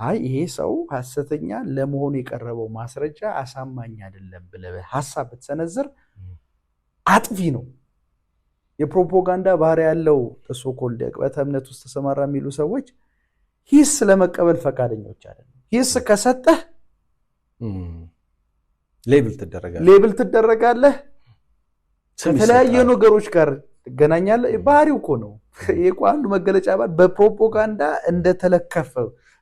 አይ ይሄ ሰው ሐሰተኛ ለመሆኑ የቀረበው ማስረጃ አሳማኝ አይደለም ብለህ ሐሳብ ብትሰነዝር አጥፊ ነው። የፕሮፓጋንዳ ባህሪ ያለው ተሶኮልድ ቅበተ እምነት ውስጥ ተሰማራ የሚሉ ሰዎች ሂስ ለመቀበል ፈቃደኞች አይደለም። ሂስ ከሰጠህ ሌብል ትደረጋለህ ከተለያዩ ነገሮች ጋር ትገናኛለህ። ባህሪው እኮ ነው ይሄ እኮ አንዱ መገለጫ ባል በፕሮፓጋንዳ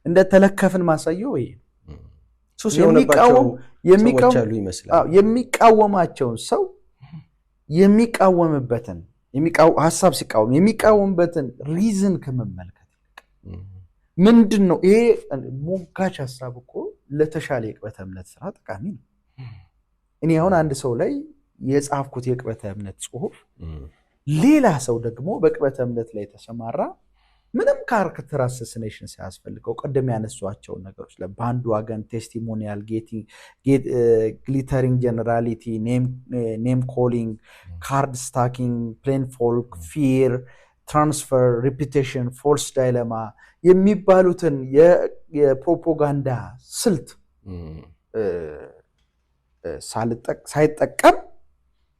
እንደተለከፍን ማሳየው ይሄ የሚቃወማቸውን ሰው የሚቃወምበትን ሐሳብ ሲቃወም የሚቃወምበትን ሪዝን ከመመልከት ምንድነው ይሄ ሞጋች ሐሳብ እኮ ለተሻለ የቅበተ እምነት ስራ ጠቃሚ ነው። እኔ አሁን አንድ ሰው ላይ የጻፍኩት የቅበተ እምነት ጽሁፍ ሌላ ሰው ደግሞ በቅበተ እምነት ላይ ተሰማራ ምንም ካራክተር አሰሲኔሽን ሲያስፈልገው ቀደም ያነሷቸው ነገሮች ለባንድ ዋገን ቴስቲሞኒያል ግሊተሪንግ ጀነራሊቲ ኔም ኮሊንግ ካርድ ስታኪንግ ፕሌን ፎልክ ፊር ትራንስፈር ሪፒቴሽን ፎልስ ዳይለማ የሚባሉትን የፕሮፓጋንዳ ስልት ሳይጠቀም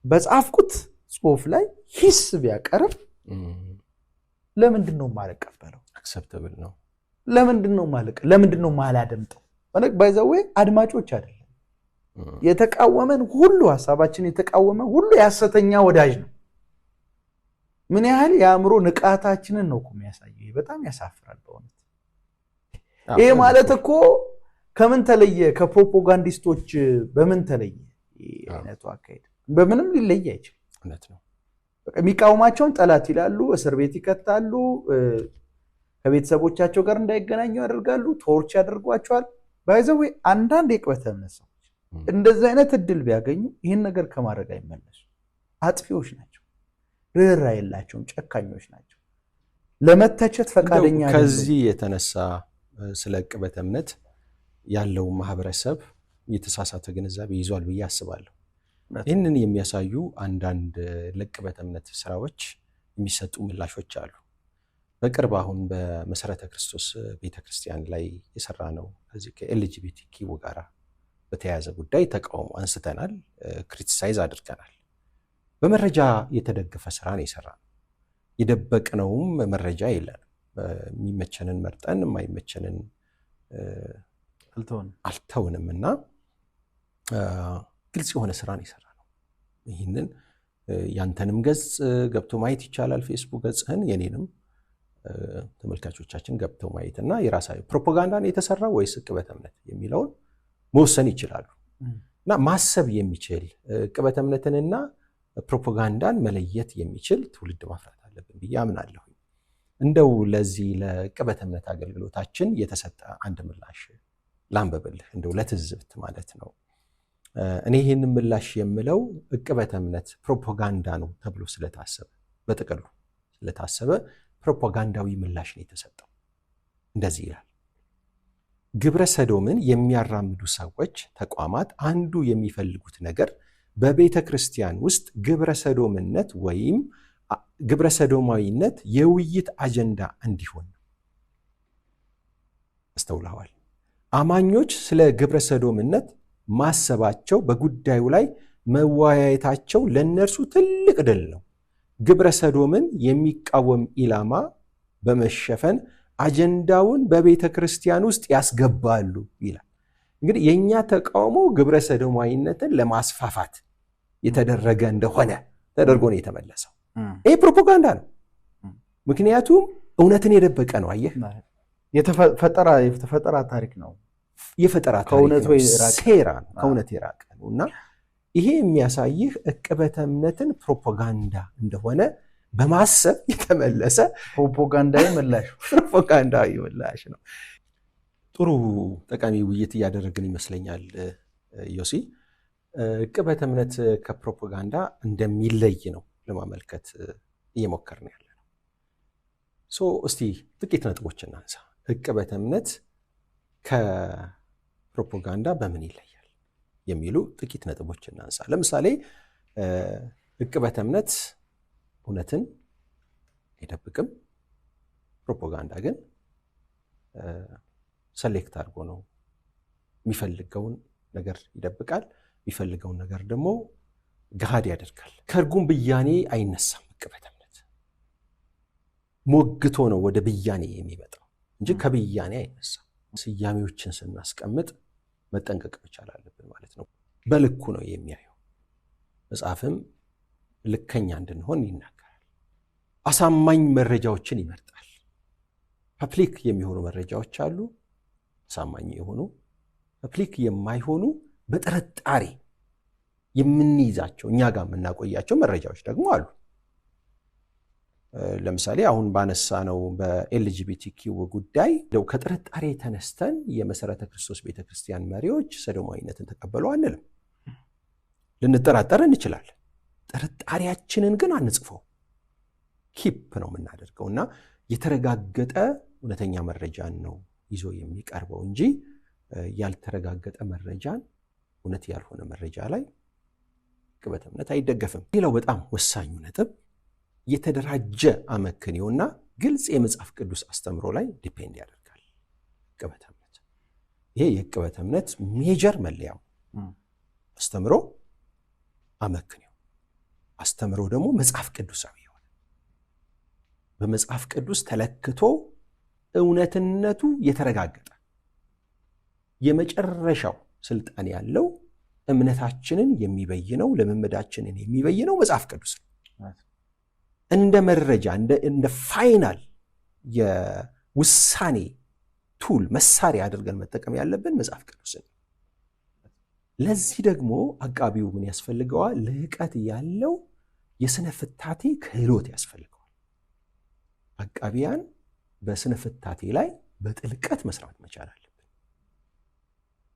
በጻፍኩት ጽሁፍ ላይ ሂስ ቢያቀርብ ለምንድነው ማለቀበለው?
አክሰፕተብል ነው።
ለምንድነው ማላደምጠው? ባይ ዘ ዌይ አድማጮች አይደለም የተቃወመን ሁሉ ሐሳባችን የተቃወመ ሁሉ ያሰተኛ ወዳጅ ነው። ምን ያህል የአእምሮ ንቃታችንን ነው የሚያሳየው። ይሄ በጣም ያሳፍራል በእውነት። ይሄ ማለት እኮ ከምን ተለየ? ከፕሮፓጋንዲስቶች በምን ተለየ? አይነቱ አካሄድ በምንም ሊለይ አይችልም።
እውነት ነው።
የሚቃወማቸውን ጠላት ይላሉ፣ እስር ቤት ይከታሉ፣ ከቤተሰቦቻቸው ጋር እንዳይገናኙ ያደርጋሉ፣ ቶርች ያደርጓቸዋል። ባይ ዘ ዌይ አንዳንድ የቅበተ እምነት ሰዎች እንደዚህ አይነት እድል ቢያገኙ ይህን ነገር ከማድረግ አይመለሱ። አጥፊዎች ናቸው፣ ርህራሄ የላቸውም፣ ጨካኞች ናቸው፣ ለመተቸት ፈቃደኛ አይደሉም።
ከዚህ የተነሳ ስለ ቅበተ እምነት ያለው ማህበረሰብ የተሳሳተ ግንዛቤ ይዟል ብዬ አስባለሁ። ይህንን የሚያሳዩ አንዳንድ ለቅበተ እምነት ስራዎች የሚሰጡ ምላሾች አሉ። በቅርብ አሁን በመሰረተ ክርስቶስ ቤተክርስቲያን ላይ የሰራ ነው ከዚህ ከኤልጂቢቲኪው ጋር በተያያዘ ጉዳይ ተቃውሞ አንስተናል፣ ክሪቲሳይዝ አድርገናል። በመረጃ የተደገፈ ስራ ነው የሰራነው። የደበቅነውም መረጃ የለንም። የሚመቸንን መርጠን የማይመቸንን አልተውንም እና ግልጽ የሆነ ስራ ነው የሰራነው። ይህንን ያንተንም ገጽ ገብቶ ማየት ይቻላል፣ ፌስቡክ ገጽህን፣ የኔንም ተመልካቾቻችን ገብተው ማየት እና የራሳዊ ፕሮፓጋንዳ ነው የተሰራው ወይስ ቅበተ እምነት የሚለውን መወሰን ይችላሉ። እና ማሰብ የሚችል ቅበተ እምነትንና ፕሮፓጋንዳን መለየት የሚችል ትውልድ ማፍራት አለብን ብዬ አምናለሁ። እንደው ለዚህ ለቅበተ እምነት አገልግሎታችን የተሰጠ አንድ ምላሽ ላንበብልህ፣ እንደው ለትዝብት ማለት ነው። እኔ ይህንን ምላሽ የምለው ቅበተ እምነት ፕሮፓጋንዳ ነው ተብሎ ስለታሰበ በጥቅሉ ስለታሰበ ፕሮፓጋንዳዊ ምላሽ ነው የተሰጠው። እንደዚህ ይላል። ግብረ ሰዶምን የሚያራምዱ ሰዎች ተቋማት አንዱ የሚፈልጉት ነገር በቤተ ክርስቲያን ውስጥ ግብረ ሰዶምነት ወይም ግብረ ሰዶማዊነት የውይይት አጀንዳ እንዲሆን ነው። አስተውለዋል። አማኞች ስለ ግብረ ሰዶምነት ማሰባቸው፣ በጉዳዩ ላይ መወያየታቸው ለነርሱ ትልቅ ድል ነው። ግብረ ሰዶምን የሚቃወም ኢላማ በመሸፈን አጀንዳውን በቤተ ክርስቲያን ውስጥ ያስገባሉ ይላል። እንግዲህ የኛ ተቃውሞ ግብረ ሰዶማዊነትን ለማስፋፋት የተደረገ እንደሆነ ተደርጎ ነው የተመለሰው። ይህ ፕሮፓጋንዳ ነው። ምክንያቱም እውነትን የደበቀ ነው። አየህ፣
የተፈጠራ ታሪክ ነው።
የፈጠራ ታሪክ ነው፣ ሴራ ነው፣ ከእውነት የራቀ ነው። እና ይሄ የሚያሳይህ ዕቅበተ እምነትን ፕሮፓጋንዳ እንደሆነ በማሰብ የተመለሰ
ፕሮፓጋንዳዊ
ምላሽ ነው። ጥሩ ጠቃሚ ውይይት እያደረግን ይመስለኛል ዮሲ። ዕቅበተ እምነት ከፕሮፓጋንዳ እንደሚለይ ነው ለማመልከት እየሞከርን ያለ ነው። እስቲ ጥቂት ነጥቦች እናንሳ። ዕቅበተ እምነት ከፕሮፓጋንዳ በምን ይለያል የሚሉ ጥቂት ነጥቦች እናንሳ። ለምሳሌ ዕቅበተ እምነት እውነትን አይደብቅም። ፕሮፓጋንዳ ግን ሰሌክት አድርጎ ነው የሚፈልገውን ነገር ይደብቃል፣ የሚፈልገውን ነገር ደግሞ ገሃድ ያደርጋል። ከእርጉም ብያኔ አይነሳም። ዕቅበተ እምነት ሞግቶ ነው ወደ ብያኔ የሚመጣው እንጂ ከብያኔ አይነሳም። ስያሜዎችን ስናስቀምጥ መጠንቀቅ መቻል አለብን ማለት ነው። በልኩ ነው የሚያየው። መጽሐፍም ልከኛ እንድንሆን ይናገራል። አሳማኝ መረጃዎችን ይመርጣል። ፐብሊክ የሚሆኑ መረጃዎች አሉ፣ አሳማኝ የሆኑ ፐብሊክ የማይሆኑ በጥርጣሬ የምንይዛቸው እኛ ጋር የምናቆያቸው መረጃዎች ደግሞ አሉ። ለምሳሌ አሁን ባነሳ ነው በኤልጂቢቲኪው ጉዳይ ከጥርጣሬ ተነስተን የመሰረተ ክርስቶስ ቤተክርስቲያን መሪዎች ሰዶማዊነትን ተቀበሉ አንልም። ልንጠራጠር እንችላለን። ጥርጣሬያችንን ግን አንጽፈው፣ ኪፕ ነው የምናደርገው እና የተረጋገጠ እውነተኛ መረጃን ነው ይዞ የሚቀርበው እንጂ ያልተረጋገጠ መረጃን፣ እውነት ያልሆነ መረጃ ላይ ዕቅበተ እምነት አይደገፍም። ሌላው በጣም ወሳኙ ነጥብ የተደራጀ አመክንዮና ግልጽ የመጽሐፍ ቅዱስ አስተምሮ ላይ ዲፔንድ ያደርጋል ዕቅበተ እምነት። ይሄ የዕቅበተ እምነት ሜጀር መለያው አስተምሮ፣ አመክንዮ። አስተምሮ ደግሞ መጽሐፍ ቅዱሳዊ የሆነ በመጽሐፍ ቅዱስ ተለክቶ እውነትነቱ የተረጋገጠ የመጨረሻው ስልጣን ያለው እምነታችንን የሚበይነው ልምምዳችንን የሚበይነው መጽሐፍ ቅዱስ ነው። እንደ መረጃ እንደ ፋይናል የውሳኔ ቱል መሳሪያ አድርገን መጠቀም ያለብን መጽሐፍ ቅዱስን። ለዚህ ደግሞ አቃቢው ምን ያስፈልገዋል? ልዕቀት ያለው የስነ ፍታቴ ክህሎት ያስፈልገዋል። አቃቢያን በስነ ፍታቴ ላይ በጥልቀት መስራት መቻል አለብን።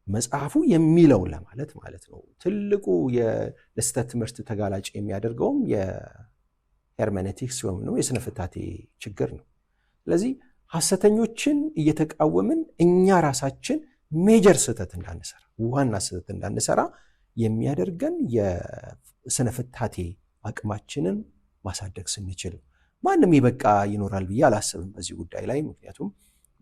መጽሐፉ የሚለውን ለማለት ማለት ነው። ትልቁ የስህተት ትምህርት ተጋላጭ የሚያደርገውም የሄርሜኔቲክስ ወይም ነው የስነ ፍታቴ ችግር ነው። ስለዚህ ሐሰተኞችን እየተቃወምን እኛ ራሳችን ሜጀር ስህተት እንዳንሰራ፣ ዋና ስህተት እንዳንሰራ የሚያደርገን የስነ ፍታቴ አቅማችንን ማሳደግ ስንችል ማንም ይበቃ ይኖራል ብዬ አላስብም በዚህ ጉዳይ ላይ። ምክንያቱም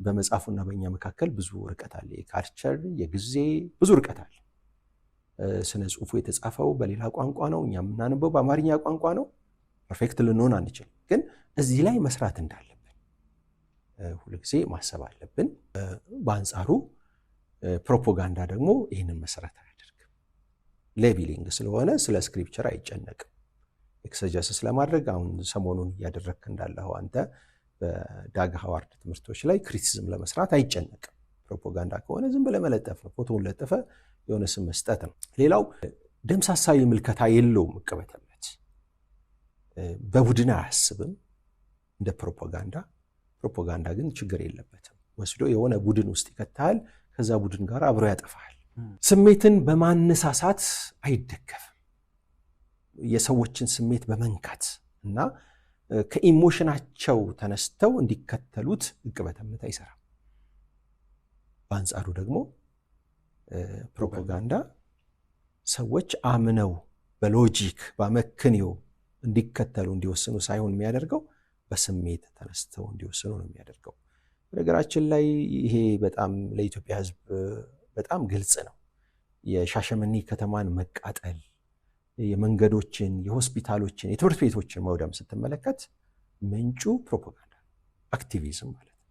በመጽሐፉና በእኛ መካከል ብዙ ርቀት አለ። የካልቸር የጊዜ ብዙ ርቀት አለ። ስነ ጽሁፉ የተጻፈው በሌላ ቋንቋ ነው፣ እኛ የምናነበው በአማርኛ ቋንቋ ነው። ፐርፌክት ልንሆን አንችልም፣ ግን እዚህ ላይ መስራት እንዳለብን ሁልጊዜ ማሰብ አለብን። በአንጻሩ ፕሮፓጋንዳ ደግሞ ይህንን መሰረት አያደርግም። ሌቢሊንግ ስለሆነ ስለ ስክሪፕቸር አይጨነቅም። ኤክሰጀስስ ለማድረግ አሁን ሰሞኑን እያደረግክ እንዳለው አንተ በዳግ ሃዋርድ ትምህርቶች ላይ ክሪቲሲዝም ለመስራት አይጨነቅም። ፕሮፓጋንዳ ከሆነ ዝም ብለህ መለጠፍ ነው፣ ፎቶውን ለጥፈ የሆነ ስም መስጠት ነው። ሌላው ደምሳሳዊ ምልከታ የለውም ዕቅበተ እምነት። በቡድን አያስብም እንደ ፕሮፓጋንዳ። ፕሮፓጋንዳ ግን ችግር የለበትም። ወስዶ የሆነ ቡድን ውስጥ ይከታል፣ ከዛ ቡድን ጋር አብሮ ያጠፋል። ስሜትን በማነሳሳት አይደገፍም። የሰዎችን ስሜት በመንካት እና ከኢሞሽናቸው ተነስተው እንዲከተሉት ዕቅበተ እምነት አይሰራም። በአንጻሩ ደግሞ ፕሮፓጋንዳ ሰዎች አምነው በሎጂክ በአመክንዮ እንዲከተሉ እንዲወስኑ ሳይሆን የሚያደርገው በስሜት ተነስተው እንዲወስኑ ነው የሚያደርገው። በነገራችን ላይ ይሄ በጣም ለኢትዮጵያ ሕዝብ በጣም ግልጽ ነው። የሻሸመኔ ከተማን መቃጠል፣ የመንገዶችን፣ የሆስፒታሎችን፣ የትምህርት ቤቶችን መውደም ስትመለከት ምንጩ ፕሮፓጋንዳ፣ አክቲቪዝም ማለት ነው።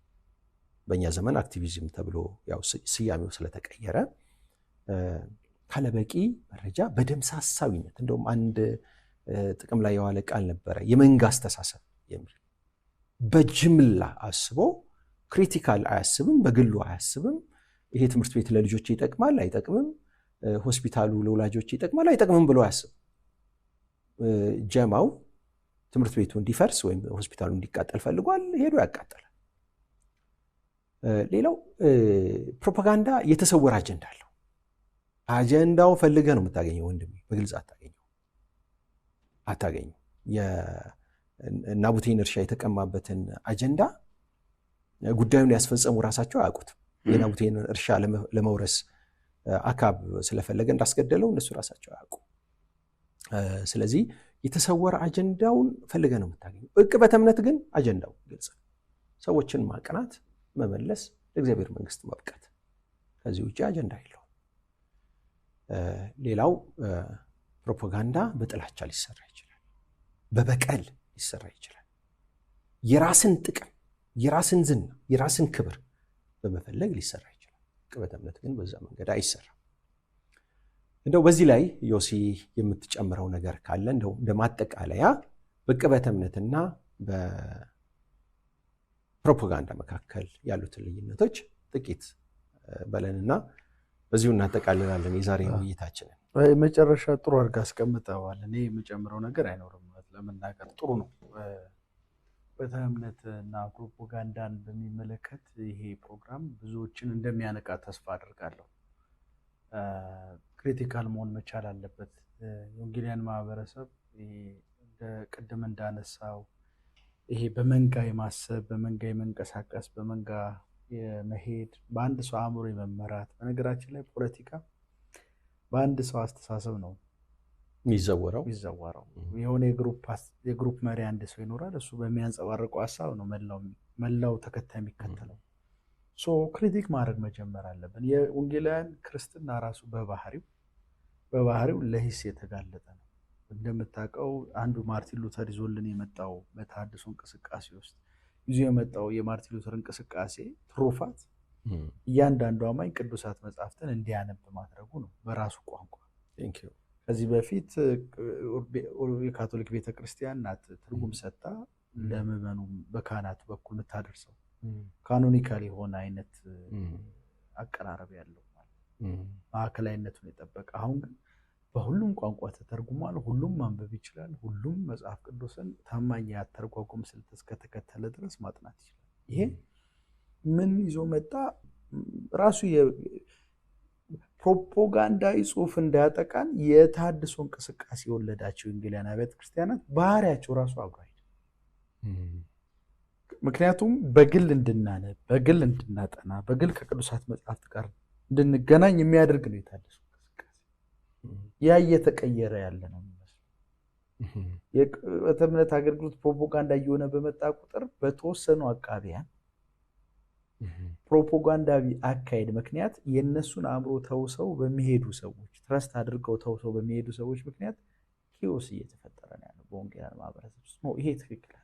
በእኛ ዘመን አክቲቪዝም ተብሎ ያው ስያሜው ስለተቀየረ ካለበቂ መረጃ በደምሳሳዊነት እንደውም አንድ ጥቅም ላይ የዋለ ቃል ነበረ፣ የመንጋ አስተሳሰብ የሚል በጅምላ አስቦ ክሪቲካል አያስብም፣ በግሉ አያስብም። ይሄ ትምህርት ቤት ለልጆች ይጠቅማል አይጠቅምም፣ ሆስፒታሉ ለወላጆች ይጠቅማል አይጠቅምም ብሎ አያስብ። ጀማው ትምህርት ቤቱ እንዲፈርስ ወይም ሆስፒታሉ እንዲቃጠል ፈልጓል፣ ሄዶ ያቃጠላል። ሌላው ፕሮፓጋንዳ የተሰወረ አጀንዳ አለው። አጀንዳው ፈልገህ ነው የምታገኘው ወንድሜ፣ በግልጽ አታገኘው። የናቡቴን እርሻ የተቀማበትን አጀንዳ ጉዳዩን ያስፈጸሙ ራሳቸው አያውቁትም። የናቡቴን እርሻ ለመውረስ አካብ ስለፈለገ እንዳስገደለው እነሱ ራሳቸው አያውቁ። ስለዚህ የተሰወረ አጀንዳውን ፈልገህ ነው የምታገኘው። ዕቅበተ እምነት ግን አጀንዳው ግልጽ፣ ሰዎችን ማቅናት፣ መመለስ፣ ለእግዚአብሔር መንግስት መብቃት። ከዚህ ውጭ አጀንዳ የለውም። ሌላው ፕሮፓጋንዳ በጥላቻ ሊሰራ ይችላል፣ በበቀል ሊሰራ ይችላል። የራስን ጥቅም፣ የራስን ዝና፣ የራስን ክብር በመፈለግ ሊሰራ ይችላል። ዕቅበተ እምነት ግን በዛ መንገድ አይሰራም። እንደው በዚህ ላይ ዮሲ የምትጨምረው ነገር ካለ እንደው እንደማጠቃለያ በዕቅበተ እምነትና በፕሮፓጋንዳ መካከል ያሉትን ልዩነቶች ጥቂት በለንና በዚሁ እናጠቃልላለን የዛሬው ውይይታችንን።
መጨረሻ ጥሩ አድርጋ አስቀምጠዋል። እኔ የምጨምረው ነገር አይኖርም። ለመናገር ጥሩ ነው። ዕቅበተ እምነትና ፕሮፓጋንዳን በሚመለከት ይሄ ፕሮግራም ብዙዎችን እንደሚያነቃ ተስፋ አድርጋለሁ። ክሪቲካል መሆን መቻል አለበት። የወንጌላውያን ማህበረሰብ ቅድም እንዳነሳው ይሄ በመንጋ የማሰብ፣ በመንጋ የመንቀሳቀስ፣ በመንጋ የመሄድ፣ በአንድ ሰው አእምሮ የመመራት። በነገራችን ላይ ፖለቲካ በአንድ ሰው አስተሳሰብ ነው
የሚዘወረው።
የሆነ የግሩፕ መሪ አንድ ሰው ይኖራል። እሱ በሚያንጸባርቀው ሀሳብ ነው መላው ተከታይ የሚከተለው። ክሪቲክ ማድረግ መጀመር አለብን። የወንጌላውያን ክርስትና ራሱ በባህሪው ለሂስ የተጋለጠ ነው። እንደምታውቀው አንዱ ማርቲን ሉተር ይዞልን የመጣው በተሐድሶ እንቅስቃሴ ውስጥ ይዞ የመጣው የማርቲን ሉተር እንቅስቃሴ ትሩፋት እያንዳንዱ አማኝ ቅዱሳት መጻሕፍትን እንዲያነብ ማድረጉ ነው በራሱ ቋንቋ። ከዚህ በፊት የካቶሊክ ቤተክርስቲያን ናት ትርጉም ሰጥታ ለምዕመኑ በካህናቱ በኩል የምታደርሰው ካኖኒካል የሆነ አይነት አቀራረብ ያለው ማዕከላዊነቱን የጠበቀ። አሁን ግን በሁሉም ቋንቋ ተተርጉሟል። ሁሉም ማንበብ ይችላል። ሁሉም መጽሐፍ ቅዱስን ታማኝ ያተረጓጎም ስልት እስከተከተለ ድረስ ማጥናት ይችላል። ይሄ ምን ይዞ መጣ? ራሱ ፕሮፓጋንዳዊ ጽሑፍ እንዳያጠቃን የተሐድሶ እንቅስቃሴ የወለዳቸው ወንጌላውያን አብያተ ክርስቲያናት ባህሪያቸው ራሱ አብሮ አይደለም። ምክንያቱም በግል እንድናነብ፣ በግል እንድናጠና፣ በግል ከቅዱሳት መጽሐፍት ጋር እንድንገናኝ የሚያደርግ ነው የተሐድሶ እንቅስቃሴ። ያ እየተቀየረ ያለ ነው የሚመስለው። የዕቅበተ እምነት አገልግሎት ፕሮፓጋንዳ እየሆነ በመጣ ቁጥር በተወሰኑ አቃቢያን ፕሮፓጋንዳዊ አካሄድ ምክንያት የእነሱን አእምሮ ተውሰው በሚሄዱ ሰዎች፣ ትረስት አድርገው ተውሰው በሚሄዱ ሰዎች ምክንያት ኪዮስ እየተፈጠረ ነው ያለው በወንጌላውያን ማህበረሰብ ውስጥ ነው። ይሄ ትክክል አይደለም።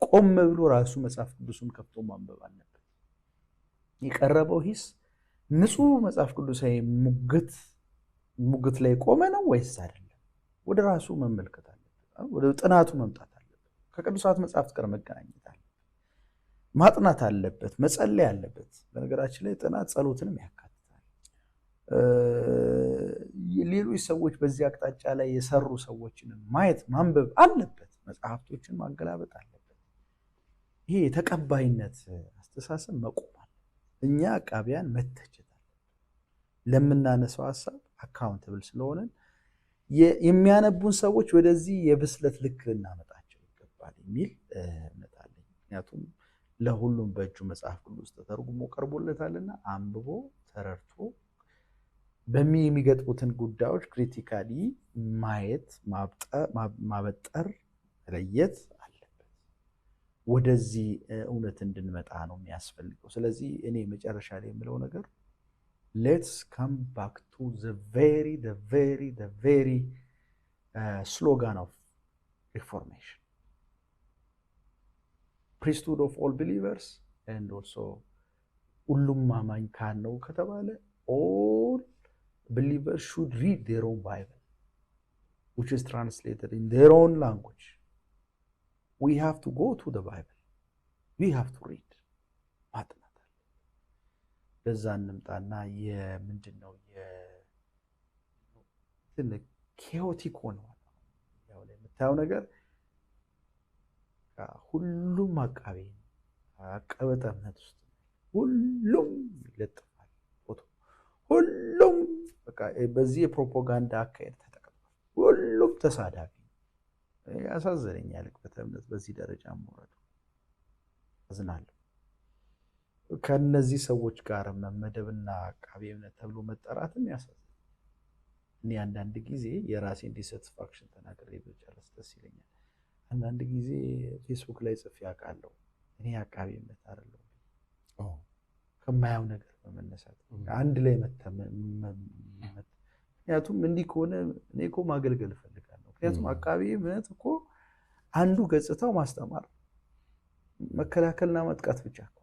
ቆም ብሎ ራሱ መጽሐፍ ቅዱስን ከፍቶ ማንበብ አለበት። የቀረበው ሂስ ንጹህ መጽሐፍ ቅዱሳዊ ሙግት ላይ ቆመ ነው ወይስ አይደለም? ወደ ራሱ መመልከት አለበት። ወደ ጥናቱ መምጣት አለበት። ከቅዱሳት መጽሐፍት ጋር መገናኘት አለበት። ማጥናት አለበት። መጸለይ አለበት። በነገራችን ላይ ጥናት ጸሎትንም ያካትታል። ሌሎች ሰዎች በዚህ አቅጣጫ ላይ የሰሩ ሰዎችን ማየት ማንበብ አለበት። መጽሐፍቶችን ማገላበጥ አለበት። ይሄ የተቀባይነት አስተሳሰብ መቆም አለ። እኛ አቃቢያን መተቸት አለበት። ለምናነሳው ሀሳብ አካውንተብል ስለሆነ የሚያነቡን ሰዎች ወደዚህ የብስለት ልክ ልናመጣቸው ይገባል የሚል እምነት አለኝ። ምክንያቱም ለሁሉም በእጁ መጽሐፍ ቅዱስ ተተርጉሞ ቀርቦለታልና አንብቦ ተረድቶ የሚገጥሙትን ጉዳዮች ክሪቲካሊ ማየት፣ ማበጠር፣ መለየት አለበት። ወደዚህ እውነት እንድንመጣ ነው የሚያስፈልገው። ስለዚህ እኔ መጨረሻ ላይ የምለው ነገር ሌትስ ካም ባክ ቱ ዘ ቬሪ ስሎጋን ኦፍ ሪፎርሜሽን priesthood of all believers and also ሁሉም አማኝ ካህን ነው ከተባለ all believers should read their own Bible which is translated in their own language. We have to go to the Bible. we have to read ማጥናት አለ። በዛ እንምጣና የምንድነው ኬኦቲክ ሆነዋል። ያው ላይ የምታየው ነገር ሁሉም አቃቤ አቀበተ እምነት ውስጥ ሁሉም ይለጥፋል ፎቶ፣ ሁሉም በቃ በዚህ የፕሮፓጋንዳ አካሄድ ተጠቅሟል። ሁሉም ተሳዳቢ። ያሳዝነኛል አቀበተ እምነት በዚህ ደረጃ መውረዱ። አዝናለሁ። ከነዚህ ሰዎች ጋር መመደብና አቃቤ እምነት ተብሎ መጠራትም ያሳዝናል። እኔ አንዳንድ ጊዜ የራሴን ዲሳቲስፋክሽን ተናግሬ ብጨርስ ደስ ይለኛል። አንዳንድ ጊዜ ፌስቡክ ላይ ጽፌ አውቃለሁ እኔ አቃቤ እምነት አይደለሁም ከማያው ነገር በመነሳት አንድ ላይ ምክንያቱም እንዲህ ከሆነ እኔ እኮ ማገልገል እፈልጋለሁ። ምክንያቱም አቃቤ እምነት እኮ አንዱ ገጽታው ማስተማር፣ መከላከልና መጥቃት ብቻ እኮ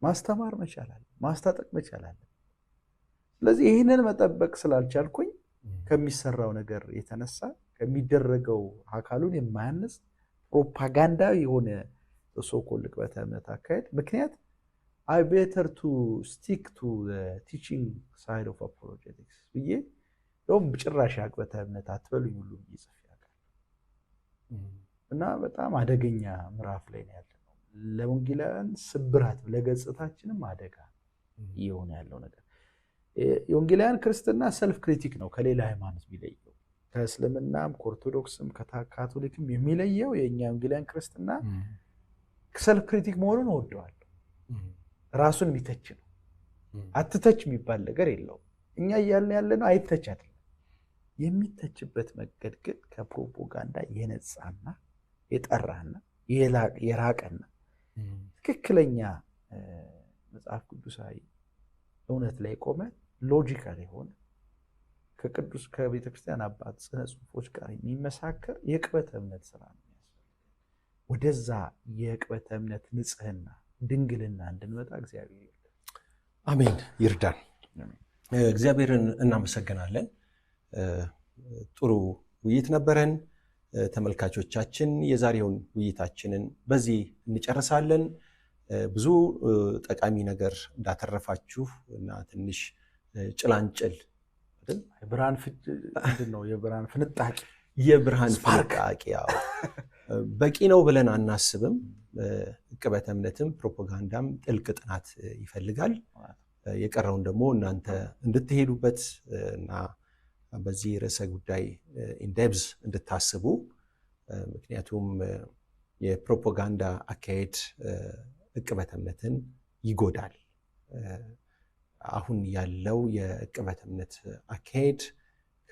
ማስተማር መቻል አለ፣ ማስታጠቅ መቻል አለ። ስለዚህ ይህንን መጠበቅ ስላልቻልኩኝ ከሚሰራው ነገር የተነሳ ከሚደረገው አካሉን የማያነስ ፕሮፓጋንዳ የሆነ ሶኮል ዕቅበተ እምነት አካሄድ ምክንያት I better to stick to the teaching side of apologetics ብዬ ደም ጭራሽ ዕቅበተ እምነት አትበሉኝ ሁሉ ይጽፍ ያውቃል። እና በጣም አደገኛ ምዕራፍ ላይ ነው ያለው። ለወንጌላውያን ስብራት ለገጽታችንም አደጋ ይሆን ያለው ነገር። የወንጌላውያን ክርስትና ሰልፍ ክሪቲክ ነው ከሌላ ሃይማኖት የሚለየው። ከእስልምናም ከኦርቶዶክስም ከካቶሊክም የሚለየው የኛ ወንጌላውያን ክርስትና ሰልፍ ክሪቲክ መሆኑን ወደዋል። ራሱን የሚተች ነው። አትተች የሚባል ነገር የለውም። እኛ እያልን ያለነው አይተች አይደለም። የሚተችበት መንገድ ግን ከፕሮፓጋንዳ የነጻና የጠራና የራቀና ትክክለኛ መጽሐፍ ቅዱሳዊ እውነት ላይ ቆመ ሎጂካል የሆነ ከቤተክርስቲያን አባት ጽነ ጽሑፎች ጋር የሚመሳከር የዕቅበተ እምነት ስራ ነው። ወደዛ የዕቅበተ እምነት ንጽህና ድንግልና እንድንመጣ እግዚአብሔር ይርዳን።
አሜን፣ ይርዳን። እግዚአብሔርን እናመሰግናለን። ጥሩ ውይይት ነበረን። ተመልካቾቻችን የዛሬውን ውይይታችንን በዚህ እንጨርሳለን። ብዙ ጠቃሚ ነገር እንዳተረፋችሁ እና ትንሽ ጭላንጭል
የብርሃን ምንድነው የብርሃን ፍንጣቂ
የብርሃን ፍንጣቂ በቂ ነው ብለን አናስብም። ዕቅበተ እምነትም ፕሮፓጋንዳም ጥልቅ ጥናት ይፈልጋል። የቀረውን ደግሞ እናንተ እንድትሄዱበት እና በዚህ ርዕሰ ጉዳይ ኢንዴፕዝ እንድታስቡ፣ ምክንያቱም የፕሮፓጋንዳ አካሄድ ዕቅበተ እምነትን ይጎዳል። አሁን ያለው የዕቅበተ እምነት አካሄድ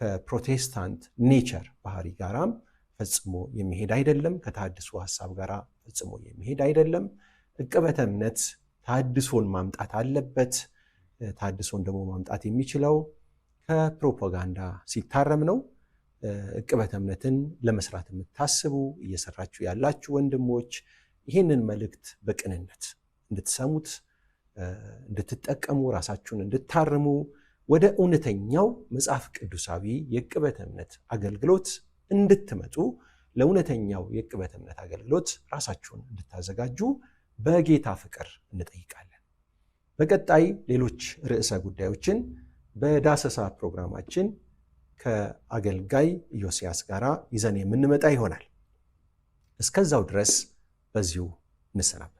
ከፕሮቴስታንት ኔቸር ባህሪ ጋራም ፈጽሞ የሚሄድ አይደለም። ከተሐድሶ ሐሳብ ጋራ ፈጽሞ የሚሄድ አይደለም። ዕቅበተ እምነት ተሐድሶን ማምጣት አለበት። ተሐድሶን ደግሞ ማምጣት የሚችለው ከፕሮፓጋንዳ ሲታረም ነው። ዕቅበተ እምነትን ለመስራት የምታስቡ እየሰራችሁ ያላችሁ ወንድሞች ይህንን መልእክት በቅንነት እንድትሰሙት፣ እንድትጠቀሙ፣ ራሳችሁን እንድታርሙ፣ ወደ እውነተኛው መጽሐፍ ቅዱሳዊ የዕቅበተ እምነት አገልግሎት እንድትመጡ፣ ለእውነተኛው የዕቅበተ እምነት አገልግሎት ራሳችሁን እንድታዘጋጁ በጌታ ፍቅር እንጠይቃለን። በቀጣይ ሌሎች ርዕሰ ጉዳዮችን በዳሰሳ ፕሮግራማችን ከአገልጋይ ኢዮስያስ ጋር ይዘን የምንመጣ ይሆናል። እስከዛው ድረስ በዚሁ እንሰናበታለን።